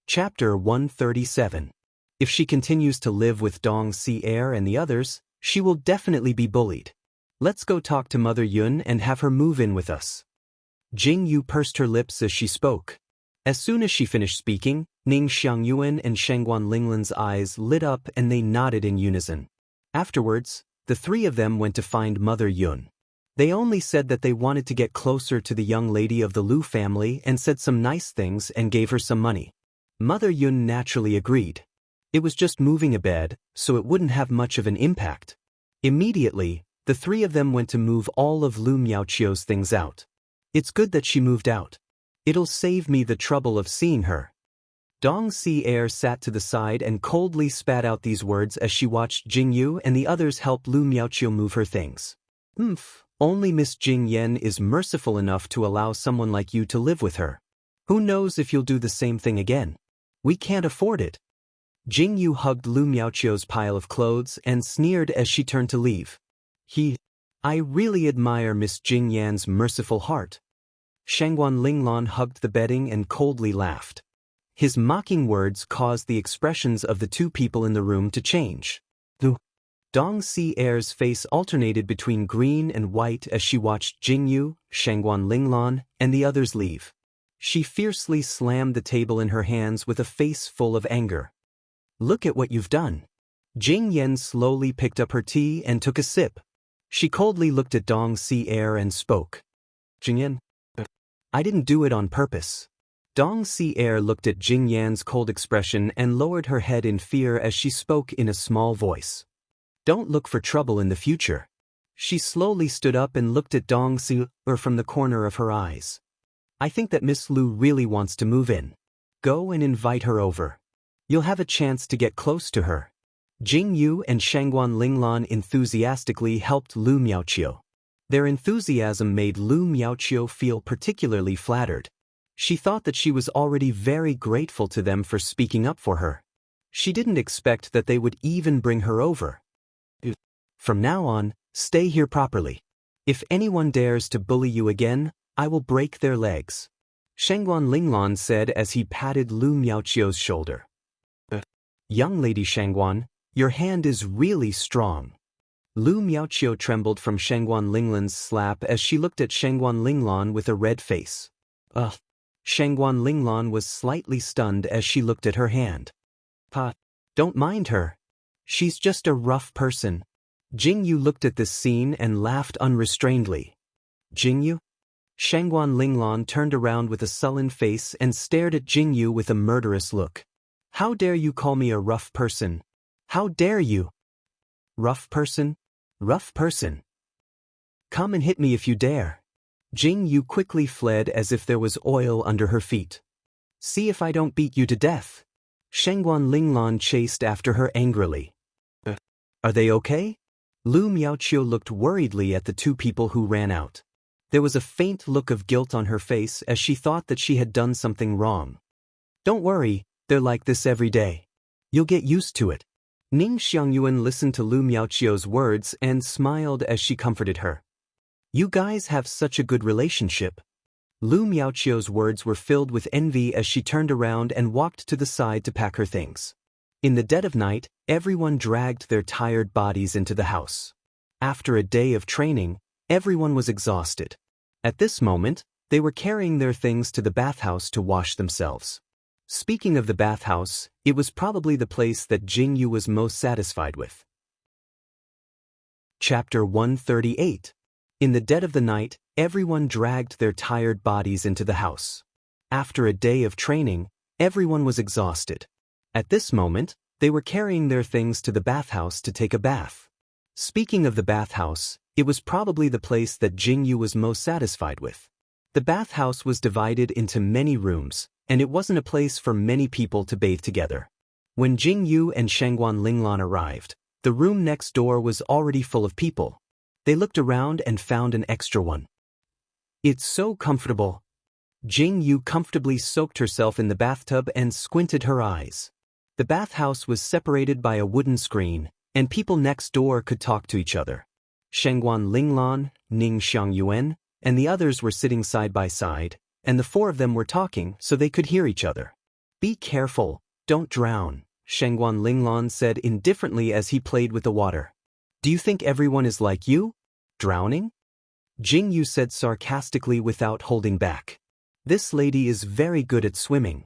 Chapter 137. If she continues to live with Dong Si-er and the others, she will definitely be bullied. Let's go talk to Mother Yun and have her move in with us. Jing Yu pursed her lips as she spoke. As soon as she finished speaking, Ning Xiangyuan and Shengguan Linglan's eyes lit up and they nodded in unison. Afterwards, the three of them went to find Mother Yun. They only said that they wanted to get closer to the young lady of the Lu family and said some nice things and gave her some money. Mother Yun naturally agreed. It was just moving a bed, so it wouldn't have much of an impact. Immediately, the three of them went to move all of Lu Miaoqiu's things out. It's good that she moved out. It'll save me the trouble of seeing her. Dong Si-er sat to the side and coldly spat out these words as she watched Jing Yu and the others help Lu Miaoqiu move her things. Only Miss Jing Yen is merciful enough to allow someone like you to live with her. Who knows if you'll do the same thing again? We can't afford it. Jing Yu hugged Lu Miaoqiu's pile of clothes and sneered as she turned to leave. I really admire Miss Jing Yan's merciful heart. Shengguan Linglan hugged the bedding and coldly laughed. His mocking words caused the expressions of the two people in the room to change. Dong Si-er's face alternated between green and white as she watched Jing Yu, Shengguan Linglan, and the others leave. She fiercely slammed the table in her hands with a face full of anger. Look at what you've done. Jing Yen slowly picked up her tea and took a sip. She coldly looked at Dong Si-er and spoke. Jing Yen? I didn't do it on purpose. Dong Si-er looked at Jing Yan's cold expression and lowered her head in fear as she spoke in a small voice. Don't look for trouble in the future. She slowly stood up and looked at Dong Si-er from the corner of her eyes. I think that Miss Lu really wants to move in. Go and invite her over. You'll have a chance to get close to her. Jing Yu and Shengguan Linglan enthusiastically helped Lu Miaoqiu. Their enthusiasm made Lu Miaoqiu feel particularly flattered. She thought that she was already very grateful to them for speaking up for her. She didn't expect that they would even bring her over. From now on, stay here properly. If anyone dares to bully you again, I will break their legs. Shengguan Linglan said as he patted Lu Miaoqiu's shoulder. Young lady Shengguan, your hand is really strong. Lu Miaoqiu trembled from Shengguan Linglan's slap as she looked at Shengguan Linglan with a red face. Shengguan Linglan was slightly stunned as she looked at her hand. Don't mind her. She's just a rough person. Jing Yu looked at this scene and laughed unrestrainedly. Jing Yu? Shengguan Linglan turned around with a sullen face and stared at Jing Yu with a murderous look. How dare you call me a rough person? How dare you? Rough person? Rough person. Come and hit me if you dare. Jing Yu quickly fled as if there was oil under her feet. See if I don't beat you to death. Shengguan Linglan chased after her angrily. Are they okay? Lu Miaoqiu looked worriedly at the two people who ran out. There was a faint look of guilt on her face as she thought that she had done something wrong. Don't worry, they're like this every day. You'll get used to it. Ning Xiangyuan listened to Lu Miaoqiu's words and smiled as she comforted her. You guys have such a good relationship. Lu Miaoqiu's words were filled with envy as she turned around and walked to the side to pack her things. In the dead of night, everyone dragged their tired bodies into the house. After a day of training, everyone was exhausted. At this moment, they were carrying their things to the bathhouse to wash themselves. Speaking of the bathhouse, it was probably the place that Jing Yu was most satisfied with. Chapter 138. In the dead of the night, everyone dragged their tired bodies into the house. After a day of training, everyone was exhausted. At this moment, they were carrying their things to the bathhouse to take a bath. Speaking of the bathhouse, it was probably the place that Jing Yu was most satisfied with. The bathhouse was divided into many rooms, and it wasn't a place for many people to bathe together. When Jing Yu and Shengguan Linglan arrived, the room next door was already full of people. They looked around and found an extra one. It's so comfortable. Jing Yu comfortably soaked herself in the bathtub and squinted her eyes. The bathhouse was separated by a wooden screen, and people next door could talk to each other. Shengguan Linglan, Ning Xiangyuan, and the others were sitting side by side, and the four of them were talking so they could hear each other. Be careful, don't drown, Shangguan Linglan said indifferently as he played with the water. Do you think everyone is like you? Drowning? Jing Yu said sarcastically without holding back. This lady is very good at swimming.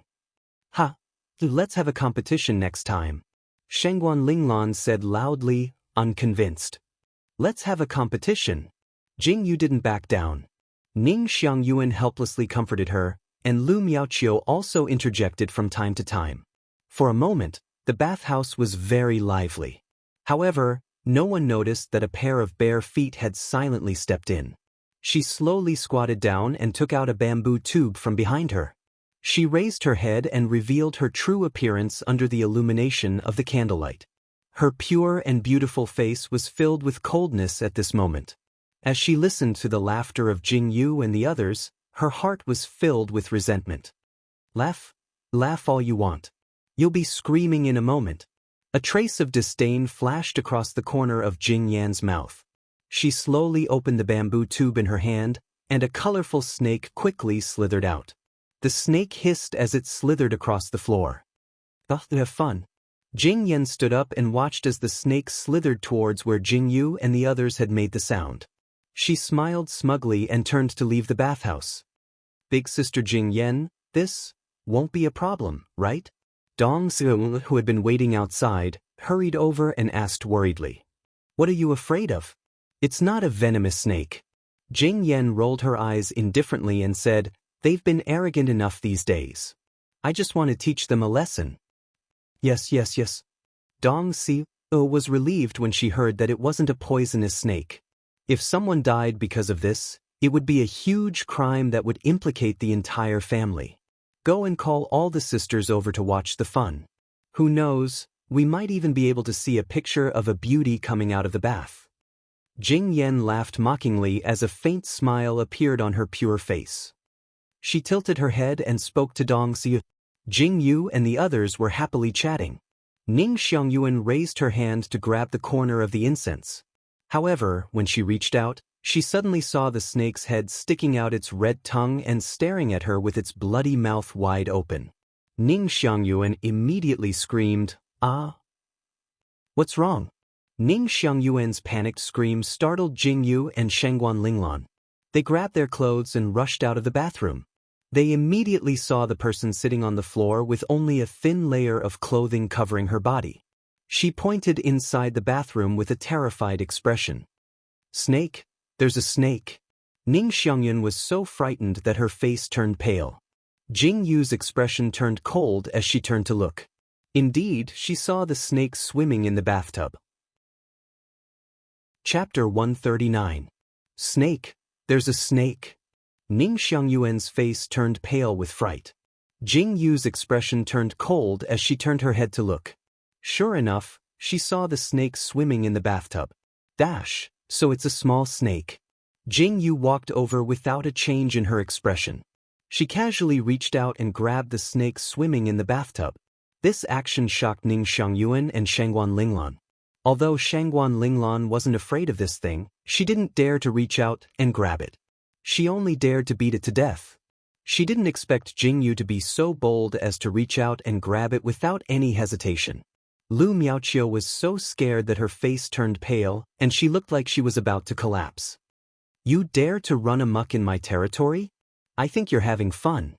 Ha! Let's have a competition next time. Shangguan Linglan said loudly, unconvinced. Let's have a competition. Jing Yu didn't back down. Ning Xiangyuan helplessly comforted her, and Lu Miaoqiu also interjected from time to time. For a moment, the bathhouse was very lively. However, no one noticed that a pair of bare feet had silently stepped in. She slowly squatted down and took out a bamboo tube from behind her. She raised her head and revealed her true appearance under the illumination of the candlelight. Her pure and beautiful face was filled with coldness at this moment. As she listened to the laughter of Jing Yu and the others, her heart was filled with resentment. Laugh all you want. You'll be screaming in a moment. A trace of disdain flashed across the corner of Jing Yan's mouth. She slowly opened the bamboo tube in her hand, and a colorful snake quickly slithered out. The snake hissed as it slithered across the floor. Have fun. Jing Yan stood up and watched as the snake slithered towards where Jing Yu and the others had made the sound. She smiled smugly and turned to leave the bathhouse. Big sister Jing Yan, this won't be a problem, right? Dong Seung, who had been waiting outside, hurried over and asked worriedly. What are you afraid of? It's not a venomous snake. Jing Yan rolled her eyes indifferently and said, they've been arrogant enough these days. I just want to teach them a lesson. Yes. Dong Seung was relieved when she heard that it wasn't a poisonous snake. If someone died because of this, it would be a huge crime that would implicate the entire family. Go and call all the sisters over to watch the fun. Who knows, we might even be able to see a picture of a beauty coming out of the bath. Jing Yan laughed mockingly as a faint smile appeared on her pure face. She tilted her head and spoke to Dong Seung. Jing Yu and the others were happily chatting. Ning Xiangyuan raised her hand to grab the corner of the incense. However, when she reached out, she suddenly saw the snake's head sticking out its red tongue and staring at her with its bloody mouth wide open. Ning Xiangyuan immediately screamed, "Ah! What's wrong?" Ning Xiangyuan's panicked scream startled Jing Yu and Shangguan Linglan. They grabbed their clothes and rushed out of the bathroom. They immediately saw the person sitting on the floor with only a thin layer of clothing covering her body. She pointed inside the bathroom with a terrified expression. Snake? There's a snake. Ning Xiangyuan was so frightened that her face turned pale. Jing Yu's expression turned cold as she turned to look. Indeed, she saw the snake swimming in the bathtub. Chapter 139. Snake, there's a snake. Ning Xiangyuan's face turned pale with fright. Jing Yu's expression turned cold as she turned her head to look. Sure enough, she saw the snake swimming in the bathtub. So it's a small snake. Jing Yu walked over without a change in her expression. She casually reached out and grabbed the snake swimming in the bathtub. This action shocked Ning Xiangyuan and Shangguan Linglan. Although Shangguan Linglan wasn't afraid of this thing, she didn't dare to reach out and grab it. She only dared to beat it to death. She didn't expect Jing Yu to be so bold as to reach out and grab it without any hesitation. Lu Miaoqiu was so scared that her face turned pale, and she looked like she was about to collapse. You dare to run amok in my territory? I think you're having fun.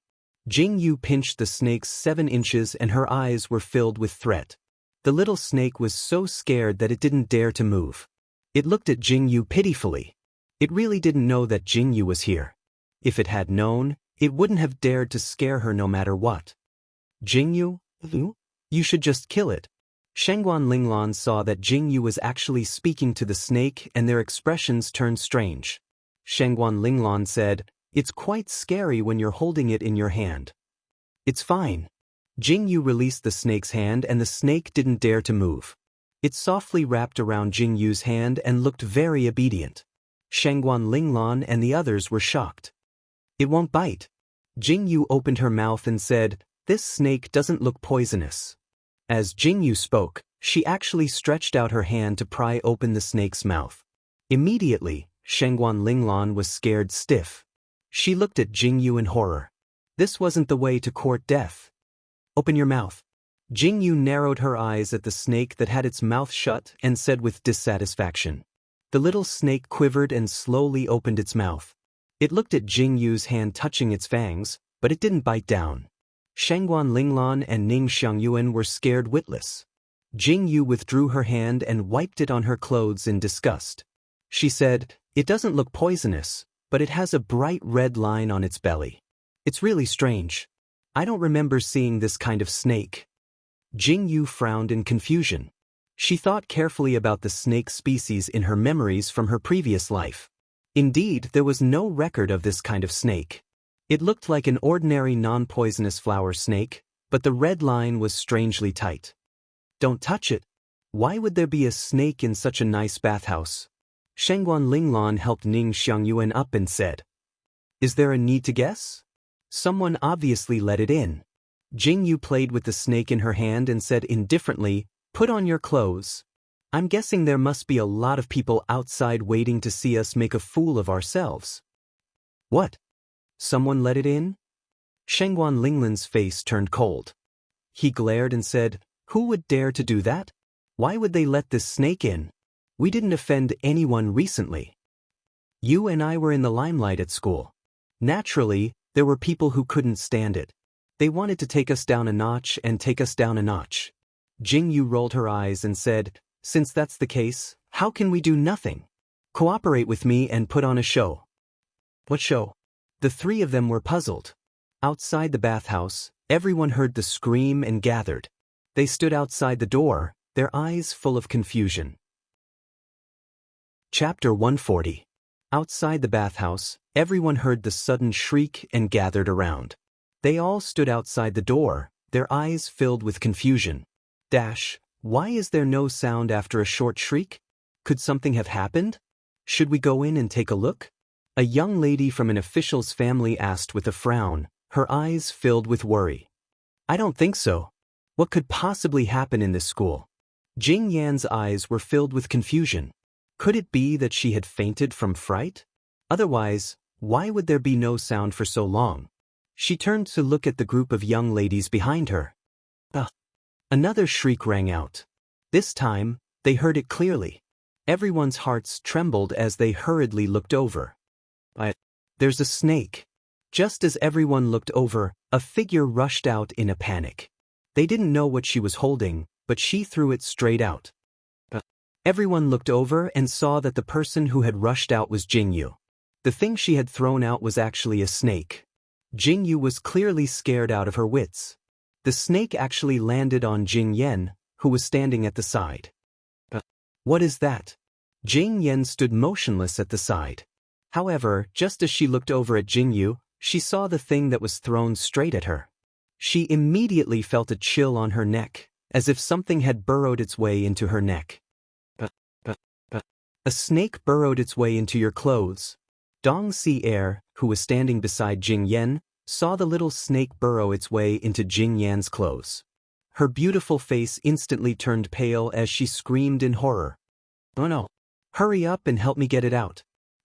Jing Yu pinched the snake's 7 inches and her eyes were filled with threat. The little snake was so scared that it didn't dare to move. It looked at Jing Yu pitifully. It really didn't know that Jing Yu was here. If it had known, it wouldn't have dared to scare her no matter what. Jing Yu? You should just kill it. Shangguan Linglan saw that Jing Yu was actually speaking to the snake and their expressions turned strange. Shangguan Linglan said, "It's quite scary when you're holding it in your hand." It's fine. Jing Yu released the snake's hand and the snake didn't dare to move. It softly wrapped around Jing Yu's hand and looked very obedient. Shangguan Linglan and the others were shocked. It won't bite. Jing Yu opened her mouth and said, "This snake doesn't look poisonous." As Jing Yu spoke, she actually stretched out her hand to pry open the snake's mouth. Immediately, Shangguan Linglan was scared stiff. She looked at Jing Yu in horror. This wasn't the way to court death. Open your mouth. Jingyu narrowed her eyes at the snake that had its mouth shut and said with dissatisfaction. The little snake quivered and slowly opened its mouth. It looked at Jingyu's hand touching its fangs, but it didn't bite down. Shangguan Linglan and Ning Xiangyuan were scared witless. Jingyu withdrew her hand and wiped it on her clothes in disgust. She said, "It doesn't look poisonous, but it has a bright red line on its belly. It's really strange. I don't remember seeing this kind of snake." Jingyu frowned in confusion. She thought carefully about the snake species in her memories from her previous life. Indeed, there was no record of this kind of snake. It looked like an ordinary non-poisonous flower snake, but the red line was strangely tight. "Don't touch it. Why would there be a snake in such a nice bathhouse?" Shangguan Linglan helped Ning Xiangyuan up and said, "Is there a need to guess? Someone obviously let it in." Jingyu played with the snake in her hand and said indifferently, "Put on your clothes. I'm guessing there must be a lot of people outside waiting to see us make a fool of ourselves." "What? Someone let it in?" Shangguan Linglan's face turned cold. He glared and said, "Who would dare to do that? Why would they let this snake in? We didn't offend anyone recently. You and I were in the limelight at school. Naturally, there were people who couldn't stand it. They wanted to take us down a notch and take us down a notch." Jingyu rolled her eyes and said, "Since that's the case, how can we do nothing? Cooperate with me and put on a show." "What show?" The three of them were puzzled. Outside the bathhouse, everyone heard the scream and gathered. They stood outside the door, their eyes full of confusion. Chapter 140. Outside the bathhouse, everyone heard the sudden shriek and gathered around. They all stood outside the door, their eyes filled with confusion. Why is there no sound after a short shriek? Could something have happened? Should we go in and take a look? A young lady from an official's family asked with a frown, her eyes filled with worry. "I don't think so. What could possibly happen in this school?" Jing Yan's eyes were filled with confusion. Could it be that she had fainted from fright? Otherwise, why would there be no sound for so long? She turned to look at the group of young ladies behind her. Another shriek rang out. This time, they heard it clearly. Everyone's hearts trembled as they hurriedly looked over. There's a snake. Just as everyone looked over, a figure rushed out in a panic. They didn't know what she was holding, but she threw it straight out. Everyone looked over and saw that the person who had rushed out was Jingyu. The thing she had thrown out was actually a snake. Jingyu was clearly scared out of her wits. The snake actually landed on Jing Yan, who was standing at the side. What is that? Jing Yan stood motionless at the side. However, just as she looked over at Jingyu, she saw the thing that was thrown straight at her. She immediately felt a chill on her neck, as if something had burrowed its way into her neck. A snake burrowed its way into your clothes. Dong Si-er, who was standing beside Jing Yan, saw the little snake burrow its way into Jing Yan's clothes. Her beautiful face instantly turned pale as she screamed in horror. "Oh no! Hurry up and help me get it out."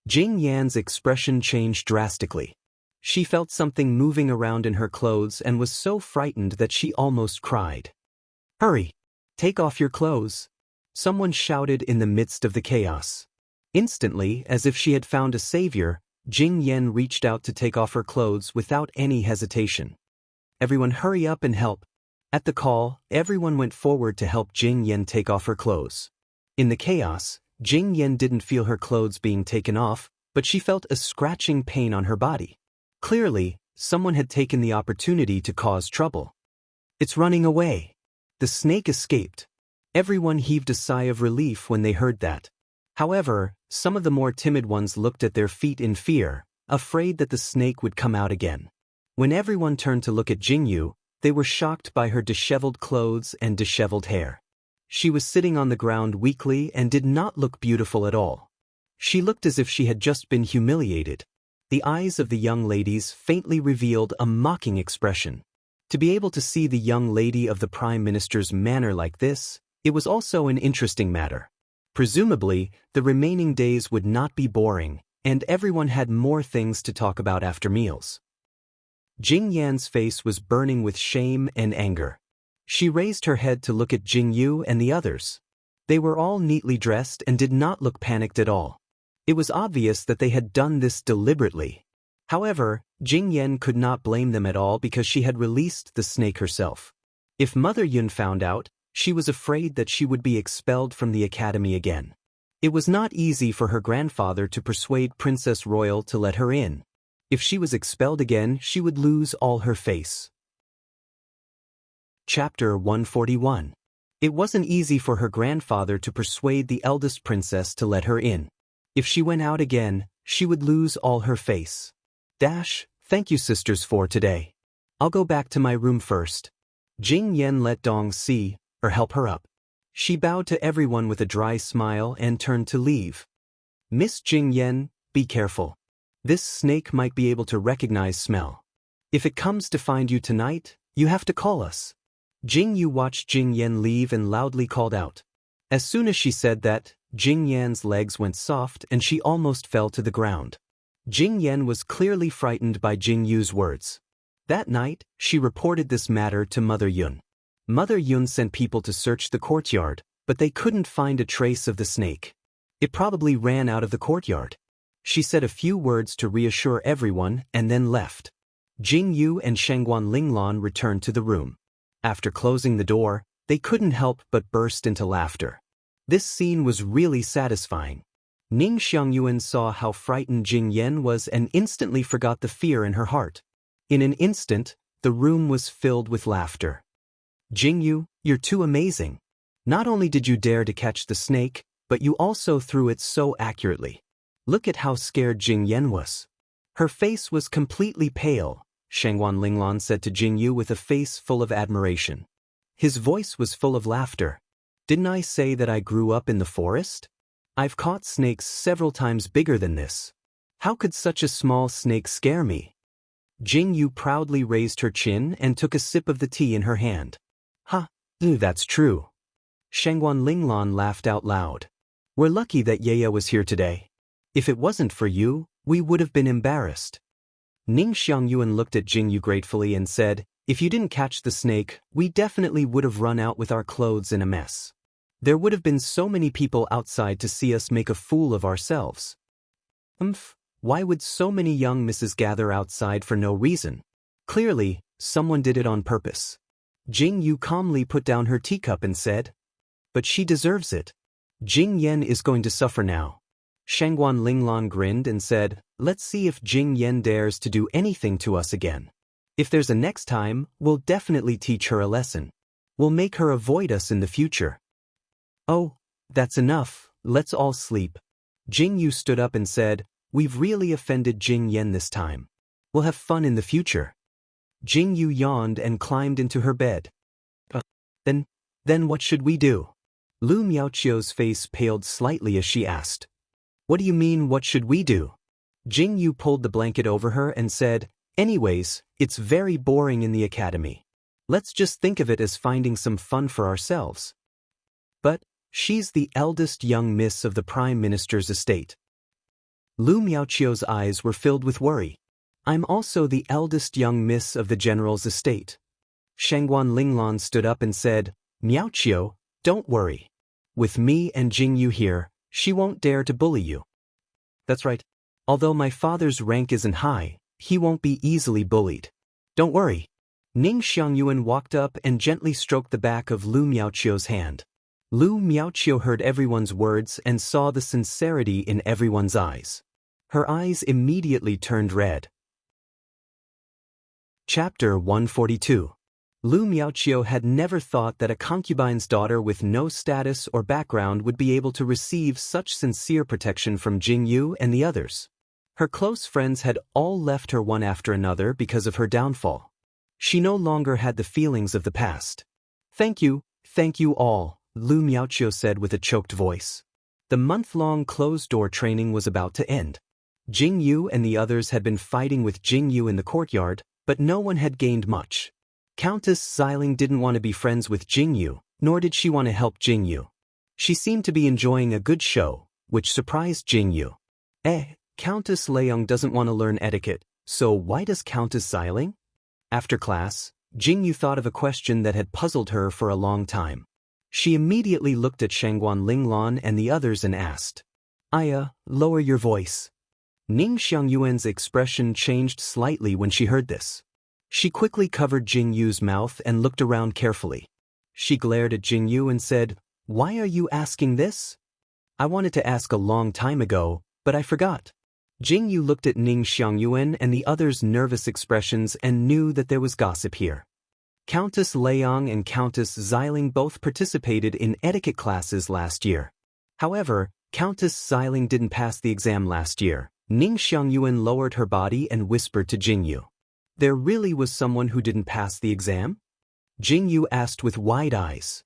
Jing Yan's expression changed drastically. She felt something moving around in her clothes and was so frightened that she almost cried. "Hurry! Take off your clothes!" Someone shouted in the midst of the chaos. Instantly, as if she had found a savior, Jing Yan reached out to take off her clothes without any hesitation. "Everyone hurry up and help." At the call, everyone went forward to help Jing Yan take off her clothes. In the chaos, Jing Yan didn't feel her clothes being taken off, but she felt a scratching pain on her body. Clearly, someone had taken the opportunity to cause trouble. "It's running away." The snake escaped. Everyone heaved a sigh of relief when they heard that. However, some of the more timid ones looked at their feet in fear, afraid that the snake would come out again. When everyone turned to look at Jingyu, they were shocked by her disheveled clothes and disheveled hair. She was sitting on the ground weakly and did not look beautiful at all. She looked as if she had just been humiliated. The eyes of the young ladies faintly revealed a mocking expression. To be able to see the young lady of the Prime Minister's manner like this, it was also an interesting matter. Presumably, the remaining days would not be boring, and everyone had more things to talk about after meals. Jing Yan's face was burning with shame and anger. She raised her head to look at Jing Yu and the others. They were all neatly dressed and did not look panicked at all. It was obvious that they had done this deliberately. However, Jing Yan could not blame them at all because she had released the snake herself. If Mother Yun found out, she was afraid that she would be expelled from the academy again. It was not easy for her grandfather to persuade Princess Royal to let her in. If she was expelled again, she would lose all her face. Chapter 141. It wasn't easy for her grandfather to persuade the eldest princess to let her in. If she went out again, she would lose all her face. Thank you sisters for today. I'll go back to my room first. Jing Yan let Dong see, or help her up. She bowed to everyone with a dry smile and turned to leave. Miss Jing Yan, be careful. This snake might be able to recognize smell. If it comes to find you tonight, you have to call us. Jing Yu watched Jing Yan leave and loudly called out. As soon as she said that, Jing Yan's legs went soft and she almost fell to the ground. Jing Yan was clearly frightened by Jing Yu's words. That night, she reported this matter to Mother Yun. Mother Yun sent people to search the courtyard, but they couldn't find a trace of the snake. It probably ran out of the courtyard. She said a few words to reassure everyone and then left. Jing Yu and Shangguan Linglan returned to the room. After closing the door, they couldn't help but burst into laughter. This scene was really satisfying. Ning Xiangyuan saw how frightened Jing Yan was and instantly forgot the fear in her heart. In an instant, the room was filled with laughter. Jing Yu, you're too amazing. Not only did you dare to catch the snake, but you also threw it so accurately. Look at how scared Jing Yan was. Her face was completely pale, Shangguan Linglan said to Jing Yu with a face full of admiration. His voice was full of laughter. Didn't I say that I grew up in the forest? I've caught snakes several times bigger than this. How could such a small snake scare me? Jing Yu proudly raised her chin and took a sip of the tea in her hand. That's true. Shangguan Linglan laughed out loud. We're lucky that Yaya was here today. If it wasn't for you, we would have been embarrassed. Ning Xiangyuan looked at Jing Yu gratefully and said, if you didn't catch the snake, we definitely would have run out with our clothes in a mess. There would have been so many people outside to see us make a fool of ourselves. Why would so many young misses gather outside for no reason? Clearly, someone did it on purpose. Jing Yu calmly put down her teacup and said, but she deserves it. Jing Yan is going to suffer now. Shangguan Linglan grinned and said, let's see if Jing Yan dares to do anything to us again. If there's a next time, we'll definitely teach her a lesson. We'll make her avoid us in the future. Oh, that's enough, let's all sleep. Jing Yu stood up and said, we've really offended Jing Yan this time. We'll have fun in the future. Jing Yu yawned and climbed into her bed. Then what should we do? Lu Miaoqiu's face paled slightly as she asked. What do you mean, what should we do? Jing Yu pulled the blanket over her and said, anyways, it's very boring in the academy. Let's just think of it as finding some fun for ourselves. But she's the eldest young miss of the Prime Minister's estate. Lu Miaoqiu's eyes were filled with worry. I'm also the eldest young miss of the general's estate. Shangguan Linglan stood up and said, Miaoqiu, don't worry. With me and Jing Yu here, she won't dare to bully you. That's right. Although my father's rank isn't high, he won't be easily bullied. Don't worry. Ning Xiangyuan walked up and gently stroked the back of Lu Miaoqiu's hand. Lu Miaoqiu heard everyone's words and saw the sincerity in everyone's eyes. Her eyes immediately turned red. Chapter 142. Lu Miaoqiu had never thought that a concubine's daughter with no status or background would be able to receive such sincere protection from Jing Yu and the others. Her close friends had all left her one after another because of her downfall. She no longer had the feelings of the past. Thank you all, Lu Miaoqiu said with a choked voice. The month-long closed-door training was about to end. Jing Yu and the others had been fighting with Jing Yu in the courtyard, but no one had gained much. Countess Xiling didn't want to be friends with Jing Yu, nor did she want to help Jing Yu. She seemed to be enjoying a good show, which surprised Jing Yu. Countess Leung doesn't want to learn etiquette, so why does Countess Xiling? After class, Jingyu thought of a question that had puzzled her for a long time. She immediately looked at Shangguan Linglong and the others and asked, Aya, lower your voice. Ning Xiangyuan's expression changed slightly when she heard this. She quickly covered Jingyu's mouth and looked around carefully. She glared at Jingyu and said, Why are you asking this? I wanted to ask a long time ago, but I forgot. Jingyu looked at Ning Xiangyuan and the others' nervous expressions and knew that there was gossip here. Countess Leong and Countess Xiling both participated in etiquette classes last year. However, Countess Xiling didn't pass the exam last year. Ning Xiangyuan lowered her body and whispered to Jingyu. There really was someone who didn't pass the exam? Jingyu asked with wide eyes.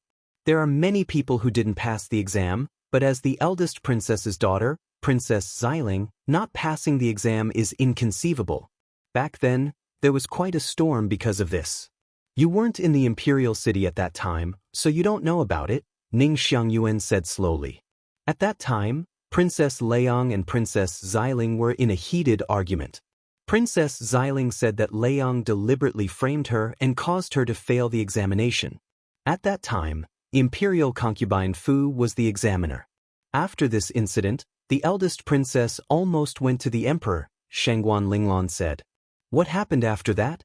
There are many people who didn't pass the exam, but as the eldest princess's daughter, Princess Xiling, not passing the exam is inconceivable. Back then, there was quite a storm because of this. You weren't in the imperial city at that time, so you don't know about it, Ning Xiangyuan said slowly. At that time, Princess Leong and Princess Xiling were in a heated argument. Princess Xiling said that Leong deliberately framed her and caused her to fail the examination. At that time, Imperial concubine Fu was the examiner. After this incident, the eldest princess almost went to the emperor, Shangguan Linglong said. What happened after that?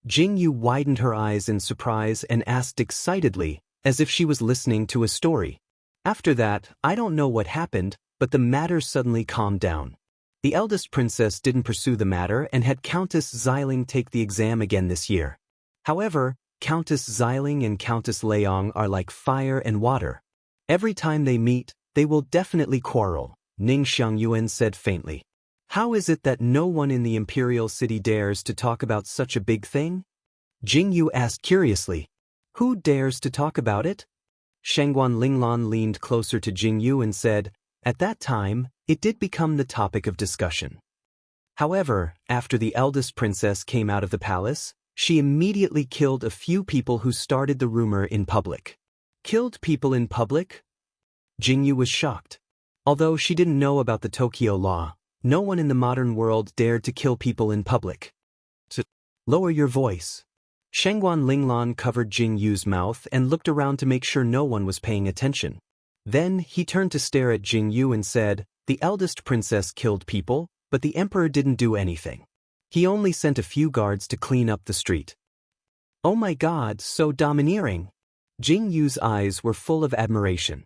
Jingyu widened her eyes in surprise and asked excitedly, as if she was listening to a story. After that, I don't know what happened, but the matter suddenly calmed down. The eldest princess didn't pursue the matter and had Countess Xiling take the exam again this year. However, Countess Xiling and Countess Leong are like fire and water. Every time they meet, they will definitely quarrel, Ning Xiangyuan said faintly. How is it that no one in the imperial city dares to talk about such a big thing? Jingyu asked curiously. Who dares to talk about it? Shangguan Linglong leaned closer to Jingyu and said, At that time, it did become the topic of discussion. However, after the eldest princess came out of the palace, she immediately killed a few people who started the rumor in public. Killed people in public? Jingyu was shocked. Although she didn't know about the Tokyo law, no one in the modern world dared to kill people in public. So, lower your voice. Shangguan Linglong covered Jingyu's mouth and looked around to make sure no one was paying attention. Then he turned to stare at Jingyu and said, The eldest princess killed people, but the emperor didn't do anything. He only sent a few guards to clean up the street. Oh my God, so domineering. Jingyu's eyes were full of admiration.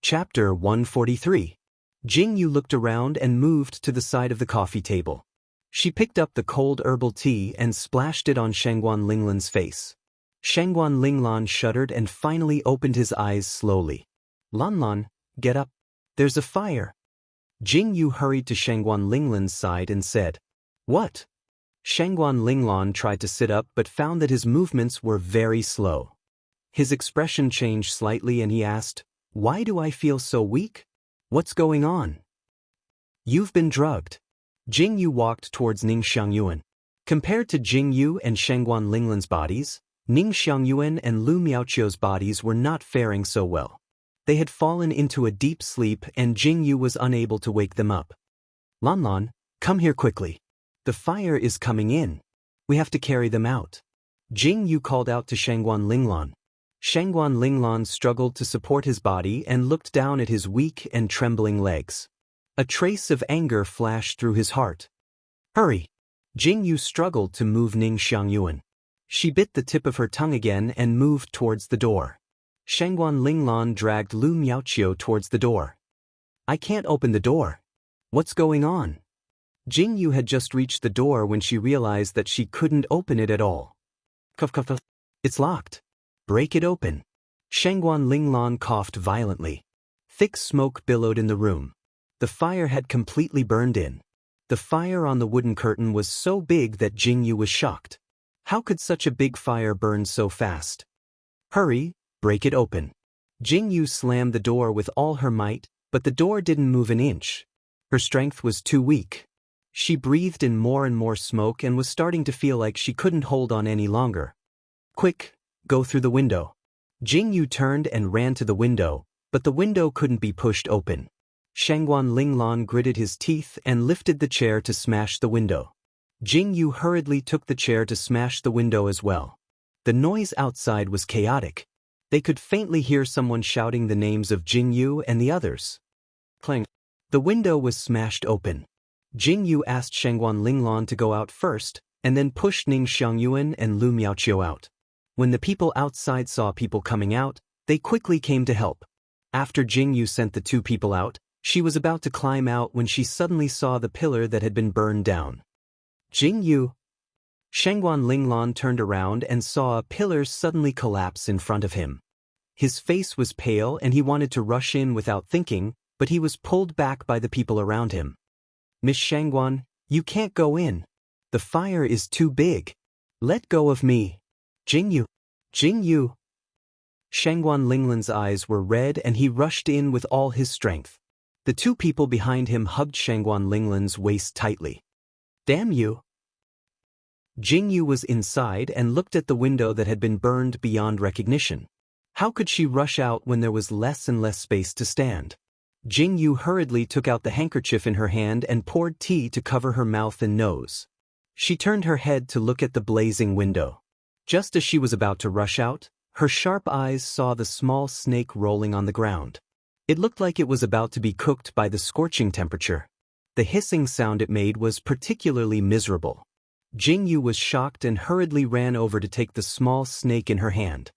Chapter 143. Jingyu looked around and moved to the side of the coffee table. She picked up the cold herbal tea and splashed it on Shangguan Linglong's face. Shangguan Linglong shuddered and finally opened his eyes slowly. Lanlan, get up. There's a fire. Jingyu hurried to Shangguan Linglong's side and said, What? Shangguan Linglong tried to sit up but found that his movements were very slow. His expression changed slightly and he asked, Why do I feel so weak? What's going on? You've been drugged. Jingyu walked towards Ning Xiangyuan. Compared to Jingyu and Shangguan Linglong's bodies, Ning Xiangyuan and Lu Miaoqiu's bodies were not faring so well. They had fallen into a deep sleep and Jingyu was unable to wake them up. Lanlan, come here quickly. The fire is coming in. We have to carry them out. Jingyu called out to Shangguan Linglong. Shangguan Linglong struggled to support his body and looked down at his weak and trembling legs. A trace of anger flashed through his heart. Hurry! Jingyu struggled to move Ning Xiangyuan. She bit the tip of her tongue again and moved towards the door. Shangguan Linglong dragged Lu Miaoqiu towards the door. I can't open the door. What's going on? Jingyu had just reached the door when she realized that she couldn't open it at all. Cuff. It's locked. Break it open. Shangguan Linglong coughed violently. Thick smoke billowed in the room. The fire had completely burned in. The fire on the wooden curtain was so big that Jingyu was shocked. How could such a big fire burn so fast? Hurry, break it open. Jingyu slammed the door with all her might, but the door didn't move an inch. Her strength was too weak. She breathed in more and more smoke and was starting to feel like she couldn't hold on any longer. Quick, go through the window. Jingyu turned and ran to the window, but the window couldn't be pushed open. Shangguan Linglong gritted his teeth and lifted the chair to smash the window. Jing Yu hurriedly took the chair to smash the window as well. The noise outside was chaotic. They could faintly hear someone shouting the names of Jing Yu and the others. Clang. The window was smashed open. Jing Yu asked Shangguan Linglan to go out first, and then pushed Ning Xiangyuan and Lu Miaoqiu out. When the people outside saw people coming out, they quickly came to help. After Jing Yu sent the two people out, she was about to climb out when she suddenly saw the pillar that had been burned down. Jing Yu. Shangguan Linglan turned around and saw a pillar suddenly collapse in front of him. His face was pale and he wanted to rush in without thinking, but he was pulled back by the people around him. Miss Shangguan, you can't go in. The fire is too big. Let go of me. Jing Yu. Jing Yu. Shangguan Linglan's eyes were red and he rushed in with all his strength. The two people behind him hugged Shangguan Linglan's waist tightly. Damn you. Jing Yu was inside and looked at the window that had been burned beyond recognition. How could she rush out when there was less and less space to stand? Jing Yu hurriedly took out the handkerchief in her hand and poured tea to cover her mouth and nose. She turned her head to look at the blazing window. Just as she was about to rush out, her sharp eyes saw the small snake rolling on the ground. It looked like it was about to be cooked by the scorching temperature. The hissing sound it made was particularly miserable. Jing Yu was shocked and hurriedly ran over to take the small snake in her hand.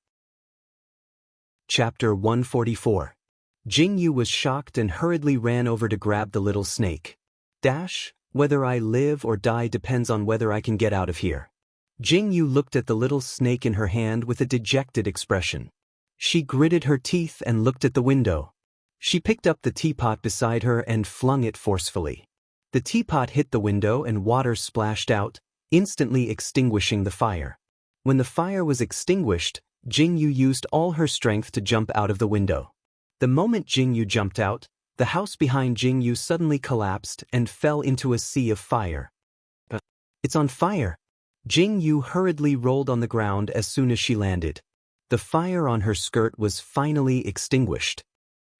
Chapter 144. Jing Yu was shocked and hurriedly ran over to grab the little snake. Whether I live or die depends on whether I can get out of here. Jing Yu looked at the little snake in her hand with a dejected expression. She gritted her teeth and looked at the window. She picked up the teapot beside her and flung it forcefully. The teapot hit the window and water splashed out, instantly extinguishing the fire. When the fire was extinguished, Jing Yu used all her strength to jump out of the window. The moment Jing Yu jumped out, the house behind Jing Yu suddenly collapsed and fell into a sea of fire. It's on fire! Jing Yu hurriedly rolled on the ground as soon as she landed. The fire on her skirt was finally extinguished.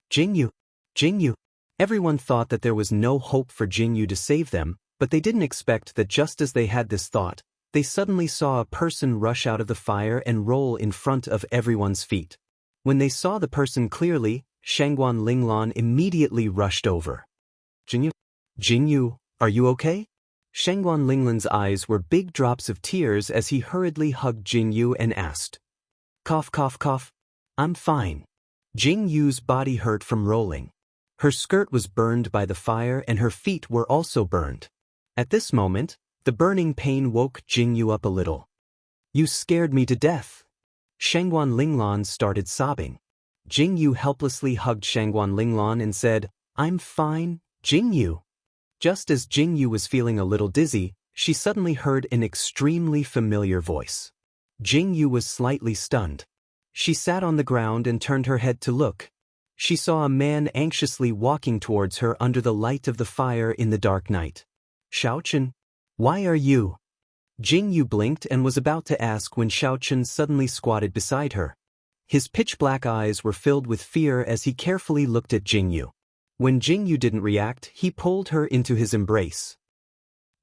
Jing Yu! Jing Yu! Everyone thought that there was no hope for Jing Yu to save them, but they didn't expect that just as they had this thought, they suddenly saw a person rush out of the fire and roll in front of everyone's feet. When they saw the person clearly, Shangguan Linglan immediately rushed over. Jing Yu? Jing Yu, are you okay? Shangguan Linglan's eyes were big drops of tears as he hurriedly hugged Jing Yu and asked. Cough cough cough. I'm fine. Jing Yu's body hurt from rolling. Her skirt was burned by the fire and her feet were also burned. At this moment, the burning pain woke Jing Yu up a little. You scared me to death. Shangguan Linglan started sobbing. Jing Yu helplessly hugged Shangguan Linglan and said, I'm fine, Jing Yu. Just as Jing Yu was feeling a little dizzy, she suddenly heard an extremely familiar voice. Jing Yu was slightly stunned. She sat on the ground and turned her head to look. She saw a man anxiously walking towards her under the light of the fire in the dark night. Xiaochen, why are you? Jing Yu blinked and was about to ask when Xiaochen suddenly squatted beside her. His pitch-black eyes were filled with fear as he carefully looked at Jing Yu. When Jing Yu didn't react, he pulled her into his embrace.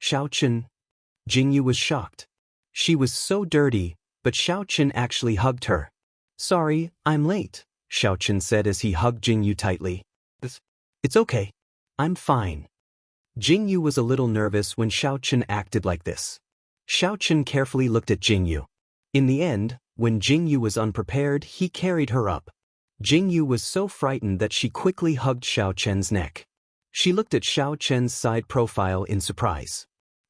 Xiaochen. Jing Yu was shocked. She was so dirty, but Xiaochen actually hugged her. Sorry, I'm late, Xiaochen said as he hugged Jing Yu tightly. It's okay. I'm fine. Jing Yu was a little nervous when Xiaochen acted like this. Xiaochen carefully looked at Jing Yu. In the end, when Jing Yu was unprepared, he carried her up. Jing Yu was so frightened that she quickly hugged Xiaochen's neck. She looked at Xiaochen's side profile in surprise.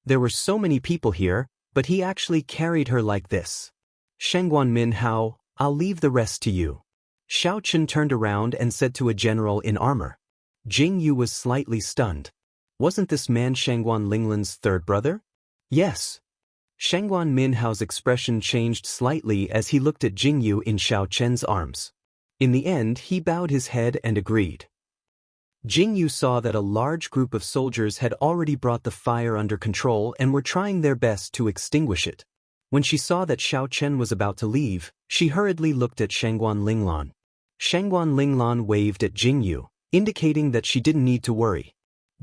There were so many people here, but he actually carried her like this. Shangguan Minhao, I'll leave the rest to you. Xiaochen turned around and said to a general in armor. Jing Yu was slightly stunned. Wasn't this man Shangguan Linglan's third brother? Yes. Shangguan Minhao's expression changed slightly as he looked at Jing Yu in Xiaochen's arms. In the end, he bowed his head and agreed. Jing Yu saw that a large group of soldiers had already brought the fire under control and were trying their best to extinguish it. When she saw that Xiaochen was about to leave, she hurriedly looked at Shangguan Linglan. Shangguan Linglan waved at Jing Yu, indicating that she didn't need to worry.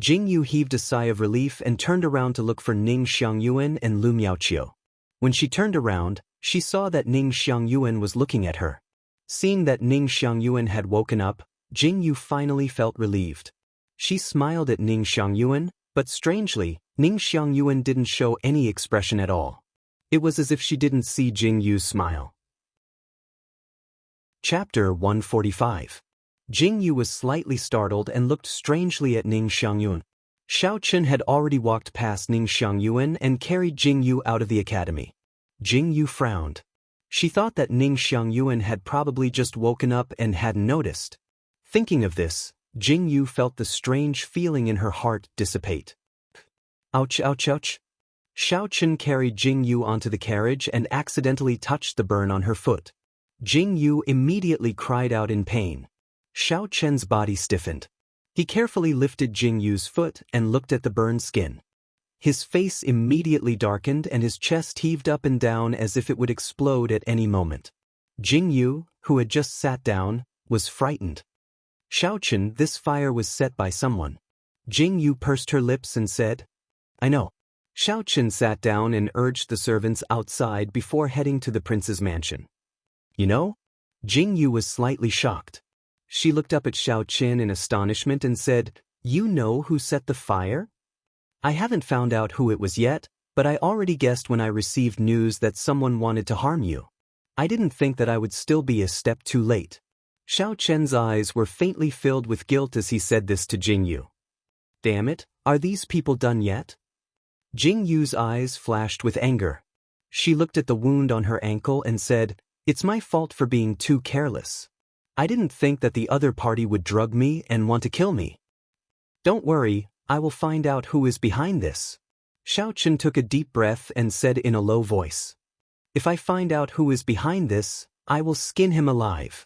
Jing Yu heaved a sigh of relief and turned around to look for Ning Xiangyuan and Lu Miaoqiu. When she turned around, she saw that Ning Xiangyuan was looking at her. Seeing that Ning Xiangyuan had woken up, Jing Yu finally felt relieved. She smiled at Ning Xiangyuan, but strangely, Ning Xiangyuan didn't show any expression at all. It was as if she didn't see Jing Yu's smile. Chapter 145. Jing Yu was slightly startled and looked strangely at Ning Xiangyuan. Xiao Chen had already walked past Ning Xiangyuan and carried Jing Yu out of the academy. Jing Yu frowned. She thought that Ning Xiangyuan had probably just woken up and hadn't noticed. Thinking of this, Jing Yu felt the strange feeling in her heart dissipate. Ouch, ouch, ouch. Xiao Chen carried Jing Yu onto the carriage and accidentally touched the burn on her foot. Jing Yu immediately cried out in pain. Xiao Chen's body stiffened. He carefully lifted Jing Yu's foot and looked at the burned skin. His face immediately darkened and his chest heaved up and down as if it would explode at any moment. Jing Yu, who had just sat down, was frightened. Xiao Chen, this fire was set by someone. Jing Yu pursed her lips and said, I know. Xiao Chen sat down and urged the servants outside before heading to the prince's mansion. You know? Jing Yu was slightly shocked. She looked up at Xiao Chen in astonishment and said, You know who set the fire? I haven't found out who it was yet, but I already guessed when I received news that someone wanted to harm you. I didn't think that I would still be a step too late. Xiao Chen's eyes were faintly filled with guilt as he said this to Jing Yu. Damn it, are these people done yet? Jing Yu's eyes flashed with anger. She looked at the wound on her ankle and said, It's my fault for being too careless. I didn't think that the other party would drug me and want to kill me. Don't worry, I will find out who is behind this. Xiao Chen took a deep breath and said in a low voice. If I find out who is behind this, I will skin him alive.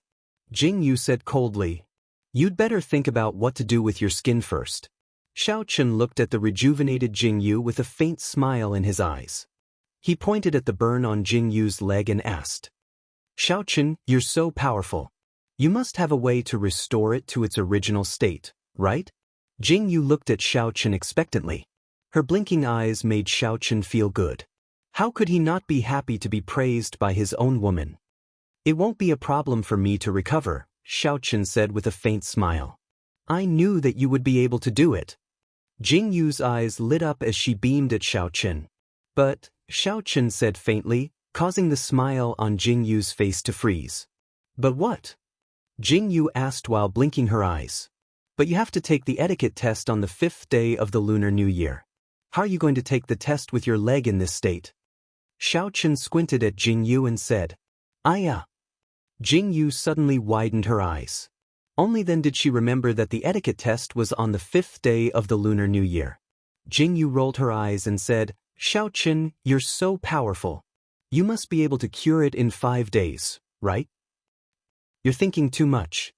Jing Yu said coldly. You'd better think about what to do with your skin first. Xiao Chen looked at the rejuvenated Jing Yu with a faint smile in his eyes. He pointed at the burn on Jing Yu's leg and asked. Xiao Chen, you're so powerful. You must have a way to restore it to its original state, right? Jing Yu looked at Xiao Chen expectantly. Her blinking eyes made Xiao Chen feel good. How could he not be happy to be praised by his own woman? It won't be a problem for me to recover, Xiao Chen said with a faint smile. I knew that you would be able to do it. Jing Yu's eyes lit up as she beamed at Xiao Chen. But, Xiao Chen said faintly, causing the smile on Jing Yu's face to freeze. But what? Jing Yu asked while blinking her eyes. But you have to take the etiquette test on the 5th day of the Lunar New Year. How are you going to take the test with your leg in this state? Xiao Chen squinted at Jing Yu and said, Jing Yu suddenly widened her eyes. Only then did she remember that the etiquette test was on the 5th day of the Lunar New Year. Jing Yu rolled her eyes and said, Xiao Chen, you're so powerful. You must be able to cure it in 5 days, right? You're thinking too much.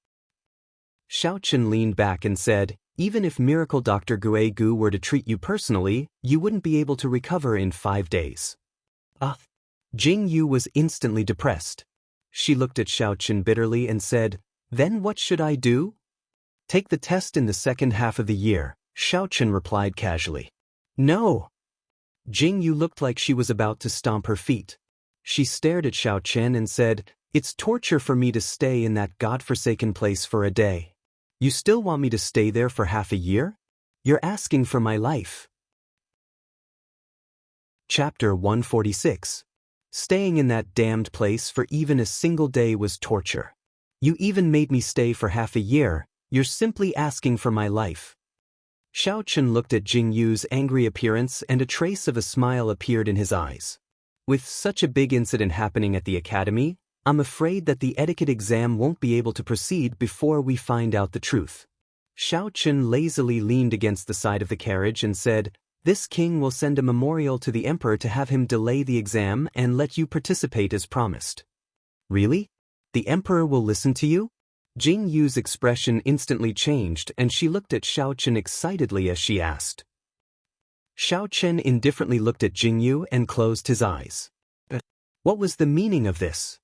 Xiao Chen leaned back and said, Even if Miracle Dr. Gue Gu were to treat you personally, you wouldn't be able to recover in 5 days. Jing Yu was instantly depressed. She looked at Xiao Chen bitterly and said, Then what should I do? Take the test in the second half of the year, Xiao Chen replied casually. No. Jing Yu looked like she was about to stomp her feet. She stared at Xiao Chen and said, It's torture for me to stay in that godforsaken place for a day. You still want me to stay there for half a year? You're asking for my life. Chapter 146. Staying in that damned place for even a single day was torture. You even made me stay for half a year, you're simply asking for my life. Xiao Chen looked at Jing Yu's angry appearance and a trace of a smile appeared in his eyes. With such a big incident happening at the academy, I'm afraid that the etiquette exam won't be able to proceed before we find out the truth. Xiao Chen lazily leaned against the side of the carriage and said, This king will send a memorial to the emperor to have him delay the exam and let you participate as promised. Really? The emperor will listen to you? Jing Yu's expression instantly changed and she looked at Xiao Chen excitedly as she asked. Xiao Chen indifferently looked at Jing Yu and closed his eyes. What was the meaning of this?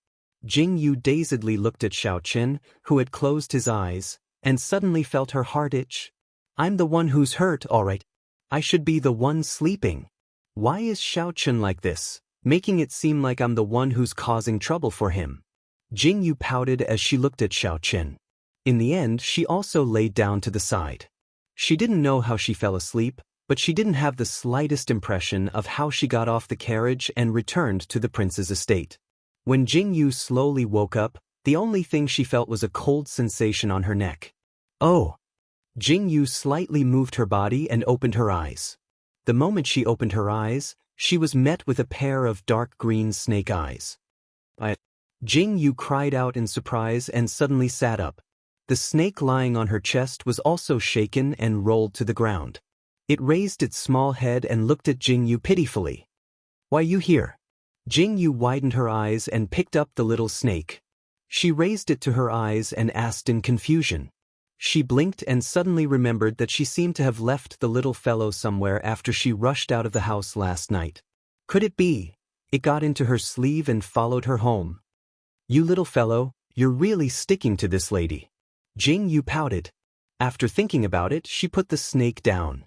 Jing Yu dazedly looked at Xiao Chen, who had closed his eyes, and suddenly felt her heart itch. I'm the one who's hurt, alright. I should be the one sleeping. Why is Xiaochen like this, making it seem like I'm the one who's causing trouble for him? Jingyu pouted as she looked at Xiaochen. In the end, she also laid down to the side. She didn't know how she fell asleep, but she didn't have the slightest impression of how she got off the carriage and returned to the prince's estate. When Jingyu slowly woke up, the only thing she felt was a cold sensation on her neck. Oh! Jingyu slightly moved her body and opened her eyes. The moment she opened her eyes, she was met with a pair of dark green snake eyes. Jingyu cried out in surprise and suddenly sat up. The snake lying on her chest was also shaken and rolled to the ground. It raised its small head and looked at Jingyu pitifully. Why you here? Jingyu widened her eyes and picked up the little snake. She raised it to her eyes and asked in confusion. She blinked and suddenly remembered that she seemed to have left the little fellow somewhere after she rushed out of the house last night. Could it be? It got into her sleeve and followed her home. You little fellow, you're really sticking to this lady. Jingyu pouted. After thinking about it, she put the snake down.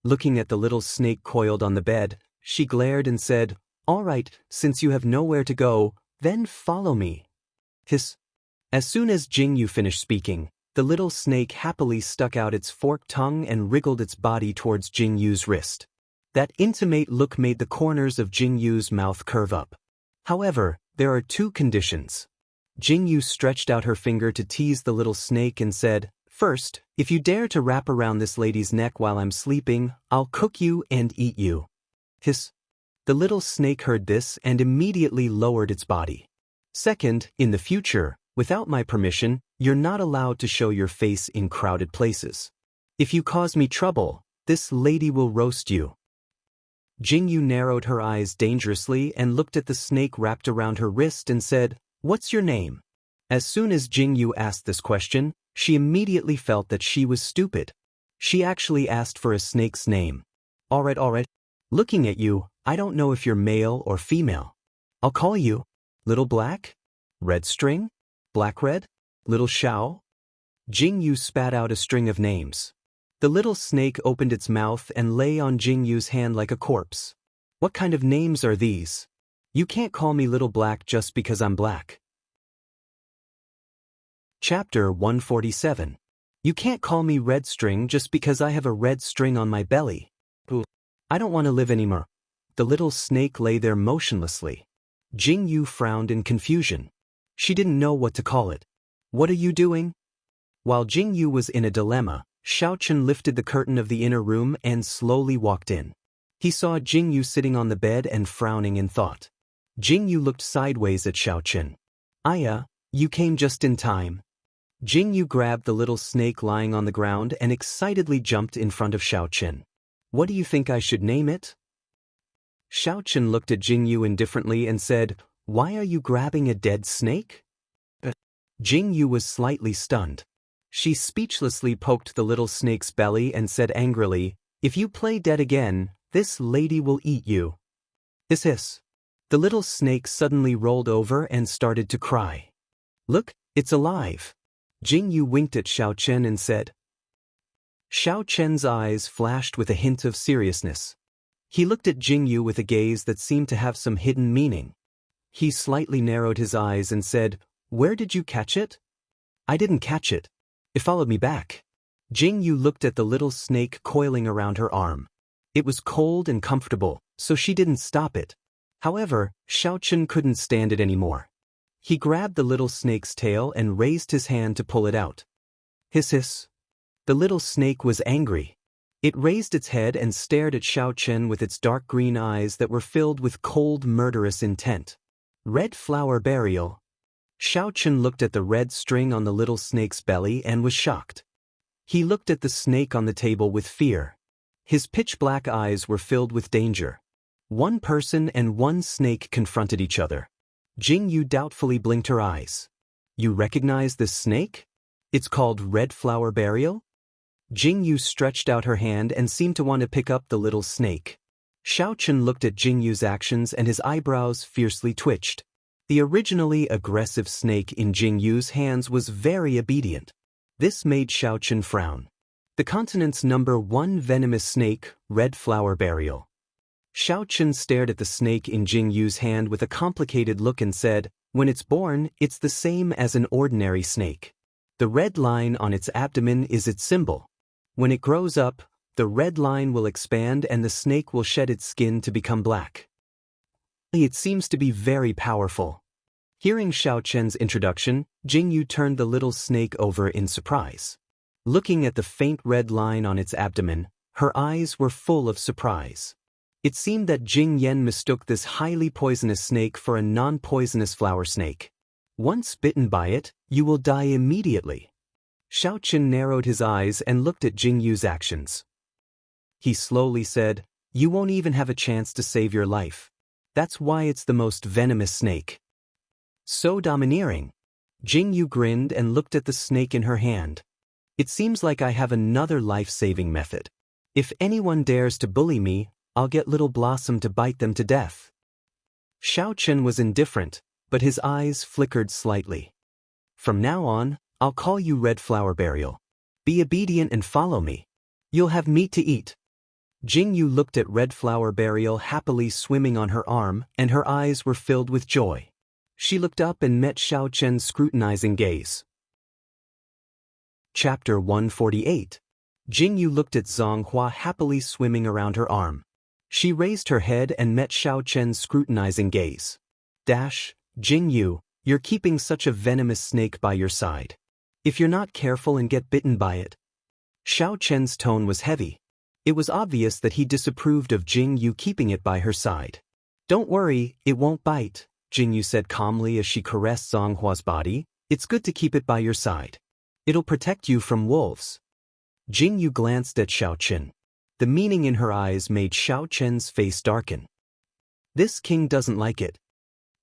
Looking at the little snake coiled on the bed, she glared and said, "All right, since you have nowhere to go, then follow me." Hiss. As soon as Jingyu finished speaking, the little snake happily stuck out its forked tongue and wriggled its body towards Jingyu's wrist. That intimate look made the corners of Jingyu's mouth curve up. However, there are two conditions. Jingyu stretched out her finger to tease the little snake and said, "First, if you dare to wrap around this lady's neck while I'm sleeping, I'll cook you and eat you." Hiss. The little snake heard this and immediately lowered its body. Second, in the future, without my permission, you're not allowed to show your face in crowded places. If you cause me trouble, this lady will roast you. Jingyu narrowed her eyes dangerously and looked at the snake wrapped around her wrist and said, "What's your name?" As soon as Jingyu asked this question, she immediately felt that she was stupid. She actually asked for a snake's name. All right. Looking at you, I don't know if you're male or female. I'll call you Little Black? Red String? Black Red? Little Xiao? Jingyu spat out a string of names. The little snake opened its mouth and lay on Jingyu's hand like a corpse. What kind of names are these? You can't call me Little Black just because I'm black. Chapter 147. You can't call me Red String just because I have a red string on my belly. Ooh. I don't want to live anymore. The little snake lay there motionlessly. Jingyu frowned in confusion. She didn't know what to call it. What are you doing? While Jingyu was in a dilemma, Xiaochen lifted the curtain of the inner room and slowly walked in. He saw Jingyu sitting on the bed and frowning in thought. Jingyu looked sideways at Xiaochen. "Aya, you came just in time." Jingyu grabbed the little snake lying on the ground and excitedly jumped in front of Xiaochen. "What do you think I should name it?" Xiaochen looked at Jingyu indifferently and said, "Why are you grabbing a dead snake?" Jingyu was slightly stunned. She speechlessly poked the little snake's belly and said angrily, "If you play dead again, this lady will eat you." Hiss. The little snake suddenly rolled over and started to cry. "Look, it's alive." Jingyu winked at Xiaochen and said. Xiaochen's eyes flashed with a hint of seriousness. He looked at Jingyu with a gaze that seemed to have some hidden meaning. He slightly narrowed his eyes and said, "Where did you catch it?" "I didn't catch it. It followed me back." Jingyu looked at the little snake coiling around her arm. It was cold and comfortable, so she didn't stop it. However, Xiaochen couldn't stand it anymore. He grabbed the little snake's tail and raised his hand to pull it out. Hiss. The little snake was angry. It raised its head and stared at Xiaochen with its dark green eyes that were filled with cold, murderous intent. Red flower burial. Xiaochen looked at the red string on the little snake's belly and was shocked. He looked at the snake on the table with fear. His pitch-black eyes were filled with danger. One person and one snake confronted each other. Jingyu doubtfully blinked her eyes. "You recognize this snake? It's called Red Flower Burial?" Jingyu stretched out her hand and seemed to want to pick up the little snake. Xiaochen looked at Jingyu's actions and his eyebrows fiercely twitched. The originally aggressive snake in Jingyu's hands was very obedient. This made Xiaochen frown. The continent's #1 venomous snake, red flower burial. Xiao Chen stared at the snake in Jing Yu's hand with a complicated look and said, when it's born, it's the same as an ordinary snake. The red line on its abdomen is its symbol. When it grows up, the red line will expand and the snake will shed its skin to become black. It seems to be very powerful. Hearing Xiao Chen's introduction, Jing Yu turned the little snake over in surprise. Looking at the faint red line on its abdomen, her eyes were full of surprise. It seemed that Jing Yan mistook this highly poisonous snake for a non-poisonous flower snake. Once bitten by it, you will die immediately. Xiao Chen narrowed his eyes and looked at Jing Yu's actions. He slowly said, you won't even have a chance to save your life. That's why it's the most venomous snake. So domineering. Jing Yu grinned and looked at the snake in her hand. It seems like I have another life-saving method. If anyone dares to bully me, I'll get Little Blossom to bite them to death. Xiao Chen was indifferent, but his eyes flickered slightly. From now on, I'll call you Red Flower Burial. Be obedient and follow me. You'll have meat to eat. Jing Yu looked at Red Flower Burial happily swimming on her arm, and her eyes were filled with joy. She looked up and met Xiao Chen's scrutinizing gaze. Chapter 148. Jing Yu looked at Zhang Hua happily swimming around her arm. She raised her head and met Xiao Chen's scrutinizing gaze. Jing Yu, you're keeping such a venomous snake by your side. If you're not careful and get bitten by it. Xiao Chen's tone was heavy. It was obvious that he disapproved of Jing Yu keeping it by her side. Don't worry, it won't bite, Jing Yu said calmly as she caressed Zhang Hua's body. It's good to keep it by your side. It'll protect you from wolves. Jing Yu glanced at Xiao Chen. The meaning in her eyes made Xiao Chen's face darken. This king doesn't like it.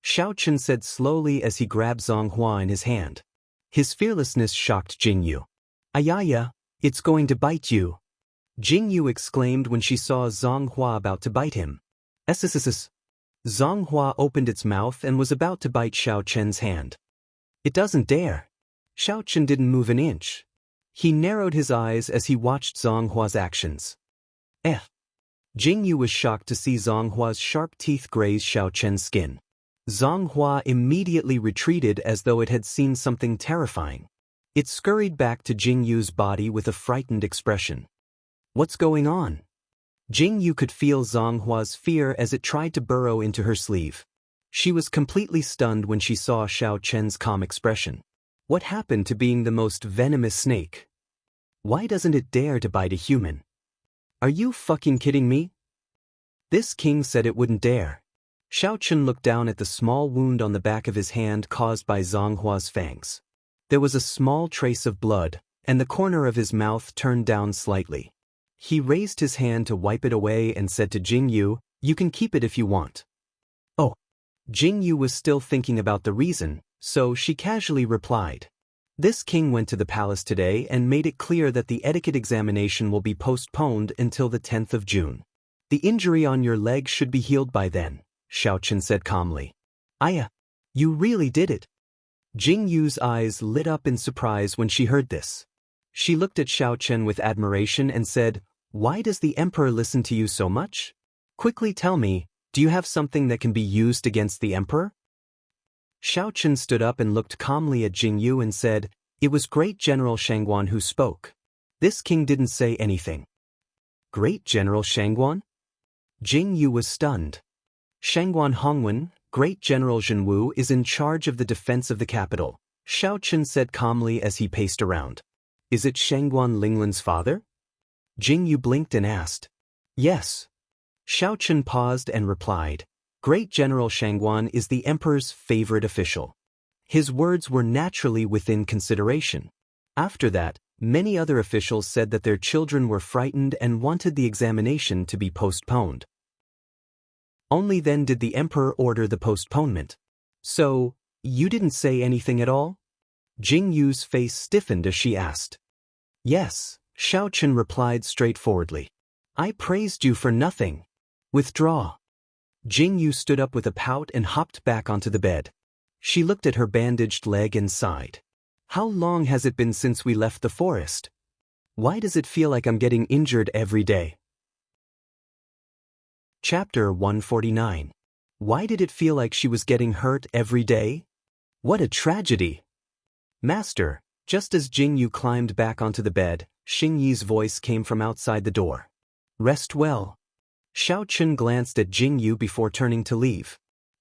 Xiao Chen said slowly as he grabbed Zhang Hua in his hand. His fearlessness shocked Jing Yu. Ayaya, it's going to bite you. Jing Yu exclaimed when she saw Zhang Hua about to bite him. Sss. Zhang Hua opened its mouth and was about to bite Xiao Chen's hand. It doesn't dare. Xiao Chen didn't move an inch. He narrowed his eyes as he watched Zhang Hua's actions. Jing Yu was shocked to see Zhang Hua's sharp teeth graze Xiao Chen's skin. Zhang Hua immediately retreated as though it had seen something terrifying. It scurried back to Jing Yu's body with a frightened expression. What's going on? Jing Yu could feel Zhang Hua's fear as it tried to burrow into her sleeve. She was completely stunned when she saw Xiao Chen's calm expression. What happened to being the most venomous snake? Why doesn't it dare to bite a human? Are you fucking kidding me? This king said it wouldn't dare. Xiao Chen looked down at the small wound on the back of his hand caused by Zhang Hua's fangs. There was a small trace of blood, and the corner of his mouth turned down slightly. He raised his hand to wipe it away and said to Jing Yu, you can keep it if you want. Oh. Jing Yu was still thinking about the reason, so she casually replied. This king went to the palace today and made it clear that the etiquette examination will be postponed until the 10th of June. The injury on your leg should be healed by then, Xiao Chen said calmly. Aya, you really did it. Jing Yu's eyes lit up in surprise when she heard this. She looked at Xiao Chen with admiration and said, why does the emperor listen to you so much? Quickly tell me, do you have something that can be used against the emperor? Xiao Chen stood up and looked calmly at Jing Yu and said, it was Great General Shangguan who spoke. This king didn't say anything. Great General Shangguan? Jing Yu was stunned. Shangguan Hongwen, Great General Zhenwu is in charge of the defense of the capital, Xiao Chen said calmly as he paced around. Is it Shangguan Linglan's father? Jing Yu blinked and asked. Yes. Xiao Chen paused and replied. Great General Shangguan is the emperor's favorite official. His words were naturally within consideration. After that, many other officials said that their children were frightened and wanted the examination to be postponed. Only then did the emperor order the postponement. So, you didn't say anything at all? Jing Yu's face stiffened as she asked. Yes, Xiao Chen replied straightforwardly. I praised you for nothing. Withdraw. Jing Yu stood up with a pout and hopped back onto the bed. She looked at her bandaged leg and sighed. How long has it been since we left the forest? Why does it feel like I'm getting injured every day? Chapter 149. Why did it feel like she was getting hurt every day? What a tragedy! Master, just as Jingyu climbed back onto the bed, Xingyi's voice came from outside the door. Rest well. Xiao Chen glanced at Jingyu before turning to leave.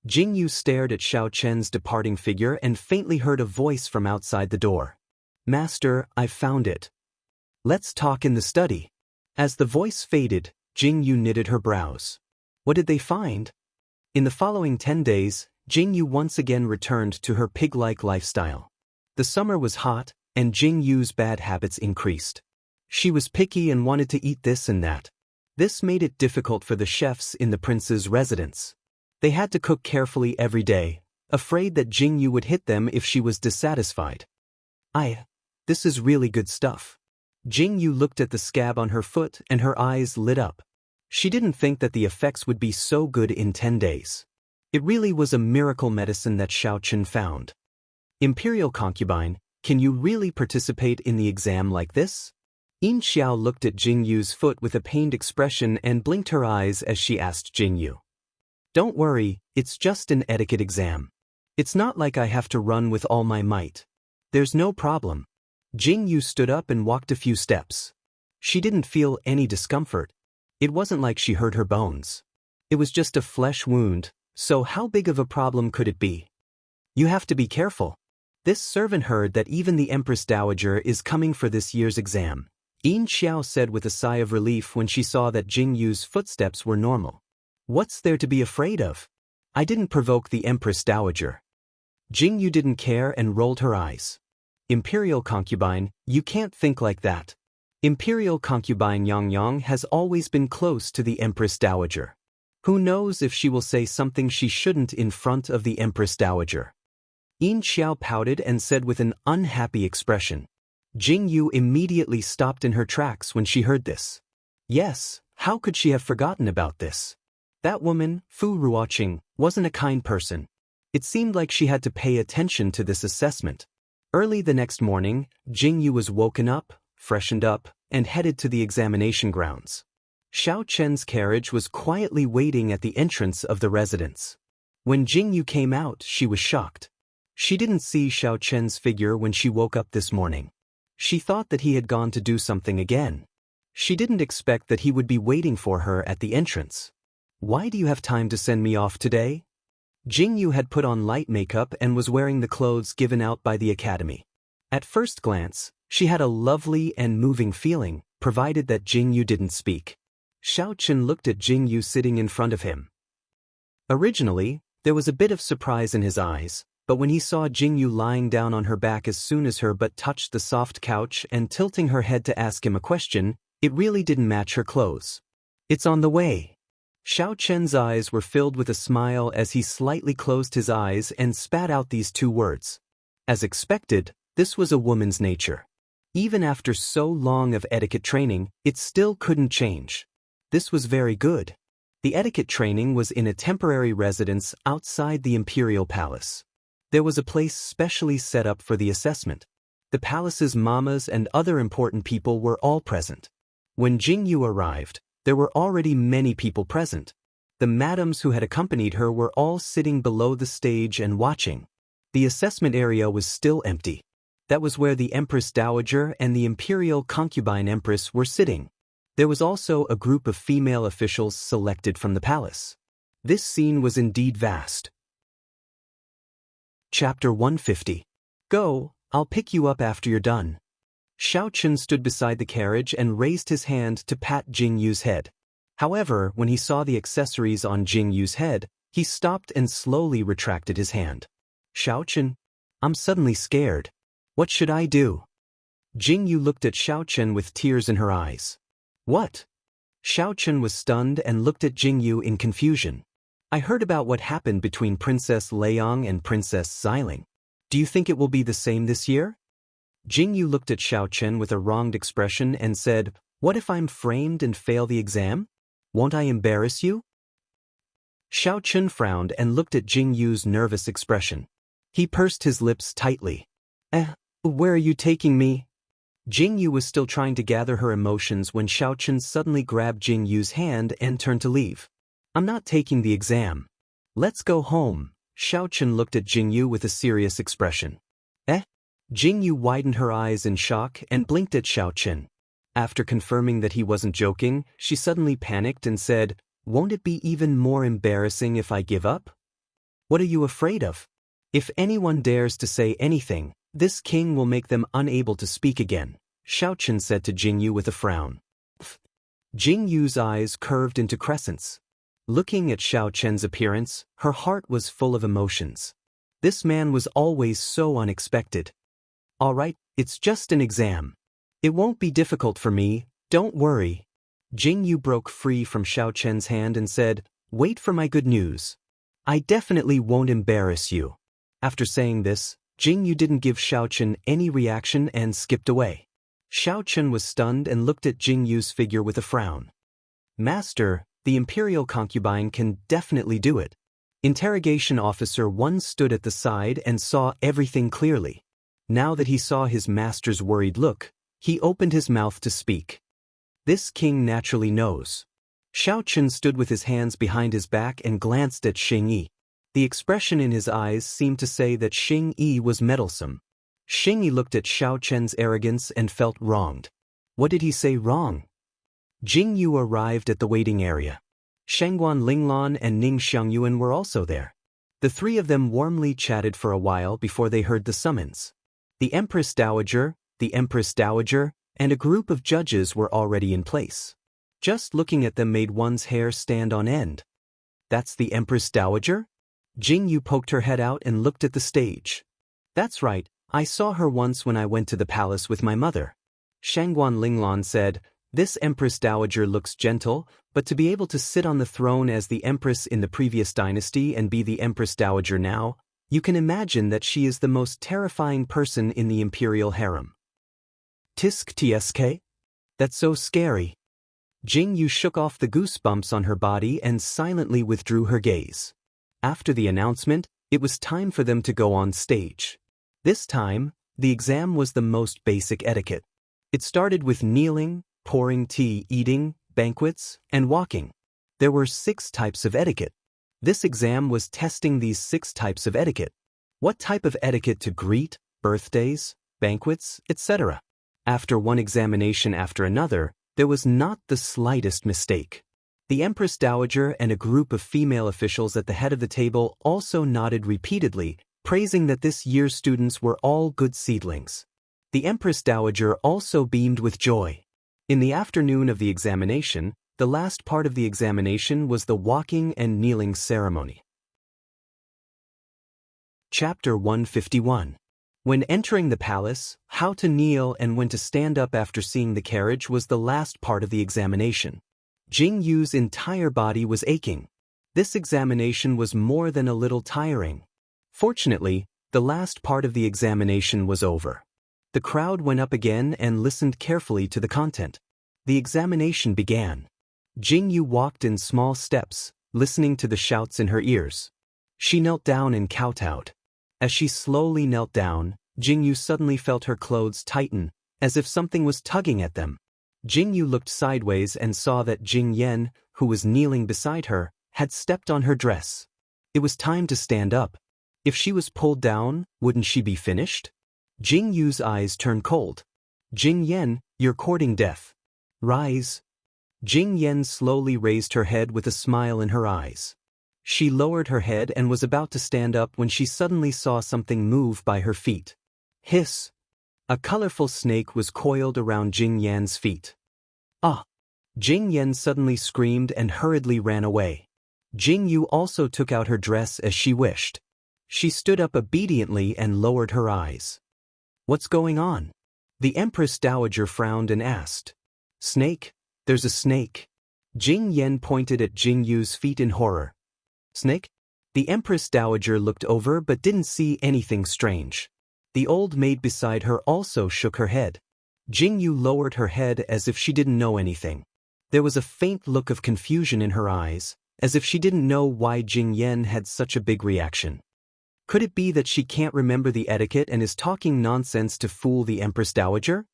Jingyu stared at Xiao Chen's departing figure and faintly heard a voice from outside the door. Master, I've found it. Let's talk in the study. As the voice faded, Jingyu knitted her brows. What did they find? In the following 10 days, Jingyu once again returned to her pig-like lifestyle. The summer was hot, and Jingyu's bad habits increased. She was picky and wanted to eat this and that. This made it difficult for the chefs in the prince's residence. They had to cook carefully every day, afraid that Jingyu would hit them if she was dissatisfied. This is really good stuff. Jingyu looked at the scab on her foot and her eyes lit up. She didn't think that the effects would be so good in 10 days. It really was a miracle medicine that Xiao Chen found. Imperial concubine, can you really participate in the exam like this? Yin Xiao looked at Jingyu's foot with a pained expression and blinked her eyes as she asked Jingyu. Don't worry, it's just an etiquette exam. It's not like I have to run with all my might. There's no problem. Jingyu stood up and walked a few steps. She didn't feel any discomfort. It wasn't like she hurt her bones. It was just a flesh wound, so how big of a problem could it be? You have to be careful. This servant heard that even the Empress Dowager is coming for this year's exam. Yin Xiao said with a sigh of relief when she saw that Jingyu's footsteps were normal. What's there to be afraid of? I didn't provoke the Empress Dowager. Jingyu didn't care and rolled her eyes. Imperial concubine, you can't think like that. Imperial concubine Yang has always been close to the Empress Dowager. Who knows if she will say something she shouldn't in front of the Empress Dowager? Yin Xiao pouted and said with an unhappy expression. Jingyu immediately stopped in her tracks when she heard this. Yes, how could she have forgotten about this? That woman, Fu Ruoqing, wasn't a kind person. It seemed like she had to pay attention to this assessment. Early the next morning, Jingyu was woken up, freshened up, and headed to the examination grounds. Xiao Chen's carriage was quietly waiting at the entrance of the residence. When Jingyu came out, she was shocked. She didn't see Xiao Chen's figure when she woke up this morning. She thought that he had gone to do something again. She didn't expect that he would be waiting for her at the entrance. Why do you have time to send me off today? Jingyu had put on light makeup and was wearing the clothes given out by the academy. At first glance, she had a lovely and moving feeling, provided that Jingyu didn't speak. Xiao Chen looked at Jingyu sitting in front of him. Originally, there was a bit of surprise in his eyes, but when he saw Jingyu lying down on her back as soon as her butt touched the soft couch and tilting her head to ask him a question, it really didn't match her clothes. It's on the way. Xiao Chen's eyes were filled with a smile as he slightly closed his eyes and spat out these two words. As expected, this was a woman's nature. Even after so long of etiquette training, it still couldn't change. This was very good. The etiquette training was in a temporary residence outside the imperial palace. There was a place specially set up for the assessment. The palace's mamas and other important people were all present. When Jingyu arrived, there were already many people present. The madams who had accompanied her were all sitting below the stage and watching. The assessment area was still empty. That was where the Empress Dowager and the Imperial Concubine Empress were sitting. There was also a group of female officials selected from the palace. This scene was indeed vast. Chapter 150. Go, I'll pick you up after you're done. Xiao Chen stood beside the carriage and raised his hand to pat Jingyu's head. However, when he saw the accessories on Jingyu's head, he stopped and slowly retracted his hand. Xiao Chen, I'm suddenly scared. What should I do? Jingyu looked at Xiao Chen with tears in her eyes. What? Xiao Chen was stunned and looked at Jingyu in confusion. I heard about what happened between Princess Leiyang and Princess Xiling. Do you think it will be the same this year? Jingyu looked at Xiao Chen with a wronged expression and said, What if I'm framed and fail the exam? Won't I embarrass you? Xiao Chen frowned and looked at Jingyu's nervous expression. He pursed his lips tightly. Where are you taking me? Jing Yu was still trying to gather her emotions when Xiao Chen suddenly grabbed Jing Yu's hand and turned to leave. I'm not taking the exam. Let's go home. Xiao Chen looked at Jing Yu with a serious expression. Eh? Jing Yu widened her eyes in shock and blinked at Xiao Chen. After confirming that he wasn't joking, she suddenly panicked and said, "Won't it be even more embarrassing if I give up? What are you afraid of? If anyone dares to say anything, this king will make them unable to speak again," Xiao Chen said to Jing Yu with a frown. Jing Yu's eyes curved into crescents. Looking at Xiao Chen's appearance, her heart was full of emotions. This man was always so unexpected. "All right, it's just an exam. It won't be difficult for me, don't worry." Jing Yu broke free from Xiao Chen's hand and said, "Wait for my good news. I definitely won't embarrass you." After saying this, Jing Yu didn't give Xiao Chen any reaction and skipped away. Xiao Chen was stunned and looked at Jing Yu's figure with a frown. "Master, the imperial concubine can definitely do it." Interrogation Officer 1 stood at the side and saw everything clearly. Now that he saw his master's worried look, he opened his mouth to speak. "This king naturally knows." Xiao Chen stood with his hands behind his back and glanced at Xing Yi. The expression in his eyes seemed to say that Xing Yi was meddlesome. Xing Yi looked at Xiao Chen's arrogance and felt wronged. What did he say wrong? Jing Yu arrived at the waiting area. Shangguan Linglan and Ning Xiangyuan were also there. The three of them warmly chatted for a while before they heard the summons. The Empress Dowager, and a group of judges were already in place. Just looking at them made one's hair stand on end. "That's the Empress Dowager?" Jing Yu poked her head out and looked at the stage. "That's right, I saw her once when I went to the palace with my mother." Shangguan Linglan said, "This Empress Dowager looks gentle, but to be able to sit on the throne as the Empress in the previous dynasty and be the Empress Dowager now, you can imagine that she is the most terrifying person in the imperial harem." "Tisk tsk? That's so scary." Jing Yu shook off the goosebumps on her body and silently withdrew her gaze. After the announcement, it was time for them to go on stage. This time, the exam was the most basic etiquette. It started with kneeling, pouring tea, eating, banquets, and walking. There were 6 types of etiquette. This exam was testing these 6 types of etiquette. What type of etiquette to greet, birthdays, banquets, etc. After one examination after another, there was not the slightest mistake. The Empress Dowager and a group of female officials at the head of the table also nodded repeatedly, praising that this year's students were all good seedlings. The Empress Dowager also beamed with joy. In the afternoon of the examination, the last part of the examination was the walking and kneeling ceremony. Chapter 151. When entering the palace, how to kneel and when to stand up after seeing the carriage was the last part of the examination. Jing Yu's entire body was aching. This examination was more than a little tiring. Fortunately, the last part of the examination was over. The crowd went up again and listened carefully to the content. The examination began. Jing Yu walked in small steps, listening to the shouts in her ears. She knelt down and kowtowed. As she slowly knelt down, Jing Yu suddenly felt her clothes tighten, as if something was tugging at them. Jing Yu looked sideways and saw that Jing Yan, who was kneeling beside her, had stepped on her dress. It was time to stand up. If she was pulled down, wouldn't she be finished? Jing Yu's eyes turned cold. "Jing Yan, you're courting death. Rise." Jing Yan slowly raised her head with a smile in her eyes. She lowered her head and was about to stand up when she suddenly saw something move by her feet. Hiss! A colorful snake was coiled around Jing Yan's feet. "Ah!" Jing Yan suddenly screamed and hurriedly ran away. Jing Yu also took out her dress as she wished. She stood up obediently and lowered her eyes. "What's going on?" The Empress Dowager frowned and asked. "Snake? There's a snake." Jing Yan pointed at Jing Yu's feet in horror. "Snake?" The Empress Dowager looked over but didn't see anything strange. The old maid beside her also shook her head. Jing Yu lowered her head as if she didn't know anything. There was a faint look of confusion in her eyes, as if she didn't know why Jing Yan had such a big reaction. Could it be that she can't remember the etiquette and is talking nonsense to fool the Empress Dowager?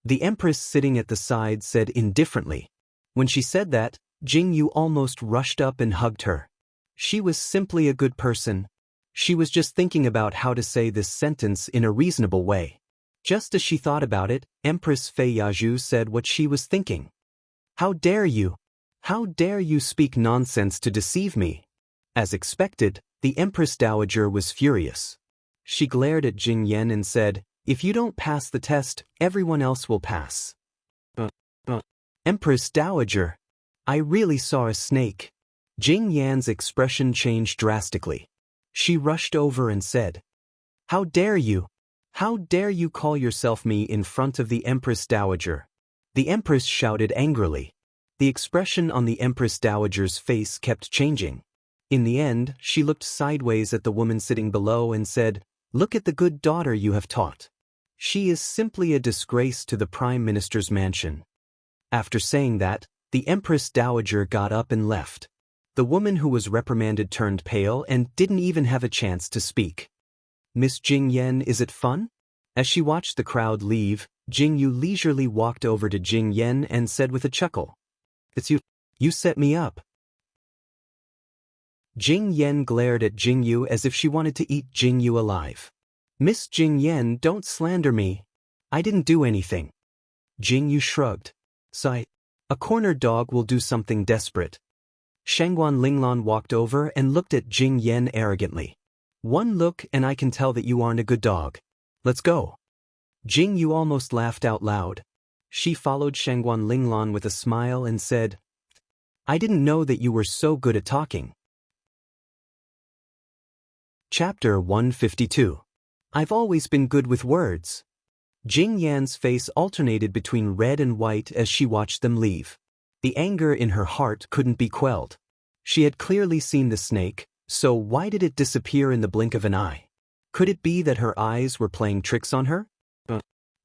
The empress sitting at the side said indifferently. When she said that, Jing Yu almost rushed up and hugged her. She was simply a good person. She was just thinking about how to say this sentence in a reasonable way. Just as she thought about it, Empress Fei Yaju said what she was thinking. How dare you? How dare you speak nonsense to deceive me? As expected, the Empress Dowager was furious. She glared at Jing Yan and said, if you don't pass the test, everyone else will pass. Empress Dowager, I really saw a snake. Jing Yan's expression changed drastically. She rushed over and said, how dare you? How dare you call yourself me in front of the Empress Dowager? The Empress shouted angrily. The expression on the Empress Dowager's face kept changing. In the end, she looked sideways at the woman sitting below and said, look at the good daughter you have taught. She is simply a disgrace to the Prime Minister's mansion. After saying that, the Empress Dowager got up and left. The woman who was reprimanded turned pale and didn't even have a chance to speak. Miss Jing Yan, is it fun? As she watched the crowd leave, Jing Yu leisurely walked over to Jing Yan and said with a chuckle, it's you. You set me up. Jing Yan glared at Jing Yu as if she wanted to eat Jing Yu alive. Miss Jing Yan, don't slander me. I didn't do anything. Jing Yu shrugged. Sigh. A cornered dog will do something desperate. Shangguan Linglan walked over and looked at Jing Yan arrogantly. One look and I can tell that you aren't a good dog. Let's go. Jing Yu almost laughed out loud. She followed Shangguan Linglan with a smile and said, I didn't know that you were so good at talking. Chapter 152. I've always been good with words. Jing Yan's face alternated between red and white as she watched them leave. The anger in her heart couldn't be quelled. She had clearly seen the snake, so why did it disappear in the blink of an eye? Could it be that her eyes were playing tricks on her?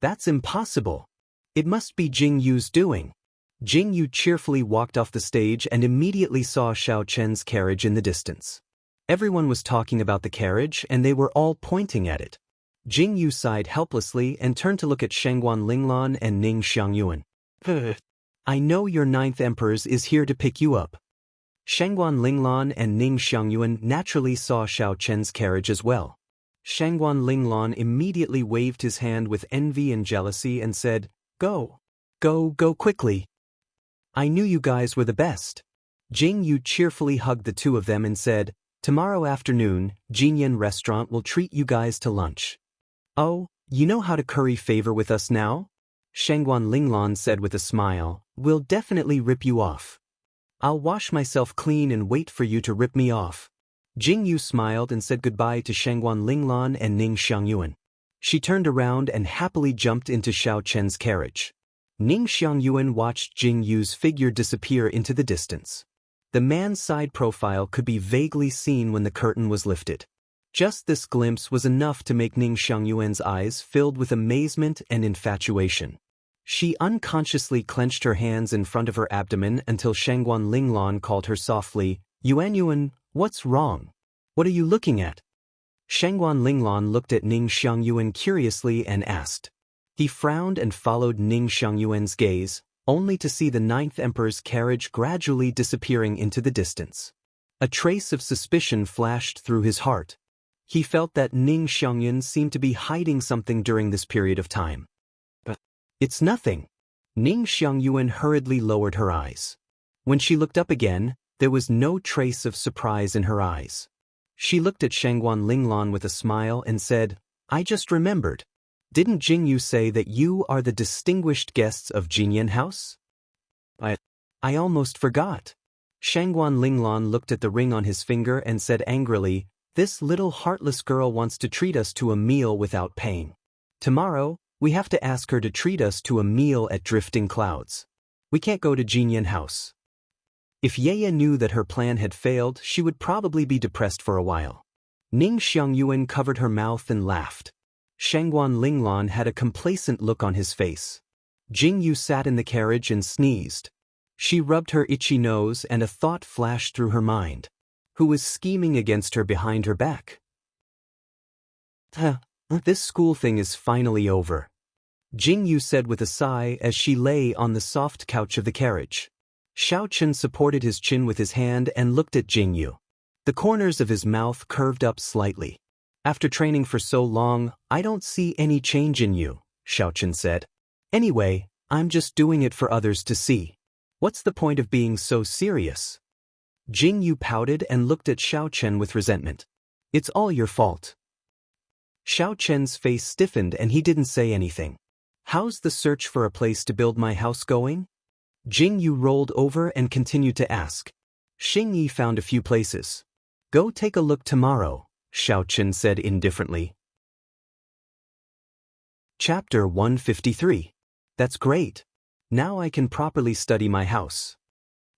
That's impossible. It must be Jing Yu's doing. Jing Yu cheerfully walked off the stage and immediately saw Xiao Chen's carriage in the distance. Everyone was talking about the carriage and they were all pointing at it. Jing Yu sighed helplessly and turned to look at Shangguan Linglan and Ning Xiangyuan. I know your ninth emperors is here to pick you up. Shangguan Linglan and Ning Xiangyuan naturally saw Xiao Chen's carriage as well. Shangguan Linglan immediately waved his hand with envy and jealousy and said, Go. Go quickly. I knew you guys were the best. Jing Yu cheerfully hugged the two of them and said, Tomorrow afternoon, Jinyan Restaurant will treat you guys to lunch. Oh, you know how to curry favor with us now? Shangguan Linglan said with a smile, We'll definitely rip you off. I'll wash myself clean and wait for you to rip me off. Jing Yu smiled and said goodbye to Shangguan Linglan and Ning Xiangyuan. She turned around and happily jumped into Xiao Chen's carriage. Ning Xiangyuan watched Jing Yu's figure disappear into the distance. The man's side profile could be vaguely seen when the curtain was lifted. Just this glimpse was enough to make Ning Xiangyuan's eyes filled with amazement and infatuation. She unconsciously clenched her hands in front of her abdomen until Shangguan Linglan called her softly, Yuanyuan, what's wrong? What are you looking at? Shangguan Linglan looked at Ning Xiangyuan curiously and asked. He frowned and followed Ning Xiangyuan's gaze, only to see the ninth emperor's carriage gradually disappearing into the distance. A trace of suspicion flashed through his heart. He felt that Ning Xiangyuan seemed to be hiding something during this period of time. But it's nothing. Ning Xiangyuan hurriedly lowered her eyes. When she looked up again, there was no trace of surprise in her eyes. She looked at Shangguan Linglan with a smile and said, I just remembered. Didn't Jing Yu say that you are the distinguished guests of Jinyan House? I almost forgot. Shangguan Linglan looked at the ring on his finger and said angrily, This little heartless girl wants to treat us to a meal without paying. Tomorrow, we have to ask her to treat us to a meal at Drifting Clouds. We can't go to Jinyan House. If Yaya knew that her plan had failed, she would probably be depressed for a while. Ning Xiangyuan covered her mouth and laughed. Shangguan Linglan had a complacent look on his face. Jing Yu sat in the carriage and sneezed. She rubbed her itchy nose and a thought flashed through her mind. Who was scheming against her behind her back? This school thing is finally over. Jing Yu said with a sigh as she lay on the soft couch of the carriage. Xiao Chen supported his chin with his hand and looked at Jing Yu. The corners of his mouth curved up slightly. After training for so long, I don't see any change in you, Xiao Chen said. Anyway, I'm just doing it for others to see. What's the point of being so serious? Jing Yu pouted and looked at Xiao Chen with resentment. It's all your fault. Xiao Chen's face stiffened and he didn't say anything. How's the search for a place to build my house going? Jing Yu rolled over and continued to ask. Xing Yi found a few places. Go take a look tomorrow, Xiao Chen said indifferently. Chapter 153. That's great. Now I can properly study my house.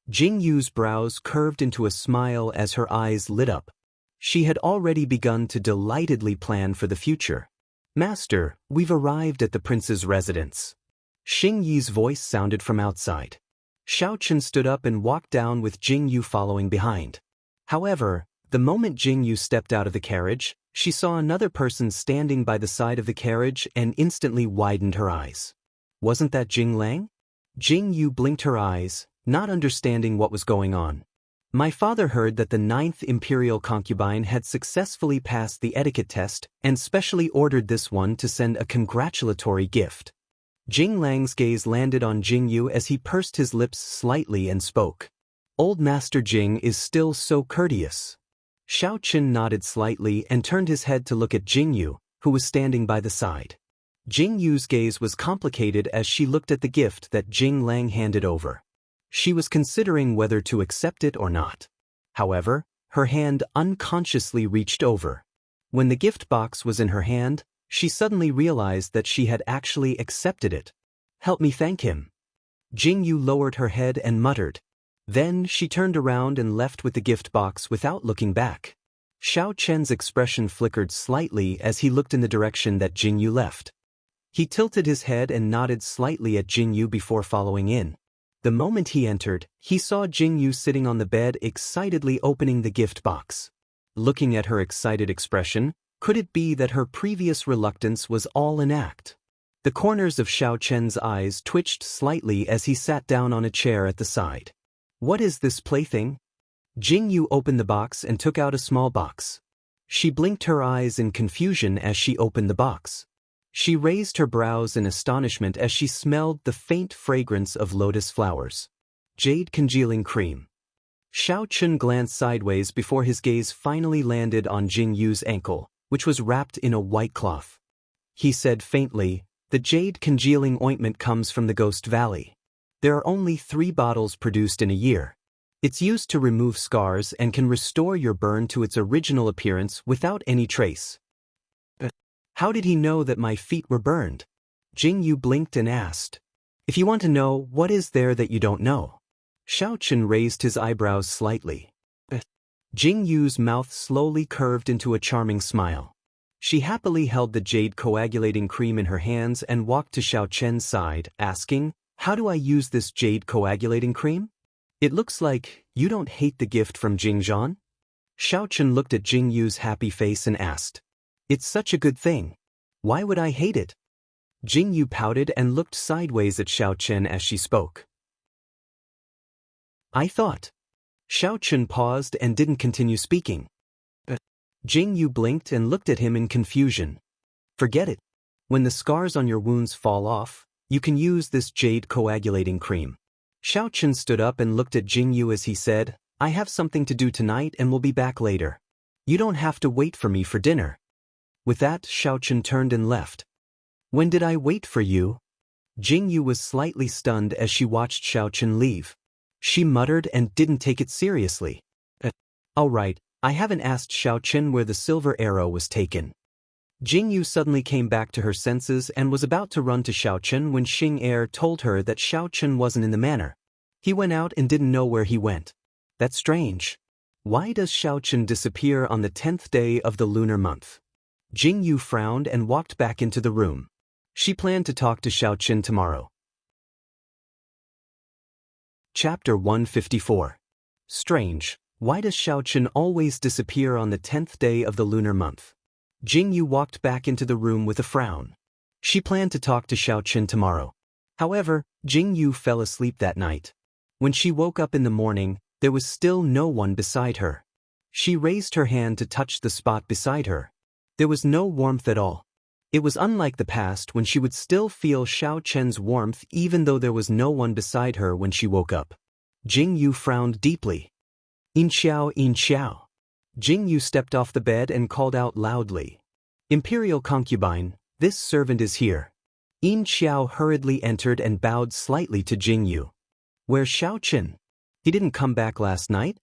Jing Yu's brows curved into a smile as her eyes lit up. She had already begun to delightedly plan for the future. Master, we've arrived at the prince's residence. Xing Yi's voice sounded from outside. Xiao Chen stood up and walked down with Jing Yu following behind. However, the moment Jing Yu stepped out of the carriage, she saw another person standing by the side of the carriage and instantly widened her eyes. Wasn't that Jing Lang? Jing Yu blinked her eyes, not understanding what was going on. My father heard that the 9th imperial concubine had successfully passed the etiquette test and specially ordered this one to send a congratulatory gift. Jing Lang's gaze landed on Jing Yu as he pursed his lips slightly and spoke. Old Master Jing is still so courteous. Xiao Chen nodded slightly and turned his head to look at Jing Yu, who was standing by the side. Jing Yu's gaze was complicated as she looked at the gift that Jing Lang handed over. She was considering whether to accept it or not. However, her hand unconsciously reached over. When the gift box was in her hand, she suddenly realized that she had actually accepted it. Help me thank him. Jing Yu lowered her head and muttered. Then she turned around and left with the gift box without looking back. Xiao Chen's expression flickered slightly as he looked in the direction that Jing Yu left. He tilted his head and nodded slightly at Jing Yu before following in. The moment he entered, he saw Jing Yu sitting on the bed excitedly opening the gift box. Looking at her excited expression, could it be that her previous reluctance was all an act? The corners of Xiao Chen's eyes twitched slightly as he sat down on a chair at the side. What is this plaything? Jing Yu opened the box and took out a small box. She blinked her eyes in confusion as she opened the box. She raised her brows in astonishment as she smelled the faint fragrance of lotus flowers. Jade congealing cream. Xiao Chen glanced sideways before his gaze finally landed on Jing Yu's ankle, which was wrapped in a white cloth. He said faintly, the jade congealing ointment comes from the Ghost Valley. There are only 3 bottles produced in a year. It's used to remove scars and can restore your burn to its original appearance without any trace. How did he know that my feet were burned? Jing Yu blinked and asked. If you want to know, what is there that you don't know? Xiao Chen raised his eyebrows slightly. Jing Yu's mouth slowly curved into a charming smile. She happily held the jade coagulating cream in her hands and walked to Xiao Chen's side, asking, how do I use this jade coagulating cream? It looks like you don't hate the gift from Jingzhan? Xiao Chen looked at Jing Yu's happy face and asked. It's such a good thing. Why would I hate it? Jing Yu pouted and looked sideways at Xiao Chen as she spoke. I thought. Xiao Chen paused and didn't continue speaking. Jing Yu blinked and looked at him in confusion. Forget it. When the scars on your wounds fall off, you can use this jade coagulating cream. Xiao Chen stood up and looked at Jing Yu as he said, I have something to do tonight and will be back later. You don't have to wait for me for dinner. With that, Xiao Chen turned and left. When did I wait for you? Jing Yu was slightly stunned as she watched Xiao Chen leave. She muttered and didn't take it seriously. All right, I haven't asked Xiao Chen where the silver arrow was taken. Jing Yu suddenly came back to her senses and was about to run to Xiao Chen when Xing Er told her that Xiao Chen wasn't in the manor. He went out and didn't know where he went. That's strange. Why does Xiao Chen disappear on the 10th day of the lunar month? Jing Yu frowned and walked back into the room. She planned to talk to Xiao Chen tomorrow. Chapter 154. Strange. Why does Xiao Chen always disappear on the 10th day of the lunar month? Jing Yu walked back into the room with a frown. She planned to talk to Xiao Chen tomorrow. However, Jing Yu fell asleep that night. When she woke up in the morning, there was still no one beside her. She raised her hand to touch the spot beside her. There was no warmth at all. It was unlike the past when she would still feel Xiao Chen's warmth even though there was no one beside her when she woke up. Jing Yu frowned deeply. "Yin Xiao, Yin Xiao." Jing Yu stepped off the bed and called out loudly. "Imperial concubine, this servant is here." Yin Xiao hurriedly entered and bowed slightly to Jing Yu. "Where's Xiao Chen? He didn't come back last night?"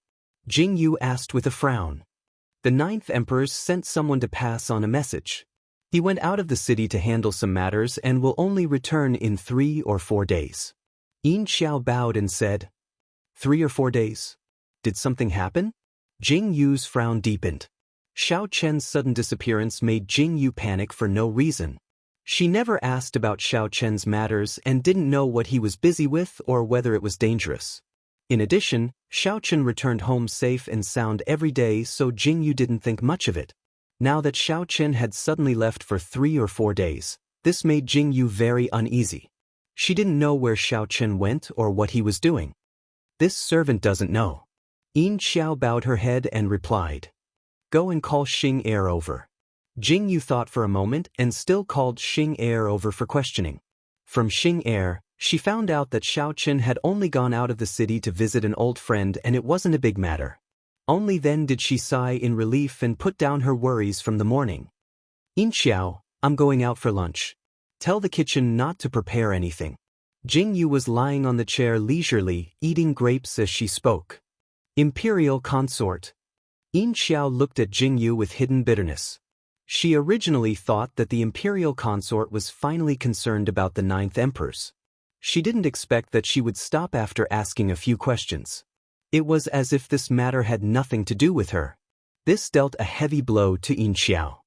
Jing Yu asked with a frown. "The 9th Emperor sent someone to pass on a message. He went out of the city to handle some matters and will only return in 3 or 4 days." Yin Xiao bowed and said, 3 or 4 days? Did something happen? Jing Yu's frown deepened. Xiao Chen's sudden disappearance made Jing Yu panic for no reason. She never asked about Xiao Chen's matters and didn't know what he was busy with or whether it was dangerous. In addition, Xiao Chen returned home safe and sound every day, so Jing Yu didn't think much of it. Now that Xiao Chen had suddenly left for 3 or 4 days, this made Jing Yu very uneasy. She didn't know where Xiao Chen went or what he was doing. "This servant doesn't know." Yin Xiao bowed her head and replied, "Go and call Xing Er over." Jing Yu thought for a moment and still called Xing Er over for questioning. From Xing Er, she found out that Xiao Chen had only gone out of the city to visit an old friend and it wasn't a big matter. Only then did she sigh in relief and put down her worries from the morning. "Yin Xiao, I'm going out for lunch. Tell the kitchen not to prepare anything." Jing Yu was lying on the chair leisurely, eating grapes as she spoke. "Imperial consort." Yin Xiao looked at Jing Yu with hidden bitterness. She originally thought that the imperial consort was finally concerned about the 9th Emperors. She didn't expect that she would stop after asking a few questions. It was as if this matter had nothing to do with her. This dealt a heavy blow to Yin Xiao.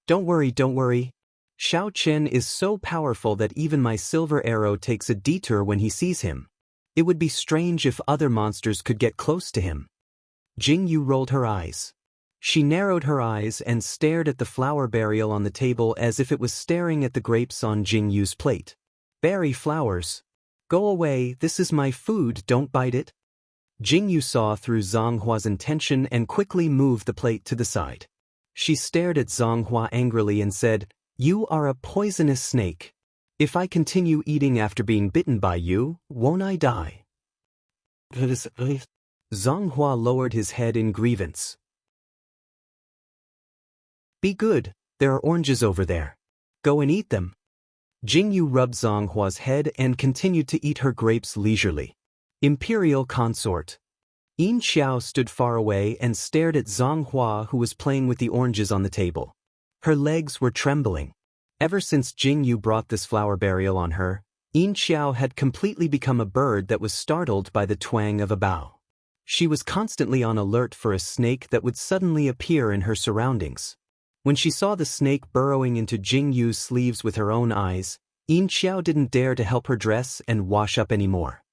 Don't worry. Xiao Chen is so powerful that even my silver arrow takes a detour when he sees him. It would be strange if other monsters could get close to him." Jing Yu rolled her eyes. She narrowed her eyes and stared at the flower burial on the table as if it was staring at the grapes on Jing Yu's plate. "Berry flowers. Go away, this is my food, don't bite it." Jing Yu saw through Zhang Hua's intention and quickly moved the plate to the side. She stared at Zhang Hua angrily and said, "You are a poisonous snake. If I continue eating after being bitten by you, won't I die?" Zhang Hua lowered his head in grievance. "Be good, there are oranges over there. Go and eat them." Jing Yu rubbed Zhang Hua's head and continued to eat her grapes leisurely. Imperial consort. Yin Xiao stood far away and stared at Zhang Hua, who was playing with the oranges on the table. Her legs were trembling. Ever since Jing Yu brought this flower burial on her, Yin Xiao had completely become a bird that was startled by the twang of a bough. She was constantly on alert for a snake that would suddenly appear in her surroundings. When she saw the snake burrowing into Jing Yu's sleeves with her own eyes, Yin Xiao didn't dare to help her dress and wash up anymore.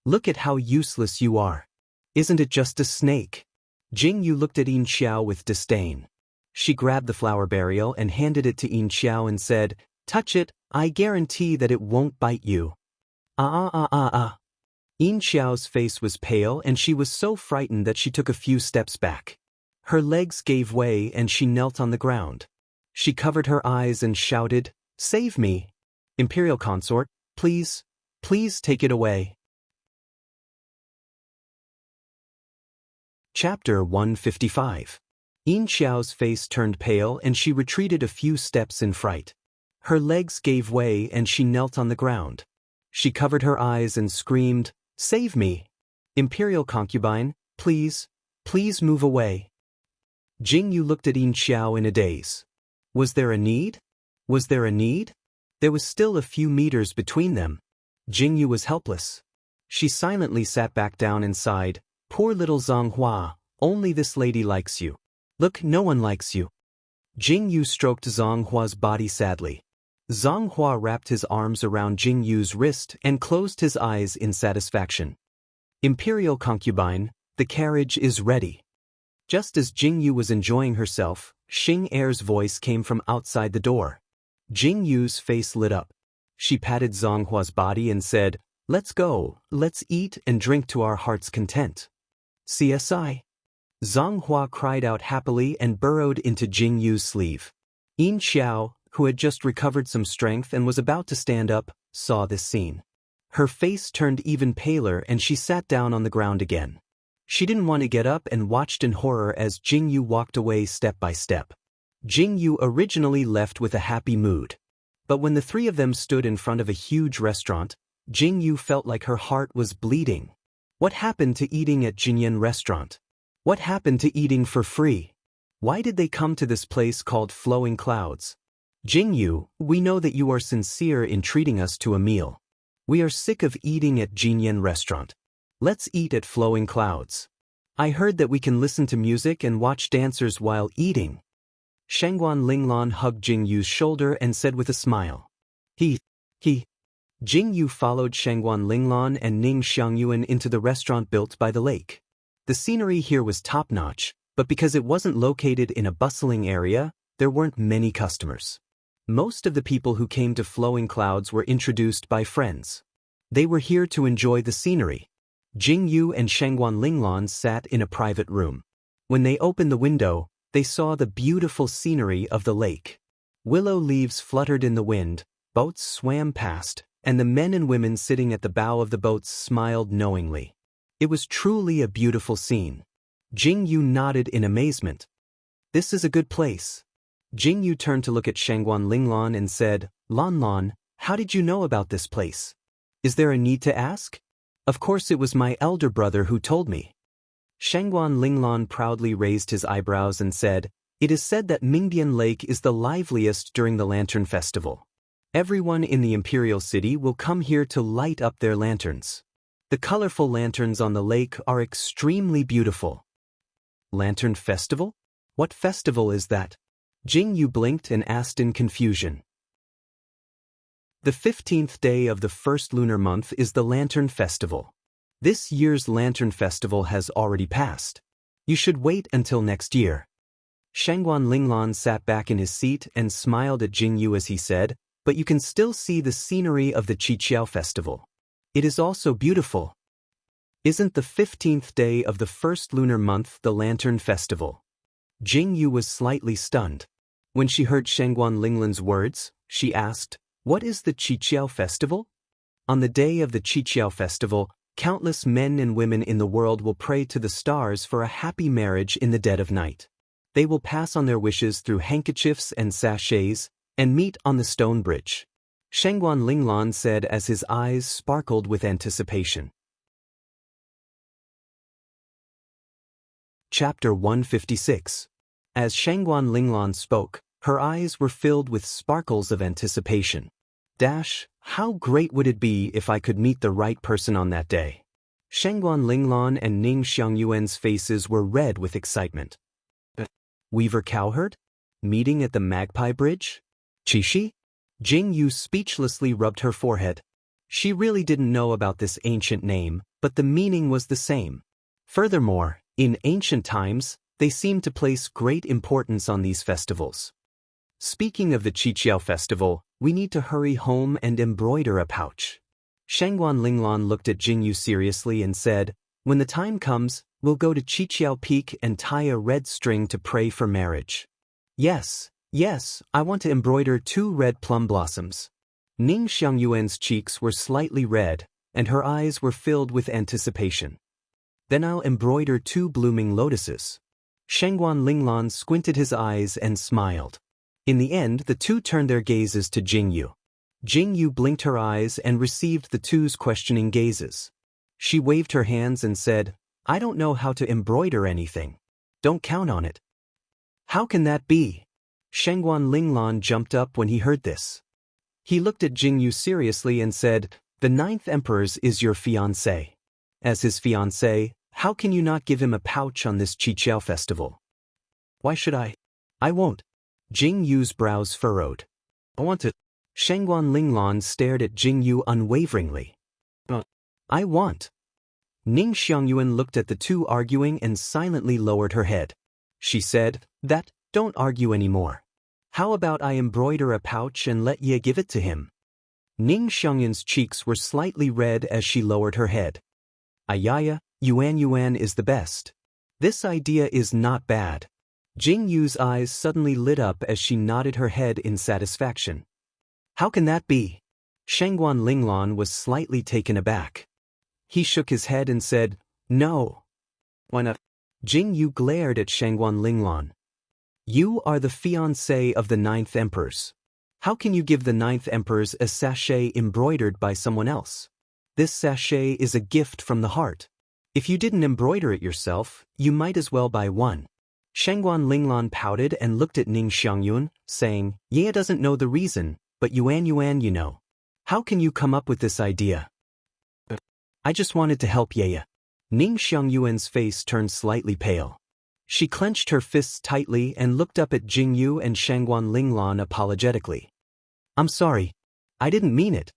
"Look at how useless you are. Isn't it just a snake?" Jing Yu looked at Yin Xiao with disdain. She grabbed the flower burial and handed it to Yin Xiao and said, "Touch it, I guarantee that it won't bite you." Yin Xiao's face was pale and she was so frightened that she took a few steps back. Her legs gave way and she knelt on the ground. She covered her eyes and shouted, "Save me! Imperial consort, please take it away." Chapter 155. Yin Xiao's face turned pale and she retreated a few steps in fright. Her legs gave way and she knelt on the ground. She covered her eyes and screamed, "Save me! Imperial concubine, please move away." Jing Yu looked at Yin Xiao in a daze. Was there a need? There was still a few meters between them. Jing Yu was helpless. She silently sat back down and sighed, "Poor little Zhang Hua, only this lady likes you. Look, no one likes you." Jing Yu stroked Zhang Hua's body sadly. Zhang Hua wrapped his arms around Jing Yu's wrist and closed his eyes in satisfaction. "Imperial concubine, the carriage is ready." Just as Jing Yu was enjoying herself, Xing Er's voice came from outside the door. Jing Yu's face lit up. She patted Zhang Hua's body and said, "Let's go, let's eat and drink to our heart's content." CSI. Zhang Hua cried out happily and burrowed into Jing Yu's sleeve. Yin Xiao, who had just recovered some strength and was about to stand up, saw this scene. Her face turned even paler and she sat down on the ground again. She didn't want to get up and watched in horror as Jing Yu walked away step by step. Jing Yu originally left with a happy mood. But when the three of them stood in front of a huge restaurant, Jing Yu felt like her heart was bleeding. What happened to eating at Jinyan restaurant? What happened to eating for free? Why did they come to this place called Flowing Clouds? Jing Yu, we know that you are sincere in treating us to a meal. We are sick of eating at Jinyan restaurant. Let's eat at Flowing Clouds. I heard that we can listen to music and watch dancers while eating. Shangguan Linglan hugged Jing Yu's shoulder and said with a smile. He. Jing Yu followed Shangguan Linglan and Ning Xiangyuan into the restaurant built by the lake. The scenery here was top-notch, but because it wasn't located in a bustling area, there weren't many customers. Most of the people who came to Flowing Clouds were introduced by friends. They were here to enjoy the scenery. Jing Yu and Shangguan Linglan sat in a private room. When they opened the window, they saw the beautiful scenery of the lake. Willow leaves fluttered in the wind, boats swam past, and the men and women sitting at the bow of the boats smiled knowingly. It was truly a beautiful scene. Jing Yu nodded in amazement. This is a good place. Jing Yu turned to look at Shangguan Linglan and said, Lan Lan, how did you know about this place? Is there a need to ask? Of course it was my elder brother who told me. Shangguan Linglan proudly raised his eyebrows and said, It is said that Mingdian Lake is the liveliest during the Lantern Festival. Everyone in the Imperial City will come here to light up their lanterns. The colorful lanterns on the lake are extremely beautiful. Lantern Festival? What festival is that? Jing Yu blinked and asked in confusion. The 15th day of the first lunar month is the Lantern Festival. This year's Lantern Festival has already passed. You should wait until next year. Shangguan Linglan sat back in his seat and smiled at Jing Yu as he said, But you can still see the scenery of the Qiqiao Festival. It is also beautiful. Isn't the 15th day of the first lunar month the Lantern Festival? Jing Yu was slightly stunned. When she heard Shangguan Linglan's words, she asked, What is the Qiqiao Festival? On the day of the Qiqiao Festival, countless men and women in the world will pray to the stars for a happy marriage in the dead of night. They will pass on their wishes through handkerchiefs and sachets, and meet on the stone bridge. Shangguan Linglan said as his eyes sparkled with anticipation. Chapter 156. As Shangguan Linglan spoke, her eyes were filled with sparkles of anticipation. How great would it be if I could meet the right person on that day? Shangguan Linglan and Ning Xiangyuan's faces were red with excitement. Weaver Cowherd? Meeting at the Magpie Bridge? Qishi? Jing Yu speechlessly rubbed her forehead. She really didn't know about this ancient name, but the meaning was the same. Furthermore, in ancient times, they seemed to place great importance on these festivals. Speaking of the Qiqiao festival, we need to hurry home and embroider a pouch. Shangguan Linglan looked at Jing Yu seriously and said, When the time comes, we'll go to Qiqiao Peak and tie a red string to pray for marriage. Yes, I want to embroider 2 red plum blossoms. Ning Xiangyuan's cheeks were slightly red, and her eyes were filled with anticipation. Then I'll embroider 2 blooming lotuses. Shangguan Linglan squinted his eyes and smiled. In the end, the two turned their gazes to Jing Yu. Jing Yu blinked her eyes and received the two's questioning gazes. She waved her hands and said, I don't know how to embroider anything. Don't count on it. How can that be? Shangguan Linglan jumped up when he heard this. He looked at Jing Yu seriously and said, The 9th Emperor's is your fiancé. As his fiancé, how can you not give him a pouch on this Qiqiao festival? Why should I? I won't. Jing Yu's brows furrowed. I want to. Shangguan Linglan stared at Jing Yu unwaveringly. I want. Ning Xiangyuan looked at the two arguing and silently lowered her head. She said, Don't argue anymore. How about I embroider a pouch and let Ye give it to him? Ning Xiangyun's cheeks were slightly red as she lowered her head. Ayaya, Yuan is the best. This idea is not bad. Jing Yu's eyes suddenly lit up as she nodded her head in satisfaction. How can that be? Shangguan Linglan was slightly taken aback. He shook his head and said, No. Why not? Jing Yu glared at Shangguan Linglan. You are the fiancé of the 9th Emperors. How can you give the 9th Emperors a sachet embroidered by someone else? This sachet is a gift from the heart. If you didn't embroider it yourself, you might as well buy one. Shangguan Linglan pouted and looked at Ning Xiangyun, saying, Ye doesn't know the reason, but Yuan you know. How can you come up with this idea? I just wanted to help Ye. Ning Xiangyuan's face turned slightly pale. She clenched her fists tightly and looked up at Jing Yu and Shangguan Linglan apologetically. I'm sorry. I didn't mean it.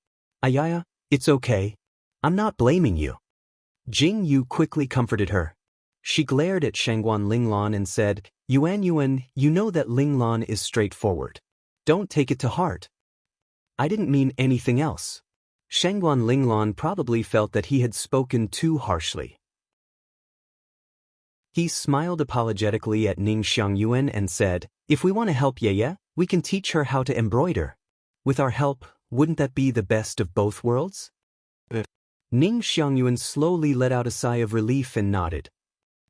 Ayaya, it's okay. I'm not blaming you. Jing Yu quickly comforted her. She glared at Shangguan Linglan and said, Yuan, you know that Linglan is straightforward. Don't take it to heart. I didn't mean anything else. Shangguan Linglan probably felt that he had spoken too harshly. He smiled apologetically at Ning Xiangyuan and said, If we want to help Ye, we can teach her how to embroider. With our help, wouldn't that be the best of both worlds? Ning Xiangyuan slowly let out a sigh of relief and nodded.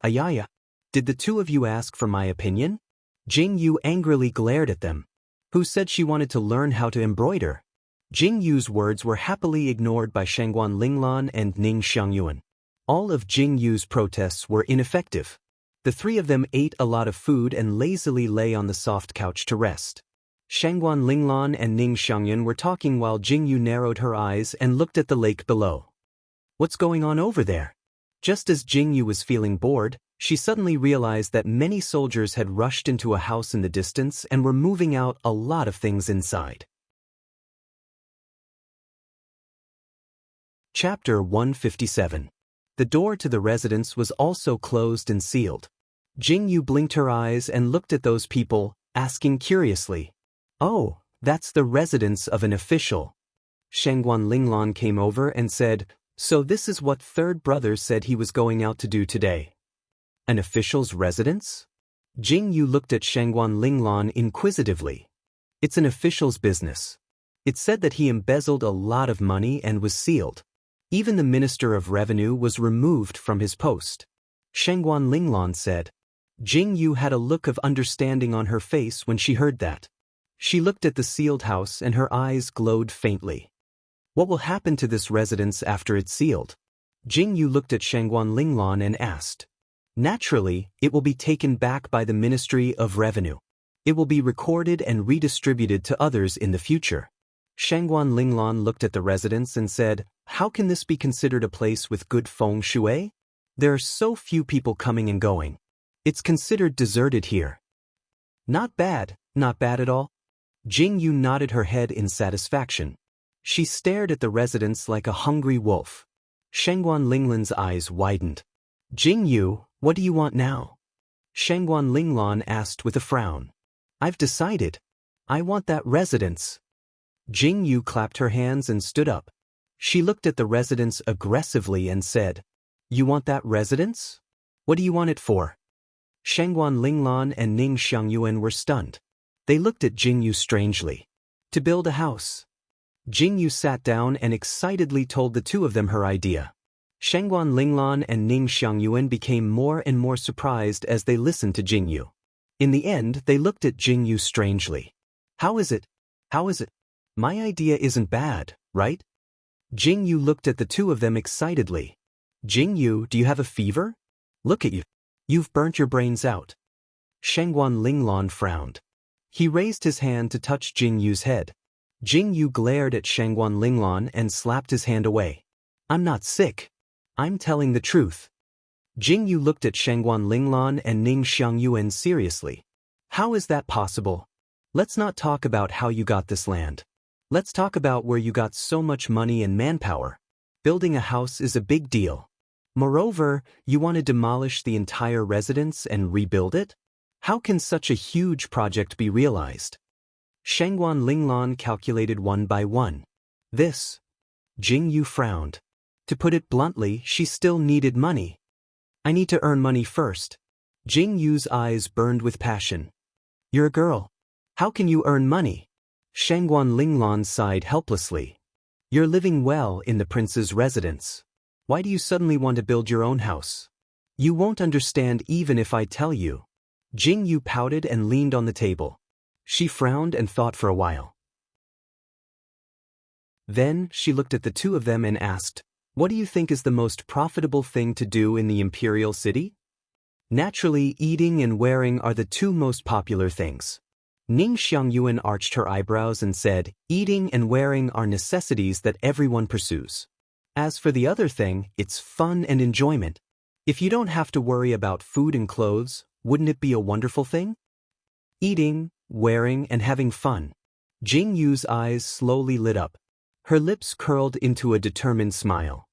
Ayaya, did the two of you ask for my opinion? Jing Yu angrily glared at them. Who said she wanted to learn how to embroider? Jing Yu's words were happily ignored by Shangguan Linglan and Ning Xiangyuan. All of Jing Yu's protests were ineffective. The three of them ate a lot of food and lazily lay on the soft couch to rest. Shangguan Linglan and Ning Xiangyuan were talking while Jing Yu narrowed her eyes and looked at the lake below. What's going on over there? Just as Jing Yu was feeling bored, she suddenly realized that many soldiers had rushed into a house in the distance and were moving out a lot of things inside. Chapter 157. The door to the residence was also closed and sealed. Jing Yu blinked her eyes and looked at those people, asking curiously, Oh, that's the residence of an official. Shangguan Linglan came over and said, So this is what third brother said he was going out to do today. An official's residence? Jing Yu looked at Shangguan Linglan inquisitively. It's an official's business. It said that he embezzled a lot of money and was sealed. Even the Minister of Revenue was removed from his post. Shangguan Linglan said. Jing Yu had a look of understanding on her face when she heard that. She looked at the sealed house and her eyes glowed faintly. What will happen to this residence after it's sealed? Jing Yu looked at Shangguan Linglan and asked. Naturally, it will be taken back by the Ministry of Revenue. It will be recorded and redistributed to others in the future. Shangguan Linglan looked at the residence and said, How can this be considered a place with good feng shui? There are so few people coming and going. It's considered deserted here. Not bad at all. Jing Yu nodded her head in satisfaction. She stared at the residence like a hungry wolf. Shangguan Linglan's eyes widened. Jing Yu, what do you want now? Shangguan Linglan asked with a frown. I've decided. I want that residence. Jing Yu clapped her hands and stood up. She looked at the residence aggressively and said, You want that residence? What do you want it for? Shangguan Linglan and Ning Xiangyuan were stunned. They looked at Jing Yu strangely. To build a house. Jing Yu sat down and excitedly told the two of them her idea. Shangguan Linglan and Ning Xiangyuan became more and more surprised as they listened to Jing Yu. In the end, they looked at Jing Yu strangely. How is it? My idea isn't bad, right? Jing Yu looked at the two of them excitedly. Jing Yu, do you have a fever? Look at you. You've burnt your brains out. Shangguan Linglan frowned. He raised his hand to touch Jing Yu's head. Jing Yu glared at Shangguan Linglan and slapped his hand away. I'm not sick. I'm telling the truth. Jing Yu looked at Shangguan Linglan and Ning Xiangyuan seriously. How is that possible? Let's not talk about how you got this land. Let's talk about where you got so much money and manpower. Building a house is a big deal. Moreover, you want to demolish the entire residence and rebuild it? How can such a huge project be realized? Shangguan Linglan calculated one by one. This. Jing Yu frowned. To put it bluntly, she still needed money. I need to earn money first. Jing Yu's eyes burned with passion. You're a girl. How can you earn money? Shangguan Linglan sighed helplessly. You're living well in the prince's residence. Why do you suddenly want to build your own house? You won't understand even if I tell you. Jing Yu pouted and leaned on the table. She frowned and thought for a while. Then, she looked at the two of them and asked, what do you think is the most profitable thing to do in the imperial city? Naturally, eating and wearing are the two most popular things. Ning Xiangyuan arched her eyebrows and said, eating and wearing are necessities that everyone pursues. As for the other thing, it's fun and enjoyment. If you don't have to worry about food and clothes, wouldn't it be a wonderful thing? Eating, wearing, and having fun. Jing Yu's eyes slowly lit up. Her lips curled into a determined smile.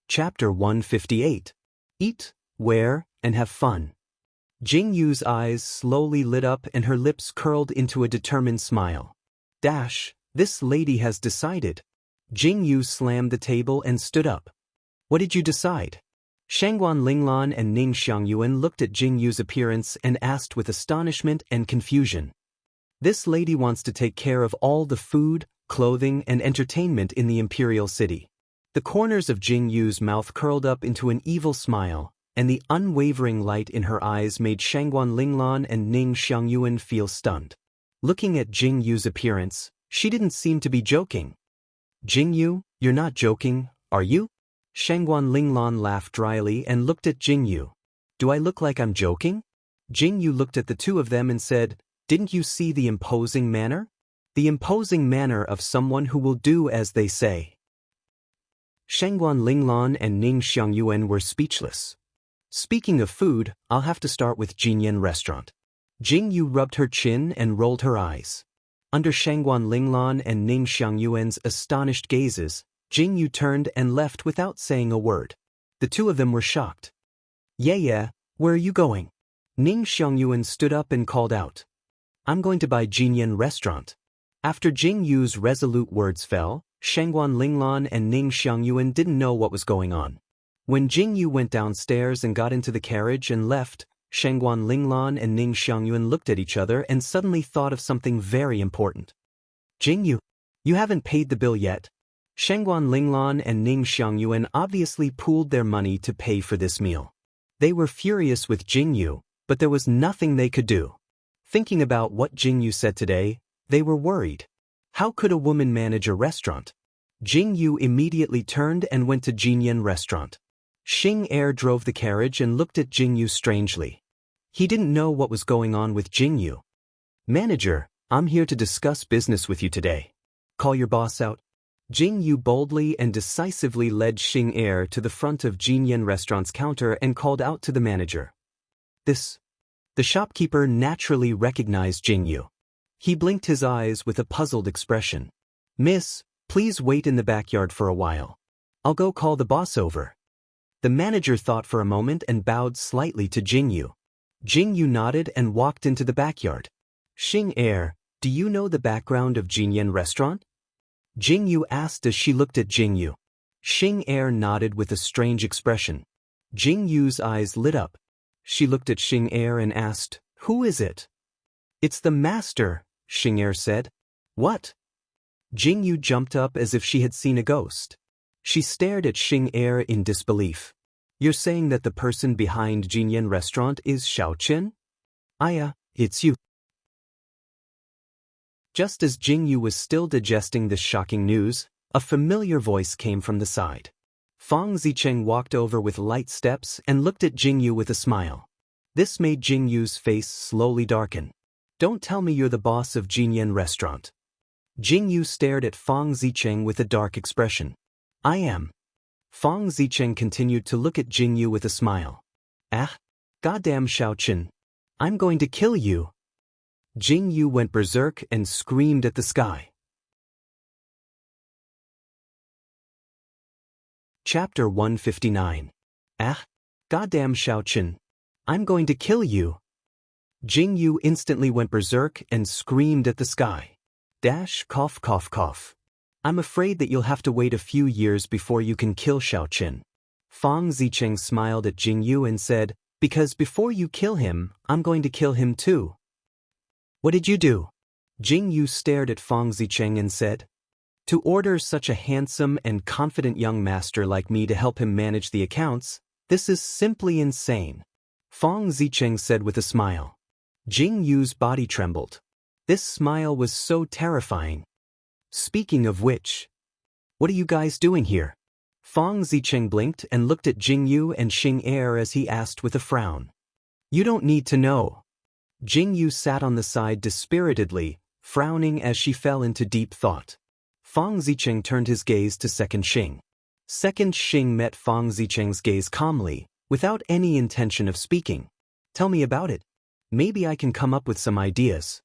Chapter 158. Eat, wear, and have fun. Jing Yu's eyes slowly lit up and her lips curled into a determined smile. This lady has decided. Jing Yu slammed the table and stood up. What did you decide? Shangguan Linglan and Ning Xiangyuan looked at Jing Yu's appearance and asked with astonishment and confusion. This lady wants to take care of all the food, clothing, and entertainment in the imperial city. The corners of Jing Yu's mouth curled up into an evil smile, and the unwavering light in her eyes made Shangguan Linglan and Ning Xiangyuan feel stunned. Looking at Jing Yu's appearance, she didn't seem to be joking. Jing Yu, you're not joking, are you? Shangguan Linglan laughed dryly and looked at Jing Yu. Do I look like I'm joking? Jing Yu looked at the two of them and said, didn't you see the imposing manner? The imposing manner of someone who will do as they say. Shangguan Linglan and Ning Xiangyuan were speechless. Speaking of food, I'll have to start with Jinyan restaurant. Jing Yu rubbed her chin and rolled her eyes. Under Shangguan Linglan and Ning Xiangyuan's astonished gazes, Jing Yu turned and left without saying a word. The two of them were shocked. Yeah, where are you going? Ning Xiangyuan stood up and called out. I'm going to buy Jinyan restaurant. After Jing Yu's resolute words fell, Shangguan Linglan and Ning Xiangyuan didn't know what was going on. When Jing Yu went downstairs and got into the carriage and left, Shangguan Linglan and Ning Xiangyuan looked at each other and suddenly thought of something very important. Jing Yu, you haven't paid the bill yet. Shangguan Linglan and Ning Xiangyuan obviously pooled their money to pay for this meal. They were furious with Jing Yu, but there was nothing they could do. Thinking about what Jing Yu said today, they were worried. How could a woman manage a restaurant? Jing Yu immediately turned and went to Jinyan restaurant. Xing Er drove the carriage and looked at Jing Yu strangely. He didn't know what was going on with Jing Yu. Manager, I'm here to discuss business with you today. Call your boss out. Jing Yu boldly and decisively led Xing Er to the front of Jinyan restaurant's counter and called out to the manager. The shopkeeper naturally recognized Jing Yu. He blinked his eyes with a puzzled expression. Miss, please wait in the backyard for a while. I'll go call the boss over. The manager thought for a moment and bowed slightly to Jing Yu. Jing Yu nodded and walked into the backyard. Xing Er, do you know the background of Jinyan restaurant? Jing Yu asked as she looked at Jing Yu. Xing Er nodded with a strange expression. Jing Yu's eyes lit up. She looked at Xing Er and asked, who is it? It's the master, Xing Er said. What? Jing Yu jumped up as if she had seen a ghost. She stared at Xing Er in disbelief. You're saying that the person behind Jinyan restaurant is Xiao Qin? It's you. Just as Jing Yu was still digesting this shocking news, a familiar voice came from the side. Fang Zicheng walked over with light steps and looked at Jing Yu with a smile. This made Jing Yu's face slowly darken. Don't tell me you're the boss of Jinyan restaurant. Jing Yu stared at Fang Zicheng with a dark expression. I am. Fang Zicheng continued to look at Jing Yu with a smile. Goddamn Xiao Qin. I'm going to kill you. Jing Yu went berserk and screamed at the sky. Chapter 159. Goddamn Xiao Qin. I'm going to kill you. Jing Yu instantly went berserk and screamed at the sky. Cough cough cough. I'm afraid that you'll have to wait a few years before you can kill Xiaoqin. Fang Zicheng smiled at Jing Yu and said, because before you kill him, I'm going to kill him too. What did you do? Jing Yu stared at Fang Zicheng and said, to order such a handsome and confident young master like me to help him manage the accounts, this is simply insane. Fang Zicheng said with a smile. Jing Yu's body trembled. This smile was so terrifying. Speaking of which, what are you guys doing here? Fang Zicheng blinked and looked at Jing Yu and Xing Er as he asked with a frown. You don't need to know. Jing Yu sat on the side dispiritedly, frowning as she fell into deep thought. Fang Zicheng turned his gaze to Second Xing. Second Xing met Fang Zicheng's gaze calmly, without any intention of speaking. Tell me about it. Maybe I can come up with some ideas.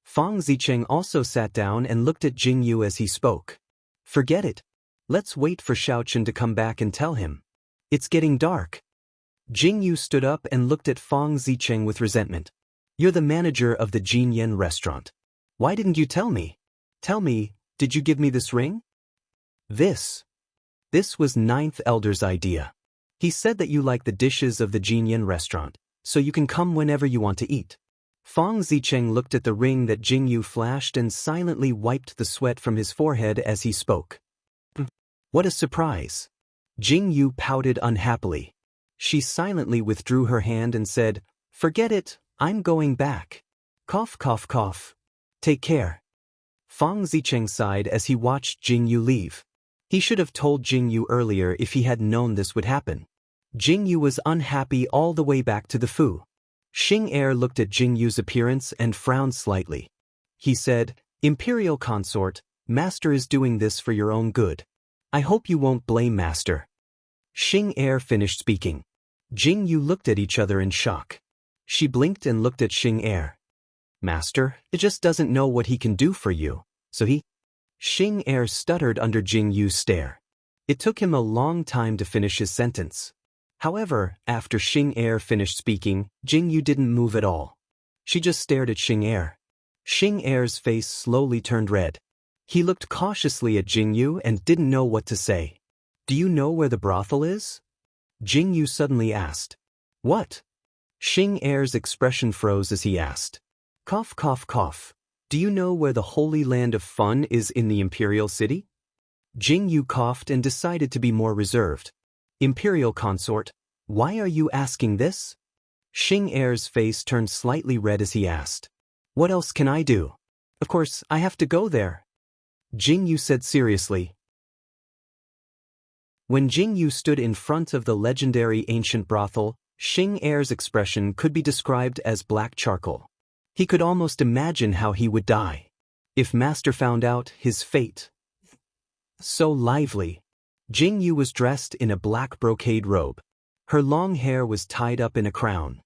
Fang Zicheng also sat down and looked at Jing Yu as he spoke. Forget it. Let's wait for Xiaoqin to come back and tell him. It's getting dark. Jing Yu stood up and looked at Fang Zicheng with resentment. You're the manager of the Jinyan restaurant. Why didn't you tell me? Tell me, did you give me this ring? This was Ninth Elder's idea. He said that you like the dishes of the Jinyan restaurant, so you can come whenever you want to eat. Fang Zicheng looked at the ring that Jing Yu flashed and silently wiped the sweat from his forehead as he spoke. What a surprise. Jing Yu pouted unhappily. She silently withdrew her hand and said, forget it, I'm going back. Cough cough cough. Take care. Fang Zicheng sighed as he watched Jing Yu leave. He should have told Jing Yu earlier if he had known this would happen. Jing Yu was unhappy all the way back to the Fu. Xing Er looked at Jing Yu's appearance and frowned slightly. He said, Imperial Consort, Master is doing this for your own good. I hope you won't blame Master. Xing Er finished speaking. Jing Yu looked at each other in shock. She blinked and looked at Xing Er. Master, it just doesn't know what he can do for you, so he... Xing Er stuttered under Jing Yu's stare. It took him a long time to finish his sentence. However, after Xing Er finished speaking, Jing Yu didn't move at all. She just stared at Xing Er. Xing Er's face slowly turned red. He looked cautiously at Jing Yu and didn't know what to say. Do you know where the brothel is? Jing Yu suddenly asked. What? Xing Er's expression froze as he asked. Cough cough cough. Do you know where the Holy Land of Fun is in the Imperial City? Jing Yu coughed and decided to be more reserved. Imperial Consort, why are you asking this? Xing Er's face turned slightly red as he asked. What else can I do? Of course, I have to go there. Jing Yu said seriously. When Jing Yu stood in front of the legendary ancient brothel, Xing Er's expression could be described as black charcoal. He could almost imagine how he would die. If Master found out his fate. So lively. Jing Yu was dressed in a black brocade robe. Her long hair was tied up in a crown.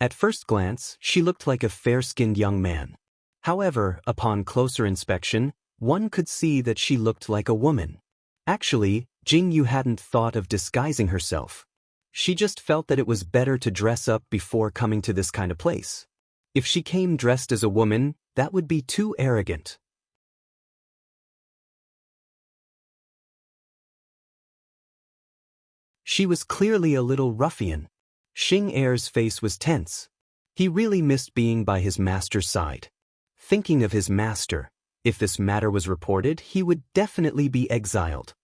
At first glance, she looked like a fair-skinned young man. However, upon closer inspection, one could see that she looked like a woman. Actually, Jing Yu hadn't thought of disguising herself. She just felt that it was better to dress up before coming to this kind of place. If she came dressed as a woman, that would be too arrogant. She was clearly a little ruffian. Xing Er's face was tense. He really missed being by his master's side. Thinking of his master, if this matter was reported, he would definitely be exiled.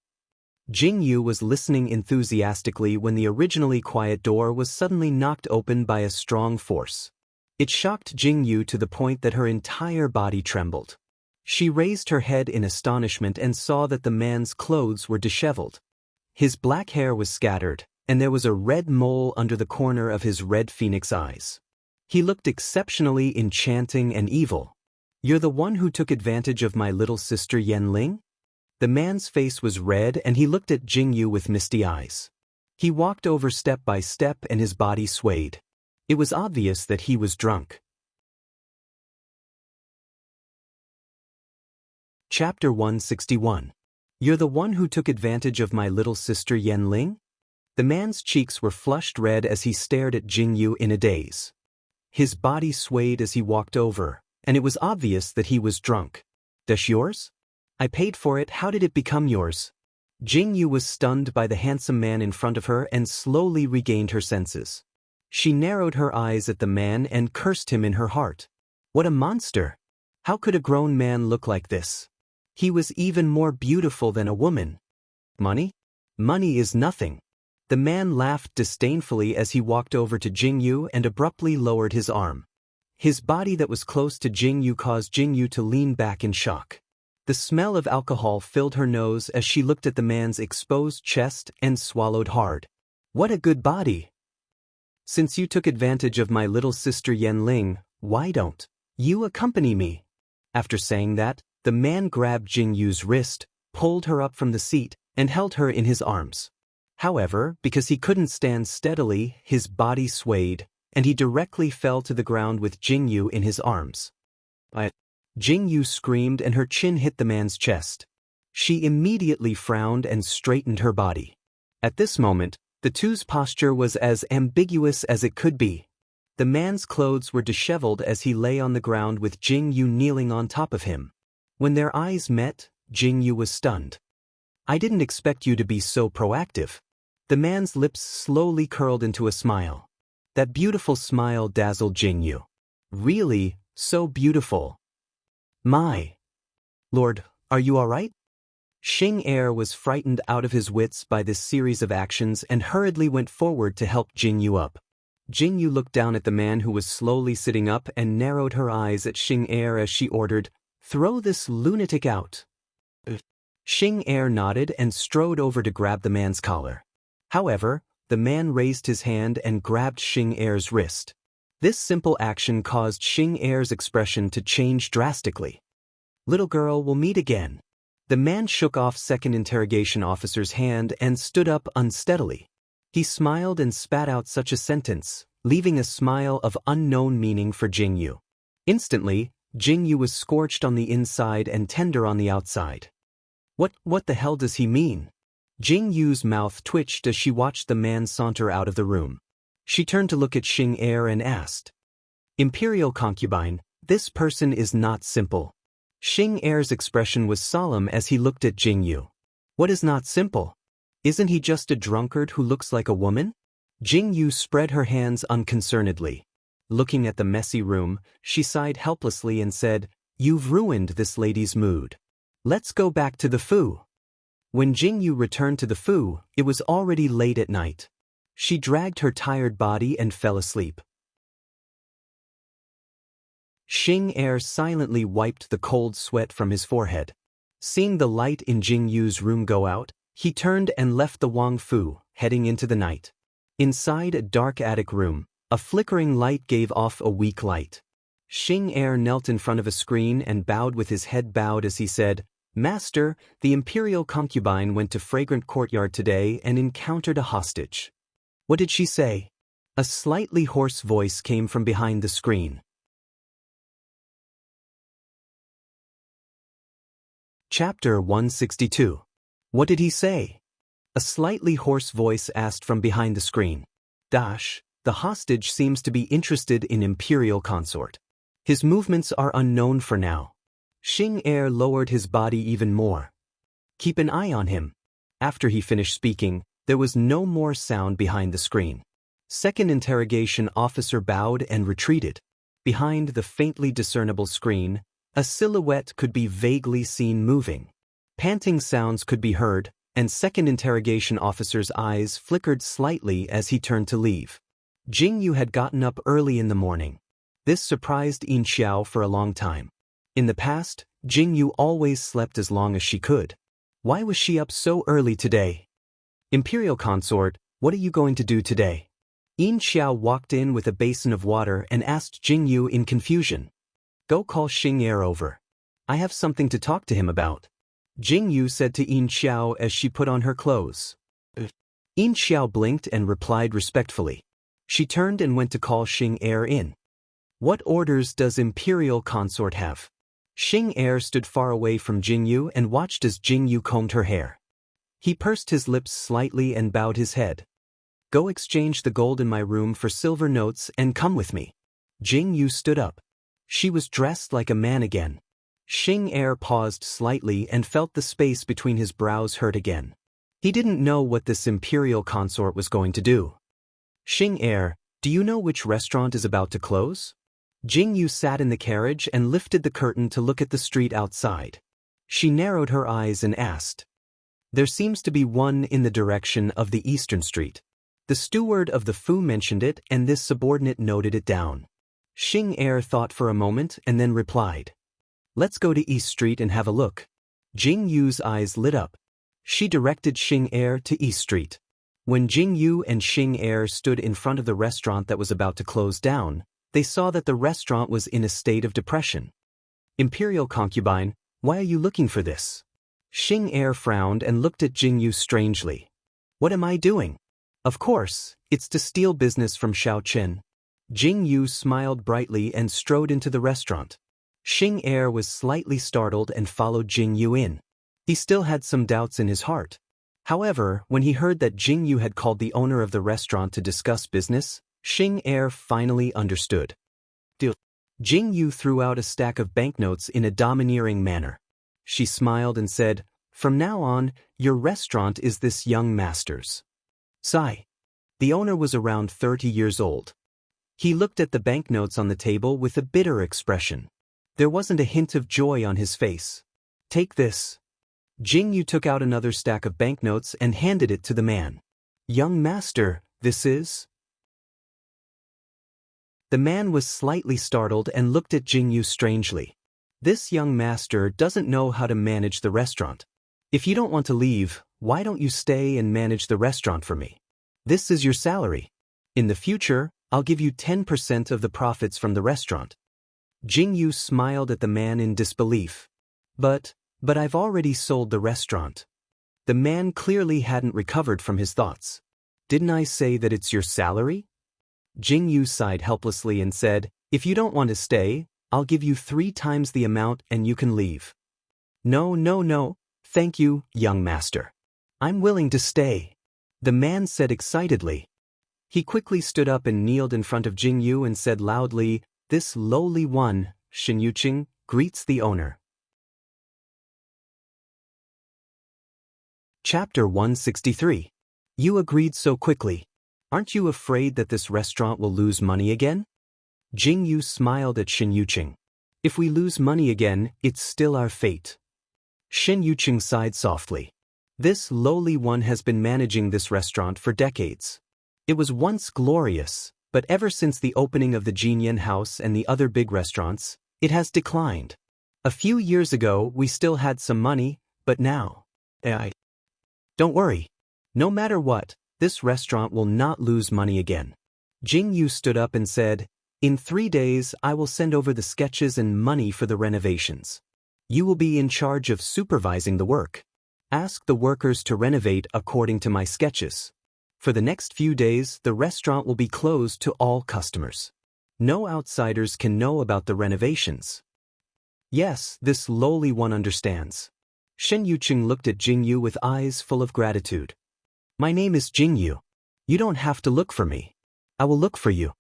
Jing Yu was listening enthusiastically when the originally quiet door was suddenly knocked open by a strong force. It shocked Jing Yu to the point that her entire body trembled. She raised her head in astonishment and saw that the man's clothes were disheveled. His black hair was scattered, and there was a red mole under the corner of his red phoenix eyes. He looked exceptionally enchanting and evil. You're the one who took advantage of my little sister Yanling? The man's face was red and he looked at Jing Yu with misty eyes. He walked over step by step and his body swayed. It was obvious that he was drunk. Chapter 161. You're the one who took advantage of my little sister Yanling? The man's cheeks were flushed red as he stared at Jing Yu in a daze. His body swayed as he walked over, and it was obvious that he was drunk. "That's yours? I paid for it, how did it become yours?" Jingyu was stunned by the handsome man in front of her and slowly regained her senses. She narrowed her eyes at the man and cursed him in her heart. What a monster! How could a grown man look like this? He was even more beautiful than a woman. Money? Money is nothing. The man laughed disdainfully as he walked over to Jingyu and abruptly lowered his arm. His body that was close to Jingyu caused Jingyu to lean back in shock. The smell of alcohol filled her nose as she looked at the man's exposed chest and swallowed hard. What a good body! Since you took advantage of my little sister Yanling, why don't you accompany me? After saying that, the man grabbed Jingyu's wrist, pulled her up from the seat, and held her in his arms. However, because he couldn't stand steadily, his body swayed, and he directly fell to the ground with Jingyu in his arms. Jingyu screamed and her chin hit the man's chest. She immediately frowned and straightened her body. At this moment, the two's posture was as ambiguous as it could be. The man's clothes were disheveled as he lay on the ground with Jingyu kneeling on top of him. When their eyes met, Jingyu was stunned. "I didn't expect you to be so proactive." The man's lips slowly curled into a smile. That beautiful smile dazzled Jingyu. Really, so beautiful. My lord, are you all right? Xing Er was frightened out of his wits by this series of actions and hurriedly went forward to help Jingyu up. Jingyu looked down at the man who was slowly sitting up and narrowed her eyes at Xing Er as she ordered, "Throw this lunatic out." Xing Er nodded and strode over to grab the man's collar. However, the man raised his hand and grabbed Xing Er's wrist. This simple action caused Xing Er's expression to change drastically. "Little girl, we'll meet again." The man shook off second interrogation officer's hand and stood up unsteadily. He smiled and spat out such a sentence, leaving a smile of unknown meaning for Jingyu. Instantly, Jingyu was scorched on the inside and tender on the outside. What the hell does he mean? Jingyu's mouth twitched as she watched the man saunter out of the room. She turned to look at Xing Er and asked, "Imperial concubine, this person is not simple." Xing Er's expression was solemn as he looked at Jingyu. "What is not simple? Isn't he just a drunkard who looks like a woman?" Jingyu spread her hands unconcernedly. Looking at the messy room, she sighed helplessly and said, "You've ruined this lady's mood. Let's go back to the Fu." When Jingyu returned to the Fu, it was already late at night. She dragged her tired body and fell asleep. Xing Er silently wiped the cold sweat from his forehead. Seeing the light in Jingyu's room go out, he turned and left the Wang Fu, heading into the night. Inside a dark attic room, a flickering light gave off a weak light. Xing Er knelt in front of a screen and bowed with his head bowed as he said, "Master, the imperial concubine went to Fragrant Courtyard today and encountered a hostage." "What did she say?" A slightly hoarse voice came from behind the screen. Chapter 162. What did he say? A slightly hoarse voice asked from behind the screen. The hostage seems to be interested in Imperial Consort. His movements are unknown for now. Xing Er lowered his body even more. "Keep an eye on him." After he finished speaking, there was no more sound behind the screen. Second interrogation officer bowed and retreated. Behind the faintly discernible screen, a silhouette could be vaguely seen moving. Panting sounds could be heard, and second interrogation officer's eyes flickered slightly as he turned to leave. Jingyu had gotten up early in the morning. This surprised Yin Xiao for a long time. In the past, Jingyu always slept as long as she could. Why was she up so early today? "Imperial Consort, what are you going to do today?" Yin Xiao walked in with a basin of water and asked Jingyu in confusion. "Go call Xing Er over. I have something to talk to him about," Jingyu said to Yin Xiao as she put on her clothes. Yin Xiao blinked and replied respectfully. She turned and went to call Xing Er in. "What orders does Imperial Consort have?" Xing Er stood far away from Jingyu and watched as Jingyu combed her hair. He pursed his lips slightly and bowed his head. "Go exchange the gold in my room for silver notes and come with me." Jing Yu stood up. She was dressed like a man again. Xing Er paused slightly and felt the space between his brows hurt again. He didn't know what this imperial consort was going to do. Xing Er, do you know which restaurant is about to close? Jing Yu sat in the carriage and lifted the curtain to look at the street outside. She narrowed her eyes and asked. There seems to be one in the direction of the Eastern Street. The steward of the Fu mentioned it and this subordinate noted it down. Xing Er thought for a moment and then replied. Let's go to East Street and have a look. Jing Yu's eyes lit up. She directed Xing Er to East Street. When Jing Yu and Xing Er stood in front of the restaurant that was about to close down, they saw that the restaurant was in a state of depression. Imperial concubine, why are you looking for this? Xing Er frowned and looked at Jing Yu strangely. What am I doing? Of course, it's to steal business from Xiao Chen. Jing Yu smiled brightly and strode into the restaurant. Xing Er was slightly startled and followed Jing Yu in. He still had some doubts in his heart. However, when he heard that Jing Yu had called the owner of the restaurant to discuss business, Xing Er finally understood. Deal. Jing Yu threw out a stack of banknotes in a domineering manner. She smiled and said, From now on, your restaurant is this young master's. Sigh. The owner was around 30 years old. He looked at the banknotes on the table with a bitter expression. There wasn't a hint of joy on his face. Take this. Jing Yu took out another stack of banknotes and handed it to the man. Young master, this is? The man was slightly startled and looked at Jing Yu strangely. This young master doesn't know how to manage the restaurant. If you don't want to leave, why don't you stay and manage the restaurant for me? This is your salary. In the future, I'll give you 10% of the profits from the restaurant. Jing Yu smiled at the man in disbelief. But I've already sold the restaurant. The man clearly hadn't recovered from his thoughts. Didn't I say that it's your salary? Jing Yu sighed helplessly and said, If you don't want to stay, I'll give you 3 times the amount and you can leave. No. Thank you, young master. I'm willing to stay. The man said excitedly. He quickly stood up and kneeled in front of Jing Yu and said loudly, This lowly one, Shen Yuqing, greets the owner. Chapter 163. You agreed so quickly. Aren't you afraid that this restaurant will lose money again? Jing Yu smiled at Shen Yuqing. If we lose money again, it's still our fate. Shen Yuqing sighed softly. This lowly one has been managing this restaurant for decades. It was once glorious, but ever since the opening of the Jinyan House and the other big restaurants, it has declined. A few years ago, we still had some money, but now, Don't worry. No matter what, this restaurant will not lose money again. Jing Yu stood up and said, In 3 days, I will send over the sketches and money for the renovations. You will be in charge of supervising the work. Ask the workers to renovate according to my sketches. For the next few days, the restaurant will be closed to all customers. No outsiders can know about the renovations. Yes, this lowly one understands. Shen Yuqing looked at Jing Yu with eyes full of gratitude. My name is Jing Yu. You don't have to look for me. I will look for you.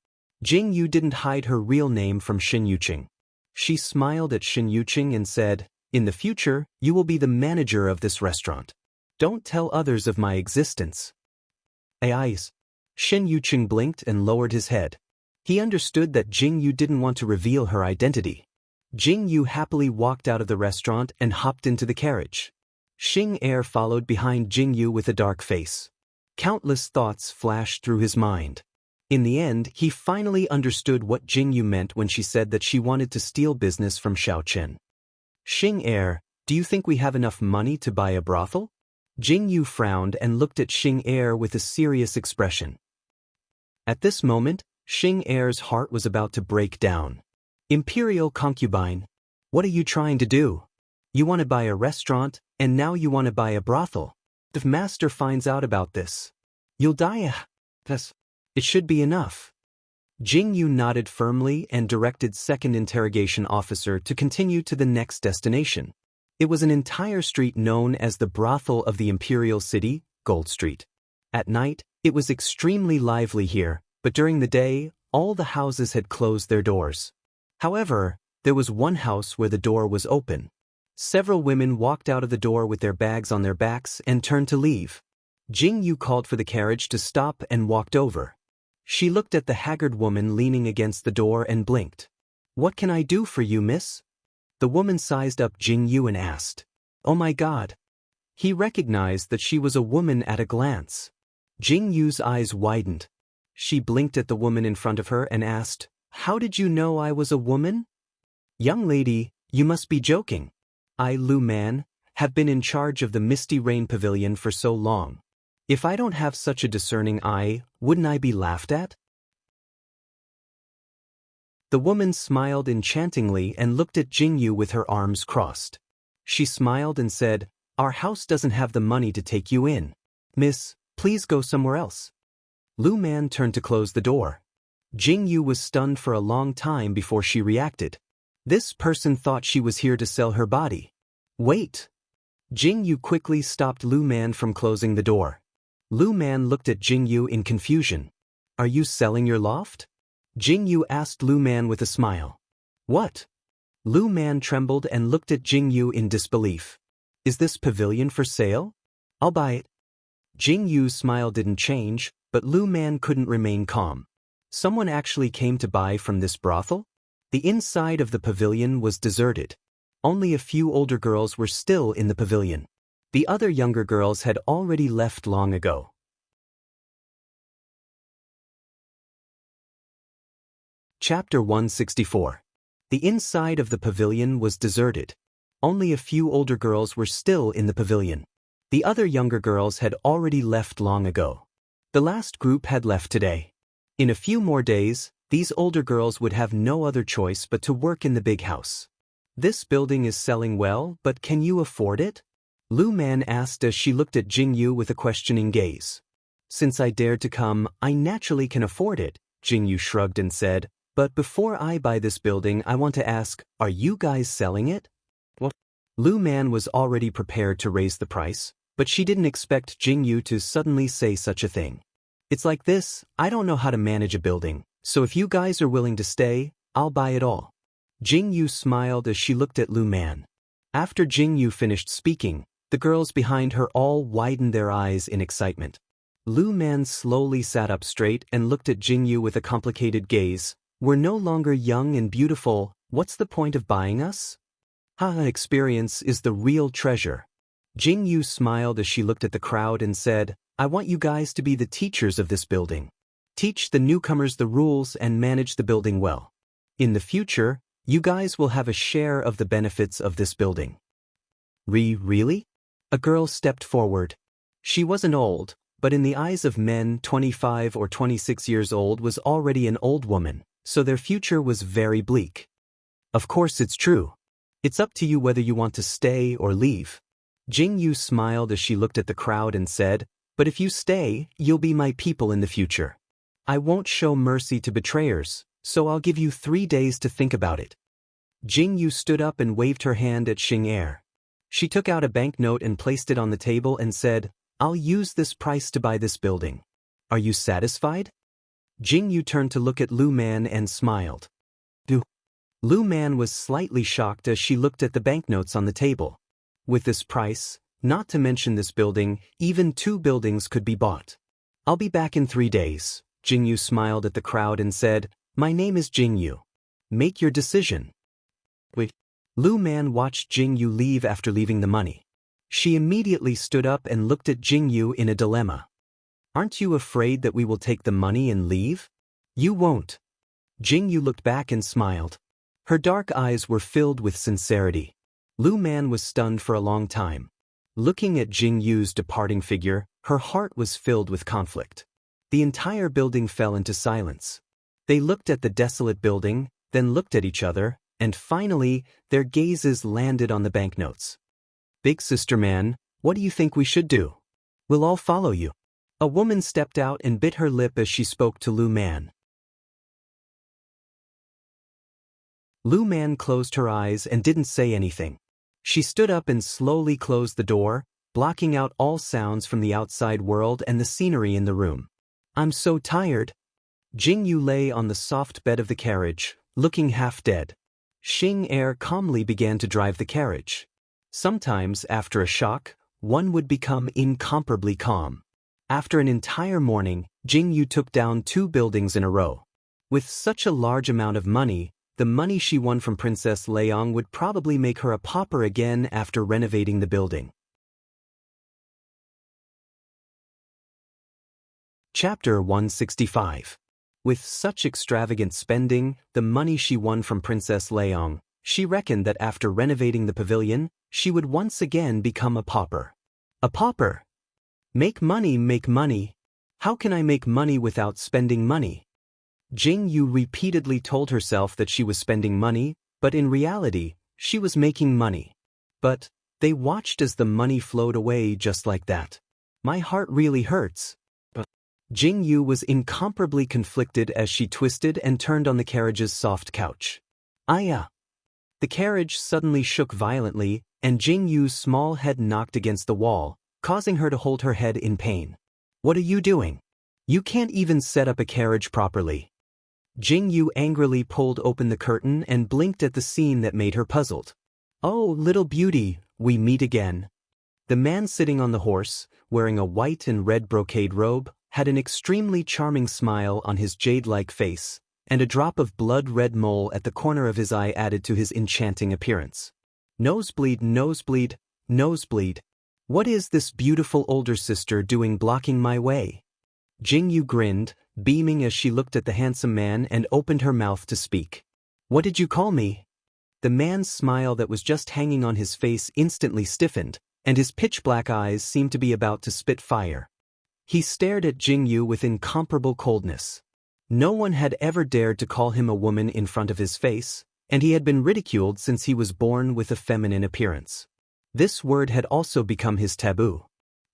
Jing Yu didn't hide her real name from Shen Yuqing. She smiled at Shen Yuqing and said, In the future, you will be the manager of this restaurant. Don't tell others of my existence. Eyes. Shen Yuqing blinked and lowered his head. He understood that Jing Yu didn't want to reveal her identity. Jing Yu happily walked out of the restaurant and hopped into the carriage. Xing Er followed behind Jing Yu with a dark face. Countless thoughts flashed through his mind. In the end, he finally understood what Jing Yu meant when she said that she wanted to steal business from Xiao Chen. Xing Er, do you think we have enough money to buy a brothel? Jing Yu frowned and looked at Xing Er with a serious expression. At this moment, Xing Er's heart was about to break down. Imperial concubine, what are you trying to do? You want to buy a restaurant, and now you want to buy a brothel. If master finds out about this, you'll die. It should be enough. Jing Yu nodded firmly and directed second interrogation officer to continue to the next destination. It was an entire street known as the brothel of the Imperial City, Gold Street. At night, it was extremely lively here, but during the day, all the houses had closed their doors. However, there was one house where the door was open. Several women walked out of the door with their bags on their backs and turned to leave. Jing Yu called for the carriage to stop and walked over. She looked at the haggard woman leaning against the door and blinked. "What can I do for you, miss?" The woman sized up Jing Yu and asked. "Oh my God." He recognized that she was a woman at a glance. Jing Yu's eyes widened. She blinked at the woman in front of her and asked, "How did you know I was a woman?" "Young lady, you must be joking. I, Lu Man, have been in charge of the Misty Rain Pavilion for so long. If I don't have such a discerning eye, wouldn't I be laughed at?" The woman smiled enchantingly and looked at Jing Yu with her arms crossed. She smiled and said, "Our house doesn't have the money to take you in. Miss, please go somewhere else." Lu Man turned to close the door. Jing Yu was stunned for a long time before she reacted. This person thought she was here to sell her body. "Wait." Jing Yu quickly stopped Lu Man from closing the door. Lu Man looked at Jing Yu in confusion. "Are you selling your loft?" Jing Yu asked Lu Man with a smile. "What?" Lu Man trembled and looked at Jing Yu in disbelief. "Is this pavilion for sale? I'll buy it." Jing Yu's smile didn't change, but Lu Man couldn't remain calm. Someone actually came to buy from this brothel? The inside of the pavilion was deserted. Only a few older girls were still in the pavilion. The other younger girls had already left long ago. Chapter 164. The inside of the pavilion was deserted. Only a few older girls were still in the pavilion. The other younger girls had already left long ago. The last group had left today. In a few more days, these older girls would have no other choice but to work in the big house. "This building is selling well, but can you afford it?" Lu Man asked as she looked at Jing Yu with a questioning gaze. "Since I dared to come, I naturally can afford it," Jing Yu shrugged and said. "But before I buy this building, I want to ask, are you guys selling it?" What? Lu Man was already prepared to raise the price, but she didn't expect Jing Yu to suddenly say such a thing. "It's like this, I don't know how to manage a building, so if you guys are willing to stay, I'll buy it all." Jing Yu smiled as she looked at Lu Man. After Jing Yu finished speaking, the girls behind her all widened their eyes in excitement. Lu Man slowly sat up straight and looked at Jing Yu with a complicated gaze. "We're no longer young and beautiful, what's the point of buying us? Experience is the real treasure." Jing Yu smiled as she looked at the crowd and said, "I want you guys to be the teachers of this building. Teach the newcomers the rules and manage the building well. In the future, you guys will have a share of the benefits of this building." Really? A girl stepped forward. She wasn't old, but in the eyes of men 25 or 26 years old was already an old woman, so their future was very bleak. "Of course it's true. It's up to you whether you want to stay or leave." Jing Yu smiled as she looked at the crowd and said, "But if you stay, you'll be my people in the future. I won't show mercy to betrayers, so I'll give you 3 days to think about it." Jing Yu stood up and waved her hand at Xing Er. She took out a banknote and placed it on the table and said, "I'll use this price to buy this building. Are you satisfied?" Jing Yu turned to look at Lu Man and smiled. Lu Man was slightly shocked as she looked at the banknotes on the table. With this price, not to mention this building, even 2 buildings could be bought. "I'll be back in 3 days." Jing Yu smiled at the crowd and said, "My name is Jing Yu. Make your decision." Wait. Lu Man watched Jing Yu leave after leaving the money. She immediately stood up and looked at Jing Yu in a dilemma. "Aren't you afraid that we will take the money and leave?" "You won't." Jing Yu looked back and smiled. Her dark eyes were filled with sincerity. Lu Man was stunned for a long time. Looking at Jing Yu's departing figure, her heart was filled with conflict. The entire building fell into silence. They looked at the desolate building, then looked at each other, and finally, their gazes landed on the banknotes. "Big Sister Man, what do you think we should do? We'll all follow you." A woman stepped out and bit her lip as she spoke to Lu Man. Lu Man closed her eyes and didn't say anything. She stood up and slowly closed the door, blocking out all sounds from the outside world and the scenery in the room. "I'm so tired." Jingyu lay on the soft bed of the carriage, looking half dead. Xing Er calmly began to drive the carriage. Sometimes, after a shock, one would become incomparably calm. After an entire morning, Jingyu took down 2 buildings in a row. With such a large amount of money, the money she won from Princess Leong would probably make her a pauper again after renovating the building. Chapter 165. With such extravagant spending, the money she won from Princess Leong, she reckoned that after renovating the pavilion, she would once again become a pauper. A pauper? Make money. How can I make money without spending money? Jingyu repeatedly told herself that she was spending money, but in reality, she was making money. But they watched as the money flowed away just like that. My heart really hurts. Jingyu was incomparably conflicted as she twisted and turned on the carriage's soft couch. Aya! The carriage suddenly shook violently, and Jingyu's small head knocked against the wall, causing her to hold her head in pain. What are you doing? You can't even set up a carriage properly. Jingyu angrily pulled open the curtain and blinked at the scene that made her puzzled. Oh, little beauty, we meet again. The man sitting on the horse, wearing a white and red brocade robe, had an extremely charming smile on his jade-like face, and a drop of blood-red mole at the corner of his eye added to his enchanting appearance. Nosebleed, nosebleed, nosebleed. What is this beautiful older sister doing blocking my way? Jingyu grinned, beaming as she looked at the handsome man and opened her mouth to speak. What did you call me? The man's smile that was just hanging on his face instantly stiffened, and his pitch-black eyes seemed to be about to spit fire. He stared at Jingyu with incomparable coldness. No one had ever dared to call him a woman in front of his face, and he had been ridiculed since he was born with a feminine appearance. This word had also become his taboo.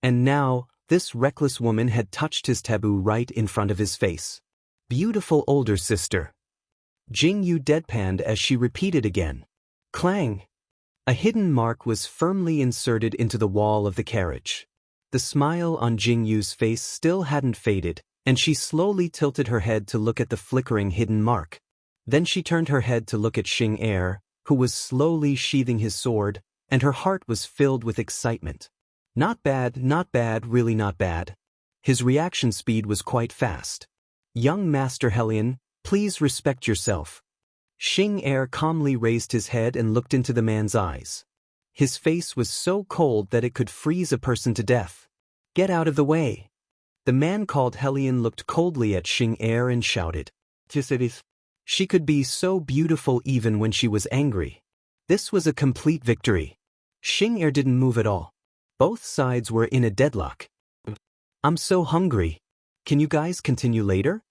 And now, this reckless woman had touched his taboo right in front of his face. Beautiful older sister. Jingyu deadpanned as she repeated again. Clang! A hidden mark was firmly inserted into the wall of the carriage. The smile on Jingyu's face still hadn't faded, and she slowly tilted her head to look at the flickering hidden mark. Then she turned her head to look at Xing Er, who was slowly sheathing his sword, and her heart was filled with excitement. Not bad, really not bad. His reaction speed was quite fast. Young Master Hellion, please respect yourself. Xing Er calmly raised his head and looked into the man's eyes. His face was so cold that it could freeze a person to death. Get out of the way. The man called Hellion looked coldly at Xing Er and shouted. She could be so beautiful even when she was angry. This was a complete victory. Xing Er didn't move at all. Both sides were in a deadlock. I'm so hungry. Can you guys continue later?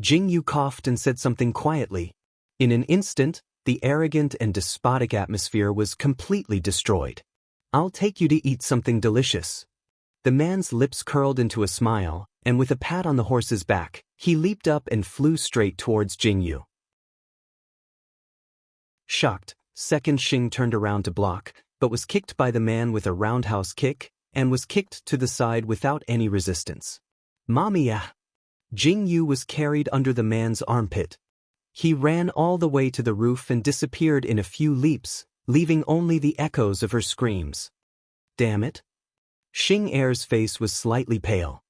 Jingyu coughed and said something quietly. In an instant, the arrogant and despotic atmosphere was completely destroyed. I'll take you to eat something delicious. The man's lips curled into a smile, and with a pat on the horse's back, he leaped up and flew straight towards Jingyu. Shocked, second Xing turned around to block, but was kicked by the man with a roundhouse kick, and was kicked to the side without any resistance. Mamiya! Jingyu was carried under the man's armpit. He ran all the way to the roof and disappeared in a few leaps, leaving only the echoes of her screams. Damn it! Xing Er's face was slightly pale.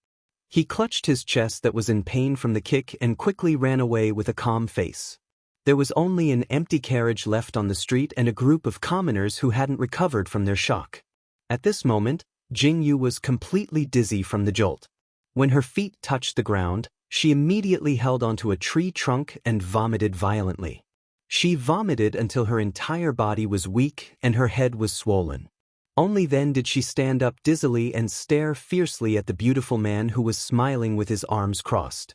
He clutched his chest that was in pain from the kick and quickly ran away with a calm face. There was only an empty carriage left on the street and a group of commoners who hadn't recovered from their shock. At this moment, Jingyu was completely dizzy from the jolt. When her feet touched the ground, she immediately held onto a tree trunk and vomited violently. She vomited until her entire body was weak and her head was swollen. Only then did she stand up dizzily and stare fiercely at the beautiful man who was smiling with his arms crossed.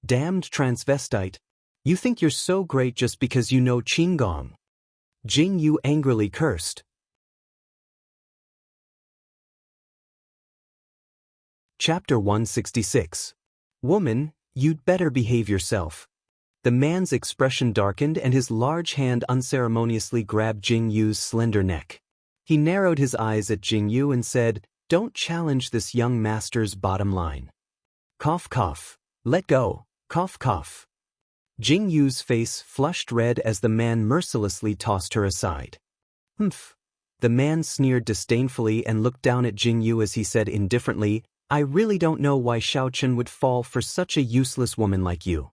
Damned transvestite! You think you're so great just because you know Qinggong. Jingyu angrily cursed. Chapter 166. Woman, you'd better behave yourself. The man's expression darkened and his large hand unceremoniously grabbed Jingyu's slender neck. He narrowed his eyes at Jingyu and said, "Don't challenge this young master's bottom line." Cough cough. Let go. Cough cough. Jing Yu's face flushed red as the man mercilessly tossed her aside. Humph. The man sneered disdainfully and looked down at Jing Yu as he said indifferently, I really don't know why Xiaochen would fall for such a useless woman like you.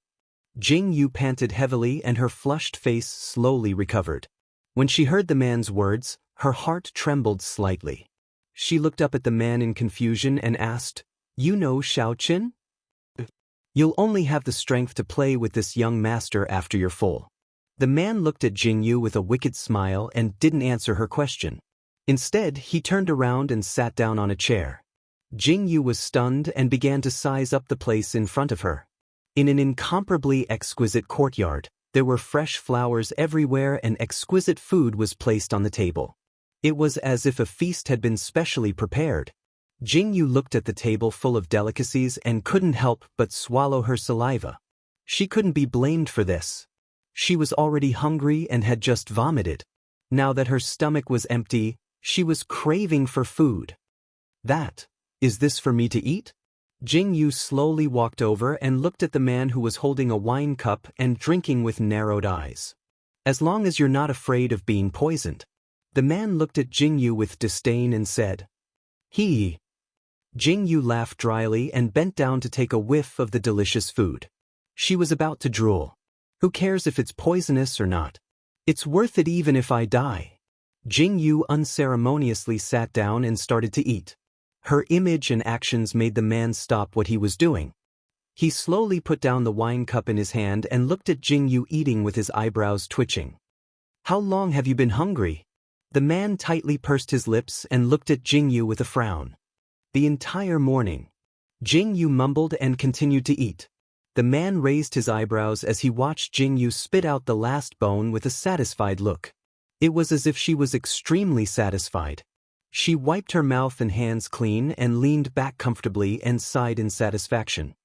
Jing Yu panted heavily and her flushed face slowly recovered. When she heard the man's words, her heart trembled slightly. She looked up at the man in confusion and asked, You know Xiaochen? You'll only have the strength to play with this young master after you're full. The man looked at Jing Yu with a wicked smile and didn't answer her question. Instead, he turned around and sat down on a chair. Jing Yu was stunned and began to size up the place in front of her. In an incomparably exquisite courtyard, there were fresh flowers everywhere and exquisite food was placed on the table. It was as if a feast had been specially prepared. Jing Yu looked at the table full of delicacies and couldn't help but swallow her saliva. She couldn't be blamed for this. She was already hungry and had just vomited. Now that her stomach was empty, she was craving for food. Is this for me to eat? Jing Yu slowly walked over and looked at the man who was holding a wine cup and drinking with narrowed eyes. As long as you're not afraid of being poisoned. The man looked at Jing Yu with disdain and said, He. Jing Yu laughed dryly and bent down to take a whiff of the delicious food. She was about to drool. Who cares if it's poisonous or not? It's worth it even if I die. Jing Yu unceremoniously sat down and started to eat. Her image and actions made the man stop what he was doing. He slowly put down the wine cup in his hand and looked at Jing Yu eating with his eyebrows twitching. How long have you been hungry? The man tightly pursed his lips and looked at Jing Yu with a frown. The entire morning. Jing Yu mumbled and continued to eat. The man raised his eyebrows as he watched Jing Yu spit out the last bone with a satisfied look. It was as if she was extremely satisfied. She wiped her mouth and hands clean and leaned back comfortably and sighed in satisfaction.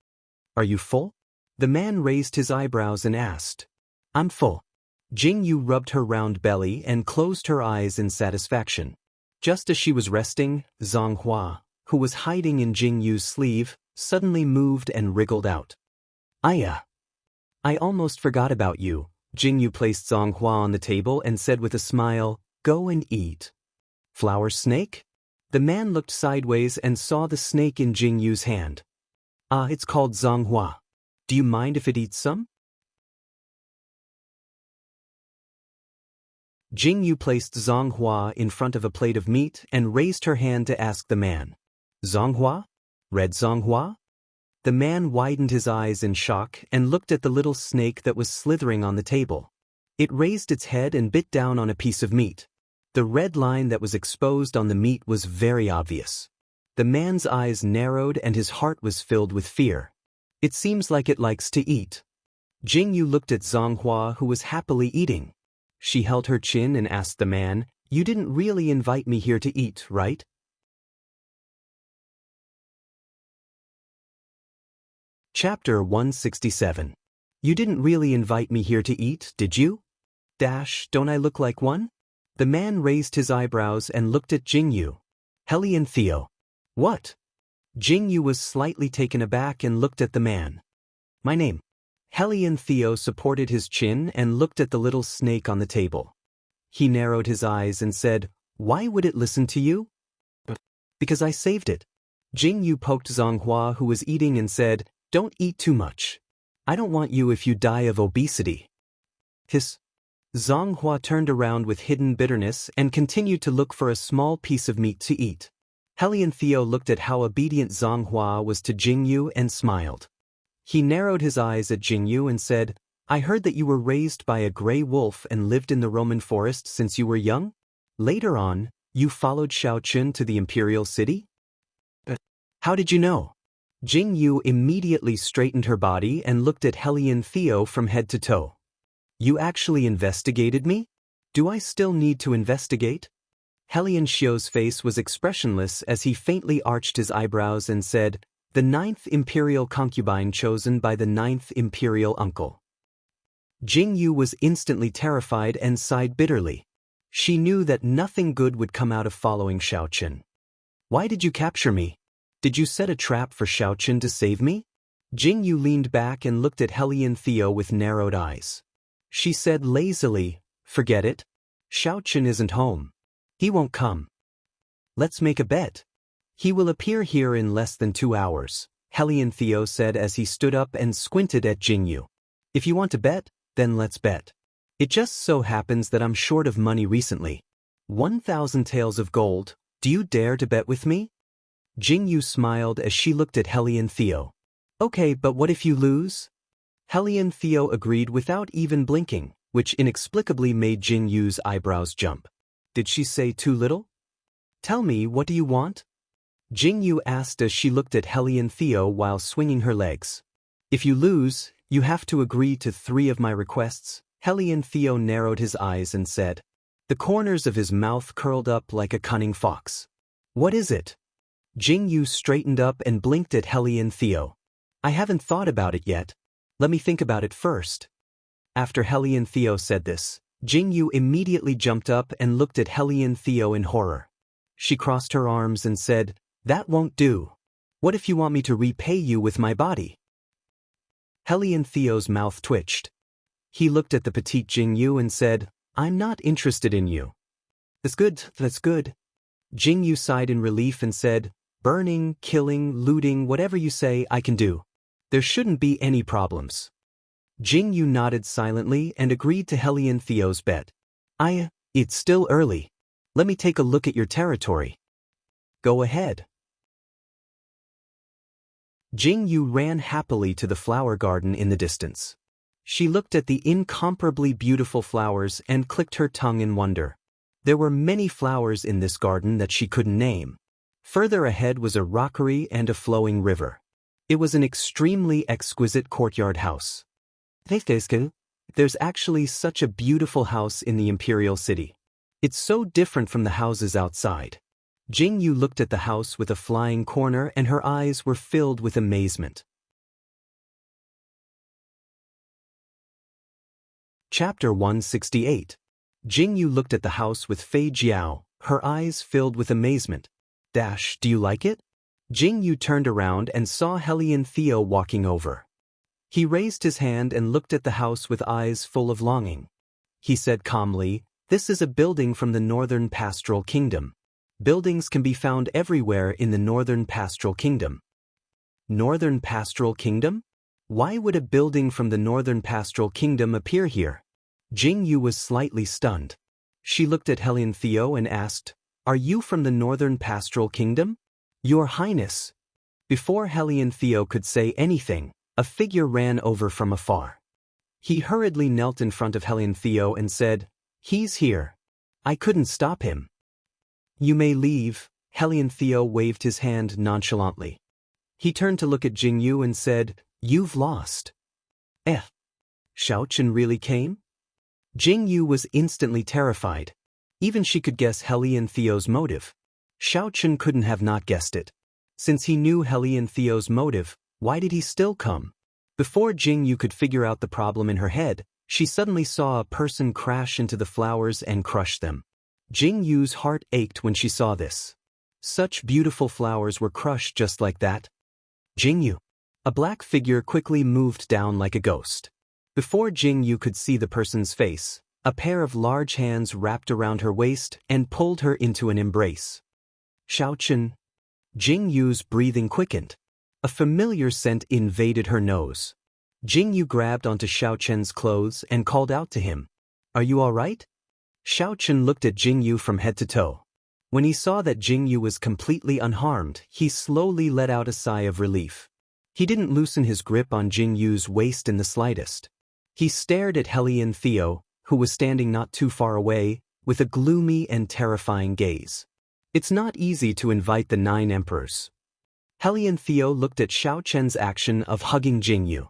Are you full? The man raised his eyebrows and asked. I'm full. Jing Yu rubbed her round belly and closed her eyes in satisfaction. Just as she was resting, Zhang Hua, who was hiding in Jing Yu's sleeve, suddenly moved and wriggled out. I almost forgot about you. Jing Yu placed Zhang Hua on the table and said with a smile, Go and eat. Flower snake? The man looked sideways and saw the snake in Jing Yu's hand. It's called Zhang Hua. Do you mind if it eats some? Jing Yu placed Zhang Hua in front of a plate of meat and raised her hand to ask the man. Zhang Hua? Red Zhang Hua? The man widened his eyes in shock and looked at the little snake that was slithering on the table. It raised its head and bit down on a piece of meat. The red line that was exposed on the meat was very obvious. The man's eyes narrowed and his heart was filled with fear. It seems like it likes to eat. Jing Yu looked at Zhang Hua, who was happily eating. She held her chin and asked the man, You didn't really invite me here to eat, right? Chapter 167. You didn't really invite me here to eat, did you? Don't I look like one? The man raised his eyebrows and looked at Jing Yu. Hellion Theo. What? Jing Yu was slightly taken aback and looked at the man. My name. Hellion Theo supported his chin and looked at the little snake on the table. He narrowed his eyes and said, Why would it listen to you? Because I saved it. Jing Yu poked Zhang Hua, who was eating, and said, Don't eat too much. I don't want you if you die of obesity. Hiss. Zhang Hua turned around with hidden bitterness and continued to look for a small piece of meat to eat. Hellion Theo looked at how obedient Zhang Hua was to Jing Yu and smiled. He narrowed his eyes at Jing Yu and said, I heard that you were raised by a gray wolf and lived in the Roman forest since you were young? Later on, you followed Xiaochen to the imperial city? How did you know? Jing Yu immediately straightened her body and looked at Hellion Theo from head to toe. You actually investigated me? Do I still need to investigate? Hellion Xiu's face was expressionless as he faintly arched his eyebrows and said, The 9th imperial concubine chosen by the 9th imperial uncle. Jing Yu was instantly terrified and sighed bitterly. She knew that nothing good would come out of following Xiaochen. Why did you capture me? Did you set a trap for Xiaochen to save me? Jingyu leaned back and looked at Hellion Theo with narrowed eyes. She said lazily, "Forget it. Xiaochen isn't home. He won't come. Let's make a bet. He will appear here in less than 2 hours," Hellion Theo said as he stood up and squinted at Jingyu. "If you want to bet, then let's bet. It just so happens that I'm short of money recently. 1,000 taels of gold. Do you dare to bet with me?" Jingyu smiled as she looked at Hellion Theo. "Okay, but what if you lose?" Hellion Theo agreed without even blinking, which inexplicably made Jingyu's eyebrows jump. Did she say too little? "Tell me, what do you want?" Jingyu asked as she looked at Hellion Theo while swinging her legs. "If you lose, you have to agree to 3 of my requests." Hellion Theo narrowed his eyes and said. The corners of his mouth curled up like a cunning fox. "What is it?" Jingyu straightened up and blinked at Hellion Theo. "I haven't thought about it yet. Let me think about it first." After Hellion Theo said this, Jingyu immediately jumped up and looked at Hellion Theo in horror. She crossed her arms and said, "That won't do. What if you want me to repay you with my body?" Hellion Theo's mouth twitched. He looked at the petite Jingyu and said, "I'm not interested in you." "That's good, that's good." Jingyu sighed in relief and said, "Burning, killing, looting, whatever you say, I can do. There shouldn't be any problems." Jingyu nodded silently and agreed to Hellion Theo's bet. It's still early. Let me take a look at your territory." "Go ahead." Jingyu ran happily to the flower garden in the distance. She looked at the incomparably beautiful flowers and clicked her tongue in wonder. There were many flowers in this garden that she couldn't name. Further ahead was a rockery and a flowing river. It was an extremely exquisite courtyard house. There's actually such a beautiful house in the imperial city. It's so different from the houses outside. Jingyu looked at the house with a flying corner and her eyes were filled with amazement. Chapter 168. Jingyu looked at the house with Fei Jiao, her eyes filled with amazement. "Do you like it?" Jingyu turned around and saw Hellion Theo walking over. He raised his hand and looked at the house with eyes full of longing. He said calmly, "This is a building from the Northern Pastoral Kingdom. Buildings can be found everywhere in the Northern Pastoral Kingdom." Northern Pastoral Kingdom? Why would a building from the Northern Pastoral Kingdom appear here? Jingyu was slightly stunned. She looked at Hellion Theo and asked, "Are you from the Northern Pastoral Kingdom?" "Your Highness." Before Hellion Theo could say anything, a figure ran over from afar. He hurriedly knelt in front of Hellion Theo and said, "He's here. I couldn't stop him." "You may leave." Hellion Theo waved his hand nonchalantly. He turned to look at Jingyu and said, "You've lost." Xiaochen really came? Jingyu was instantly terrified. Even she could guess Hellion Theo's motive. Xiaochen couldn't have not guessed it. Since he knew Hellion Theo's motive, why did he still come? Before Jingyu could figure out the problem in her head, she suddenly saw a person crash into the flowers and crush them. Jingyu's heart ached when she saw this. Such beautiful flowers were crushed just like that. "Jingyu." A black figure quickly moved down like a ghost. Before Jingyu could see the person's face, a pair of large hands wrapped around her waist and pulled her into an embrace. "Xiaochen." Jingyu's breathing quickened. A familiar scent invaded her nose. Jingyu grabbed onto Xiaochen's clothes and called out to him, "Are you all right?" Xiaochen looked at Jingyu from head to toe. When he saw that Jingyu was completely unharmed, he slowly let out a sigh of relief. He didn't loosen his grip on Jingyu's waist in the slightest. He stared at Hellion Theo, who was standing not too far away, with a gloomy and terrifying gaze. It's not easy to invite the 9 emperors. Hellion Theo looked at Xiaochen's action of hugging Jingyu.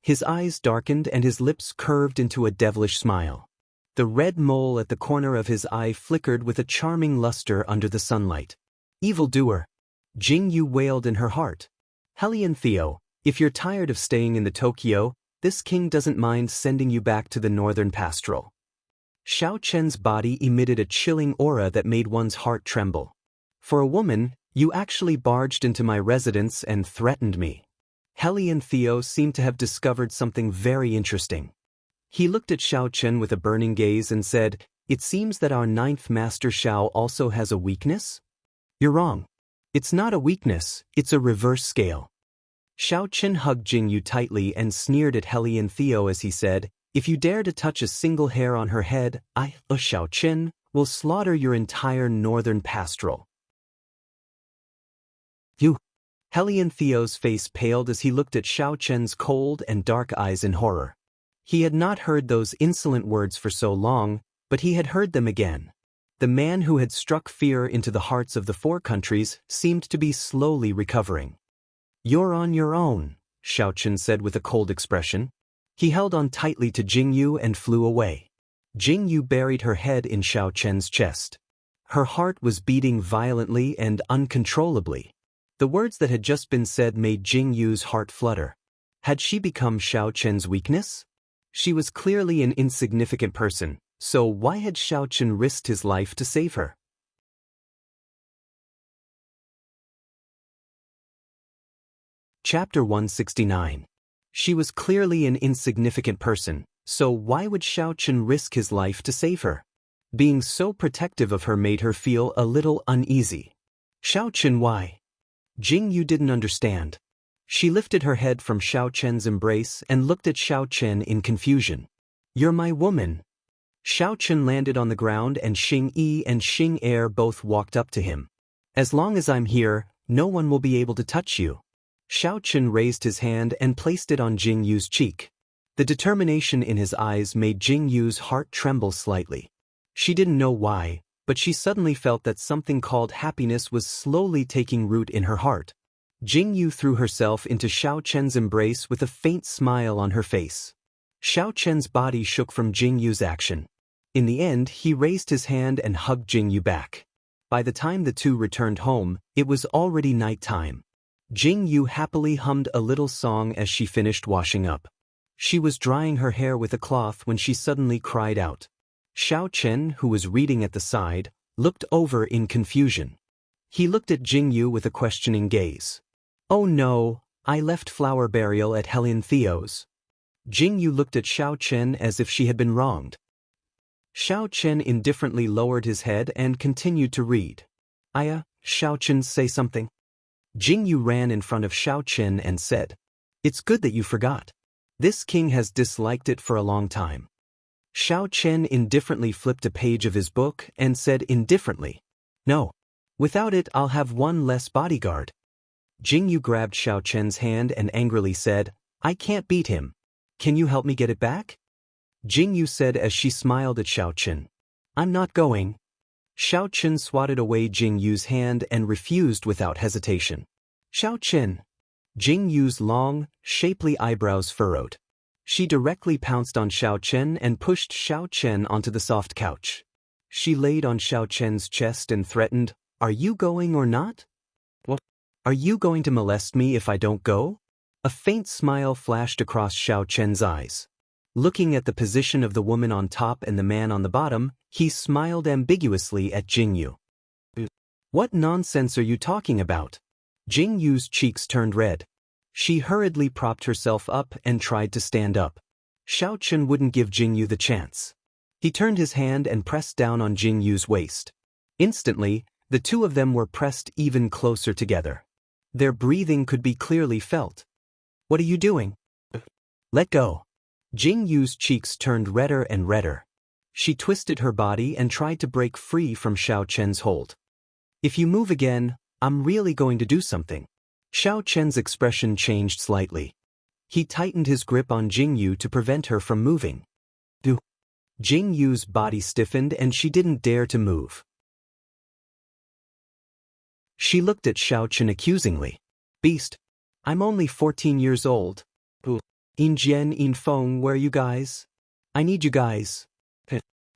His eyes darkened and his lips curved into a devilish smile. The red mole at the corner of his eye flickered with a charming luster under the sunlight. "Evildoer!" Jingyu wailed in her heart. "Hellion Theo, if you're tired of staying in the Tokyo, this king doesn't mind sending you back to the Northern Pastoral." Xiaochen's body emitted a chilling aura that made one's heart tremble. "For a woman, you actually barged into my residence and threatened me." Heli and Theo seemed to have discovered something very interesting. He looked at Xiao Chen with a burning gaze and said, "It seems that our ninth master Xiao also has a weakness?" "You're wrong. It's not a weakness, it's a reverse scale." Xiao Chen hugged Jingyu tightly and sneered at Heli and Theo as he said, "If you dare to touch a single hair on her head, Xiao Chen, will slaughter your entire northern pastoral." "You." Heli and Theo's face paled as he looked at Xiao Chen's cold and dark eyes in horror. He had not heard those insolent words for so long, but he had heard them again. The man who had struck fear into the hearts of the four countries seemed to be slowly recovering. "You're on your own," Xiao Chen said with a cold expression. He held on tightly to Jingyu and flew away. Jingyu buried her head in Xiao Chen's chest. Her heart was beating violently and uncontrollably. The words that had just been said made Jingyu's heart flutter. Had she become Xiao Chen's weakness? She was clearly an insignificant person, so why had Xiao Chen risked his life to save her? Chapter 169. She was clearly an insignificant person, so why would Xiao Chen risk his life to save her? Being so protective of her made her feel a little uneasy. "Xiao Chen, why?" Jingyu didn't understand. She lifted her head from Xiao Chen's embrace and looked at Xiao Chen in confusion. "You're my woman." Xiao Chen landed on the ground and Xing Yi and Xing Er both walked up to him. "As long as I'm here, no one will be able to touch you." Xiao Chen raised his hand and placed it on Jingyu's cheek. The determination in his eyes made Jingyu's heart tremble slightly. She didn't know why, but she suddenly felt that something called happiness was slowly taking root in her heart. Jingyu threw herself into Xiao Chen's embrace with a faint smile on her face. Xiao Chen's body shook from Jingyu's action. In the end, he raised his hand and hugged Jingyu back. By the time the two returned home, it was already night time. Jingyu happily hummed a little song as she finished washing up. She was drying her hair with a cloth when she suddenly cried out. Xiao Chen, who was reading at the side, looked over in confusion. He looked at Jingyu with a questioning gaze. "Oh no, I left flower burial at Helen Theo's." Jingyu looked at Xiao Chen as if she had been wronged. Xiao Chen indifferently lowered his head and continued to read. Xiao Chen, say something." Jingyu ran in front of Xiao Chen and said, "It's good that you forgot. This king has disliked it for a long time." Xiao Chen indifferently flipped a page of his book and said indifferently, "No. Without it I'll have one less bodyguard." Jingyu grabbed Xiao Chen's hand and angrily said, "I can't beat him. Can you help me get it back?" Jingyu said as she smiled at Xiao Chen. "I'm not going." Xiao Chen swatted away Jingyu's hand and refused without hesitation. "Xiao Chen." Jingyu's long, shapely eyebrows furrowed. She directly pounced on Xiao Chen and pushed Xiao Chen onto the soft couch. She laid on Xiao Chen's chest and threatened, "Are you going or not? What? Are you going to molest me if I don't go?" A faint smile flashed across Xiao Chen's eyes. Looking at the position of the woman on top and the man on the bottom, he smiled ambiguously at Jingyu. "What nonsense are you talking about?" Jingyu's cheeks turned red. She hurriedly propped herself up and tried to stand up. Xiao Chen wouldn't give Jingyu the chance. He turned his hand and pressed down on Jingyu's waist. Instantly, the two of them were pressed even closer together. Their breathing could be clearly felt. "What are you doing?" "Let go." Jingyu's cheeks turned redder and redder. She twisted her body and tried to break free from Xiao Chen's hold. "If you move again, I'm really going to do something." Xiao Chen's expression changed slightly. He tightened his grip on Jingyu to prevent her from moving. Jingyu's body stiffened and she didn't dare to move. She looked at Xiao Chen accusingly. "Beast. I'm only 14 years old. In Jian, in Feng, where are you guys? I need you guys."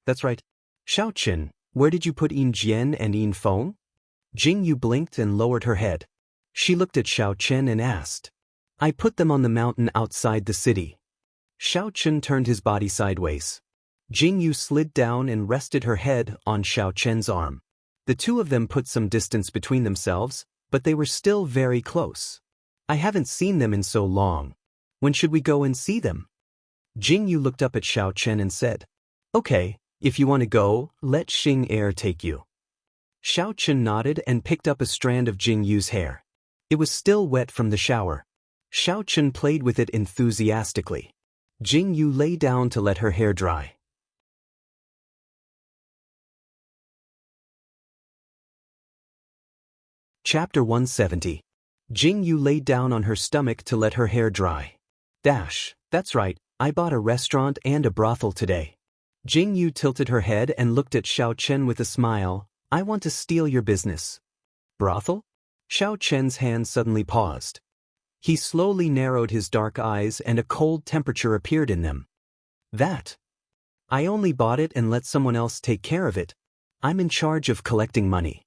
"That's right." "Xiao Chen, where did you put In Jian and In Feng?" Jingyu blinked and lowered her head. She looked at Xiao Chen and asked. "I put them on the mountain outside the city." Xiao Chen turned his body sideways. Jingyu slid down and rested her head on Xiao Chen's arm. The two of them put some distance between themselves, but they were still very close. I haven't seen them in so long. When should we go and see them? Jingyu looked up at Xiao Chen and said, Okay, if you want to go, let Xing Er take you. Xiao Chen nodded and picked up a strand of Jingyu's hair. It was still wet from the shower. Xiao Chen played with it enthusiastically. Jingyu lay down to let her hair dry. Chapter 170. Jingyu laid down on her stomach to let her hair dry. That's right, I bought a restaurant and a brothel today. Jingyu tilted her head and looked at Xiao Chen with a smile. I want to steal your business. Brothel? Xiao Chen's hand suddenly paused. He slowly narrowed his dark eyes and a cold temperature appeared in them. I only bought it and let someone else take care of it. I'm in charge of collecting money.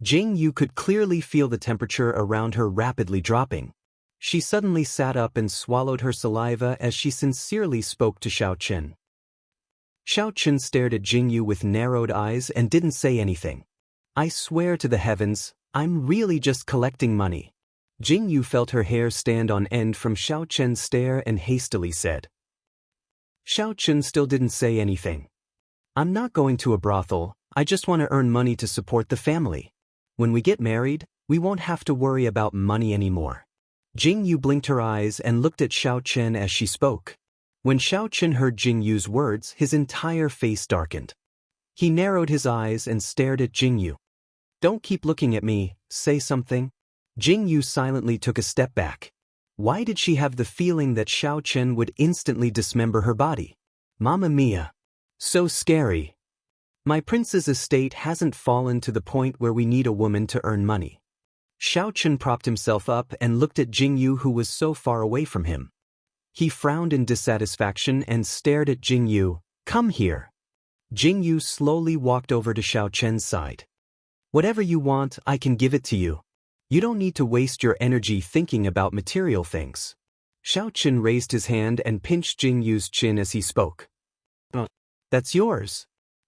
Jingyu could clearly feel the temperature around her rapidly dropping. She suddenly sat up and swallowed her saliva as she sincerely spoke to Xiao Chen. Xiao Chen stared at Jingyu with narrowed eyes and didn't say anything. I swear to the heavens, I'm really just collecting money. Jingyu felt her hair stand on end from Xiao Chen's stare and hastily said. Xiao Chen still didn't say anything. I'm not going to a brothel, I just want to earn money to support the family. When we get married, we won't have to worry about money anymore. Jingyu blinked her eyes and looked at Xiao Chen as she spoke. When Xiao Chen heard Jingyu's words, his entire face darkened. He narrowed his eyes and stared at Jingyu. Don't keep looking at me, say something. Jingyu silently took a step back. Why did she have the feeling that Xiao Chen would instantly dismember her body? Mamma mia. So scary. My prince's estate hasn't fallen to the point where we need a woman to earn money. Xiao Chen propped himself up and looked at Jingyu who was so far away from him. He frowned in dissatisfaction and stared at Jingyu. Come here. Jingyu slowly walked over to Xiao Chen's side. Whatever you want, I can give it to you. You don't need to waste your energy thinking about material things. Xiao Chen raised his hand and pinched Jingyu's chin as he spoke. That's yours.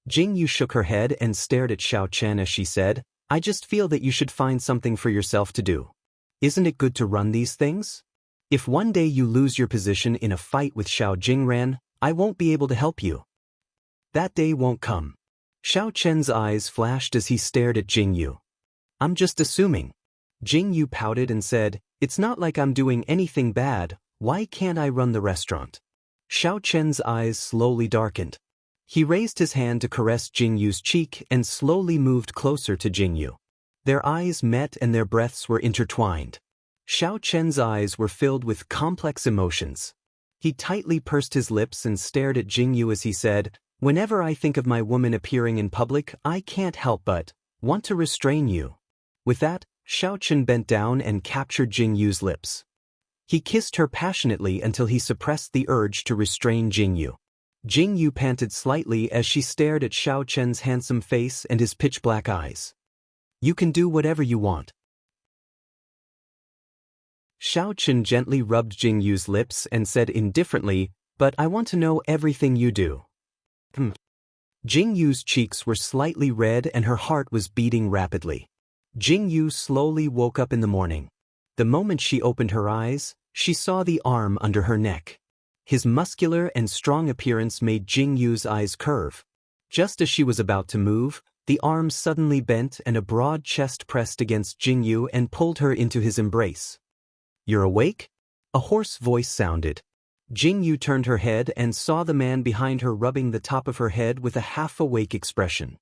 Jingyu shook her head and stared at Xiao Chen as she said, I just feel that you should find something for yourself to do. Isn't it good to run these things? If one day you lose your position in a fight with Xiao Jingran, I won't be able to help you. That day won't come. Xiao Chen's eyes flashed as he stared at Jingyu. I'm just assuming. Jingyu pouted and said, It's not like I'm doing anything bad, why can't I run the restaurant? Xiao Chen's eyes slowly darkened. He raised his hand to caress Jingyu's cheek and slowly moved closer to Jingyu. Their eyes met and their breaths were intertwined. Xiao Chen's eyes were filled with complex emotions. He tightly pursed his lips and stared at Jingyu as he said, Whenever I think of my woman appearing in public, I can't help but want to restrain you. With that, Xiao Chen bent down and captured Jingyu's lips. He kissed her passionately until he suppressed the urge to restrain Jingyu. Jingyu panted slightly as she stared at Xiao Chen's handsome face and his pitch-black eyes. You can do whatever you want. Xiao Chen gently rubbed Jingyu's lips and said indifferently, But I want to know everything you do. Jingyu's cheeks were slightly red and her heart was beating rapidly. Jingyu slowly woke up in the morning. The moment she opened her eyes, she saw the arm under her neck. His muscular and strong appearance made Jingyu's eyes curve. Just as she was about to move, the arm suddenly bent and a broad chest pressed against Jingyu and pulled her into his embrace. You're awake? A hoarse voice sounded. Jingyu turned her head and saw the man behind her rubbing the top of her head with a half-awake expression.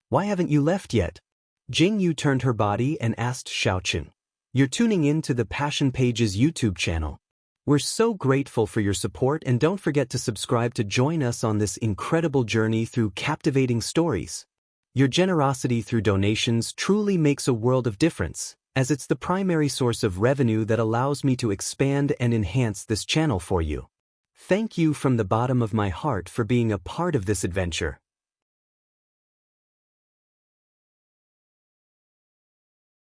Why haven't you left yet? Jingyu turned her body and asked Xiao Chen. You're tuning in to the Passion Pages YouTube channel. We're so grateful for your support and don't forget to subscribe to join us on this incredible journey through captivating stories. Your generosity through donations truly makes a world of difference, as it's the primary source of revenue that allows me to expand and enhance this channel for you. Thank you from the bottom of my heart for being a part of this adventure.